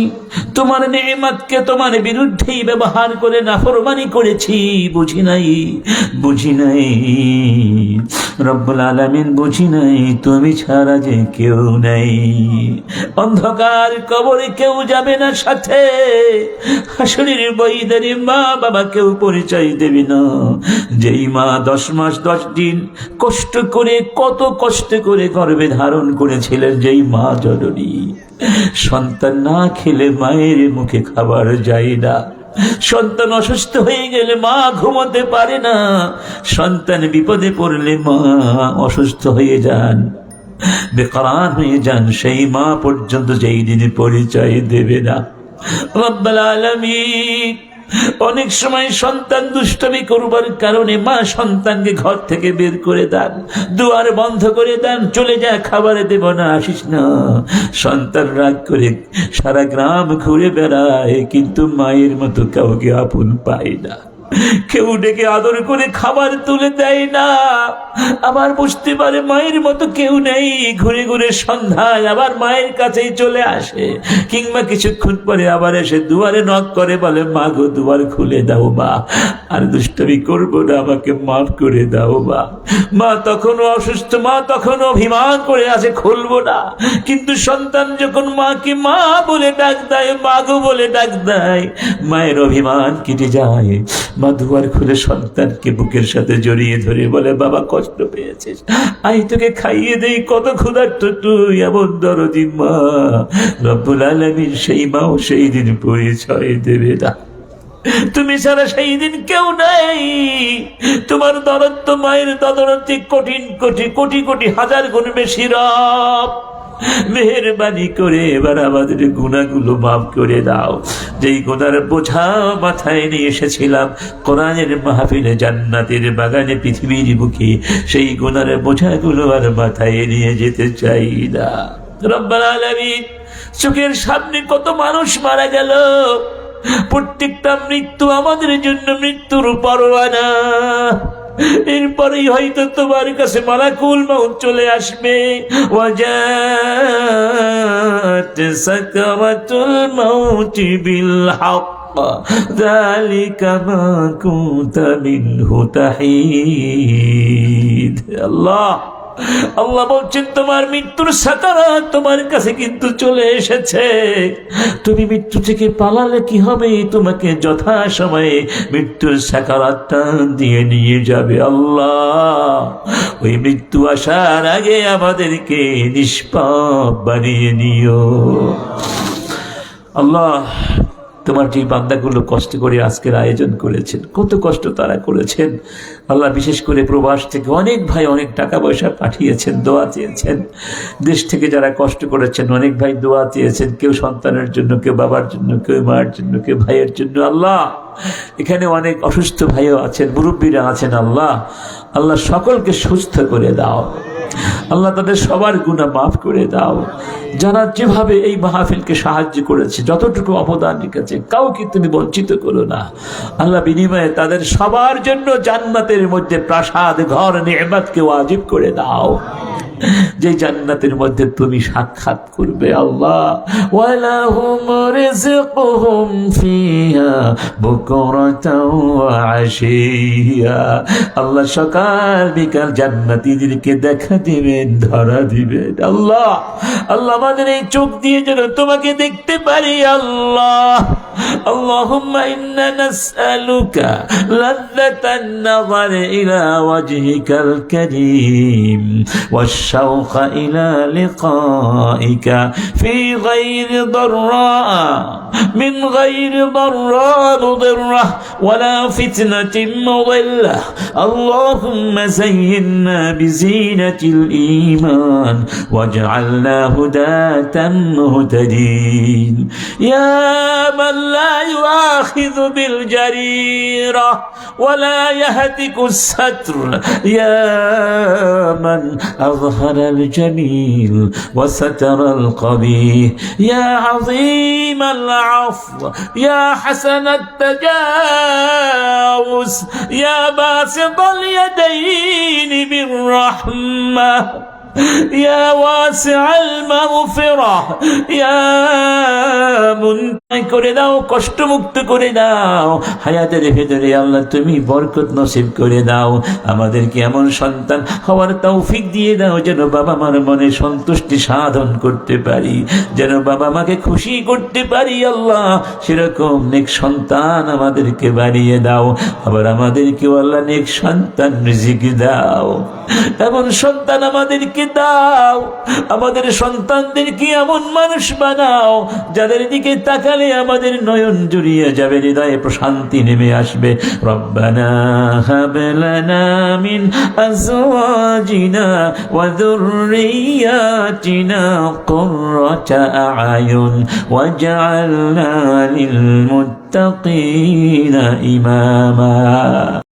তোমার নেয়ামতকে তোমার বিরুদ্ধেই ব্যবহার করে নাফরমানি করেছি, বুঝি নাই রব্বুল আলামিন, বুঝি নাই তুমি ছাড়া যে কেউ নাই। অন্ধকার কবরে কেউ যাবে না সাথে, হাসরের ময়দানে মা বাবা কেউ পরিচয় দেবে না। যেই মা 10 মাস 10 দিন কষ্ট করে, কত কষ্ট করে গর্ভে ধারণ করেছিলেন, যেই মা জননী, সন্তান না খেলে মায়ের মুখে খাবার যায় না। সন্তান অসুস্থ হয়ে গেলে মা ঘুমোতে পারে না। সন্তান বিপদে পড়লে মা অসুস্থ হয়ে যান, বেকরার হয়ে যান। সেই মা পর্যন্ত যেই দিনে পরিচয় দেবে না। রব্বুল আলামিন অনেক সময় সন্তান দুষ্টামি করবার কারণে মা সন্তানকে ঘর থেকে বের করে দেন, দুয়ার বন্ধ করে দেন, চলে যায়, খাবারে দেব না, আসিস না। সন্তান রাগ করে সারা গ্রাম ঘুরে বেড়ায়, কিন্তু মায়ের মতো কাউকে আপন পায় না। কেউ ডেকে আদর করে খাবার তুলে দেয় না। আবার বুঝতে পারে মায়ের মতো কেউ নেই, ঘুরে ঘুরে সন্ধ্যায় আবার মায়ের কাছেই চলে আসে, কিংবা কিছুক্ষণ পরে আবার এসে দুয়ারে নক করে, বলে মা গো, দুয়ার খুলে দাও মা, আর দুষ্টামি করবো না, আমাকে মাফ করে দাও মা। মা তখনও অসুস্থ, মা তখনও অভিমান করে আছে, খুলবো না। কিন্তু সন্তান যখন মাকে মা বলে ডাক দেয়, মা গো বলে ডাক দেয়, মায়ের অভিমান কেটে যায়। মা দুয়ার খুলে সন্তানকে বুকের সাথে জড়িয়ে ধরে বলে, বাবা কষ্ট পেয়েছিস, আই তোকে খাইয়ে দেই, কত ক্ষুধার্ত তুই, এমন দরদি মা। রব্বুল আলামিন সেই মাও সেই দিন পরিচয় দেবে না, তুমি ছাড়া সেই দিন কেউ নাই। তোমার দরদ তো মায়ের দরদ কঠিন, কোটি কোটি হাজার গুণ বেশি। রব মেহেরবানি করে এবার আমাদের গুনাহগুলো মাফ করে দাও। যেই গুনার বোঝা মাথায় নিয়ে এসেছিলাম কোরআনের মাহফিলে, জান্নাতের বাগানে, পৃথিবীর বুকে, সেই গুনার বোঝাগুলো আর মাথায় নিয়ে যেতে চাই না। রব্বুল আলামিন, চোখের সামনে কত মানুষ মারা গেল, প্রত্যেকটা মৃত্যু আমাদের জন্য মৃত্যুর পরোয়ানা। এরপরেই হয়তো তোমার কাছে মালাকুল মউত চলে আসবে, ওয়াজাত সাকরাতুল মাউতি বিল হক, যালিকা মা কুনতা মিনহু তাহিদ। আল্লাহ আল্লাহ বলছেন, তোমার মৃত্যুর সাকারাত তোমার কাছে কিন্তু চলে এসেছে। তুমি মৃত্যু থেকে পালালে কি হবে? তোমাকে যথা সময়ে মৃত্যুর সাকারাতটা দিয়ে নিয়ে যাবে আল্লাহ। ওই মৃত্যু আসার আগে আমাদেরকে নিষ্পাপ বানিয়ে নিও আল্লাহ। তোমার যে বান্দাগুলো কষ্ট করে আজকের আয়োজন করেছেন, কত কষ্ট তারা করেছেন আল্লাহ। বিশেষ করে প্রবাস থেকে অনেক ভাই অনেক টাকা পয়সা পাঠিয়েছেন, দোয়া চেয়েছেন। দেশ থেকে যারা কষ্ট করেছেন, অনেক ভাই দোয়া চেয়েছেন, কেউ সন্তানের জন্য, কেউ বাবার জন্য, কেউ মায়ের জন্য, কেউ ভাইয়ের জন্য। আল্লাহ, এখানে অনেক অসুস্থ ভাইও আছেন, মুরব্বীরা আছেন। আল্লাহ আল্লাহ সকলকে সুস্থ করে দাও আল্লাহ, তাদের সবার গুনাহ মাফ করে দাও। যারা যেভাবে এই মাহফিলকে সাহায্য করেছে, যতটুকু অবদান রেখেছে, কাউকে তুমি বঞ্চিত করো না আল্লাহ। বিনিময়ে তাদের সবার জন্য জান্নাতের মধ্যে প্রাসাদ, ঘর, নিয়ামতকে ওয়াজিব করে দাও, যে জান্নাতের মধ্যে তুমি সাক্ষাৎ করবে আল্লাহ। ওয়ালাহুম রিজকুহুম ফিহা বুকরাতাও ওয়া আশিয়া। আল্লাহ সকাল বিকাল জান্নাতীদেরকে দেখা দিবেন, ধরা দিবেন আল্লাহ। আল্লাহ আমাদের এই চোখ দিয়ে যেন তোমাকে দেখতে পারি আল্লাহ। আল্লাহুম্মা ইন্না নাসআলুকা লাযযাতান নাযার ইলা ওয়াজহিকাল কারীম والشوق إلى لقائك في غير ضراء، من غير ضراء مضرة ولا فتنة مضلة. اللهم زينا بزينة الإيمان واجعلنا هداة مهتدين. يا من لا يؤاخذ بالجريرة ولا يهتك الستر، يا من أظهر الجميل وستر القبيح، يا عظيم العفو، يا حسن التجاوز، يا باسط اليدين بالرحمة، يا واسع المغفرة، يا করে দাও, কষ্ট মুক্ত করে দাও। হায়াতের ভেতরে আল্লাহ তুমি বরকত নসিব করে দাও। আমাদেরকে এমন সন্তান হওয়ার তৌফিক দিয়ে দাও যেন বাবা মার মনে সন্তুষ্টি সাধন করতে পারি, যেন বাবা মাকে খুশি করতে পারি আল্লাহ। সেরকম নেক সন্তান আমাদেরকে বানিয়ে দাও। আবার আমাদেরকে আল্লাহ নেক সন্তান রিজিক দাও, এমন সন্তান আমাদেরকে দাও। আমাদের সন্তানদেরকে এমন মানুষ বানাও যাদের দিকে তাকালে আমাদের নয়ন জুড়িয়ে যাবে, হৃদয়ে প্রশান্তি নেমে আসবে। রব্বানা হাব লানা মিন আজওয়াজিনা ওয়া যুররিয়াতিনা কুররাতা আ'য়ুন ওয়াজআলনা লিল মুত্তাকিনা ইমামা।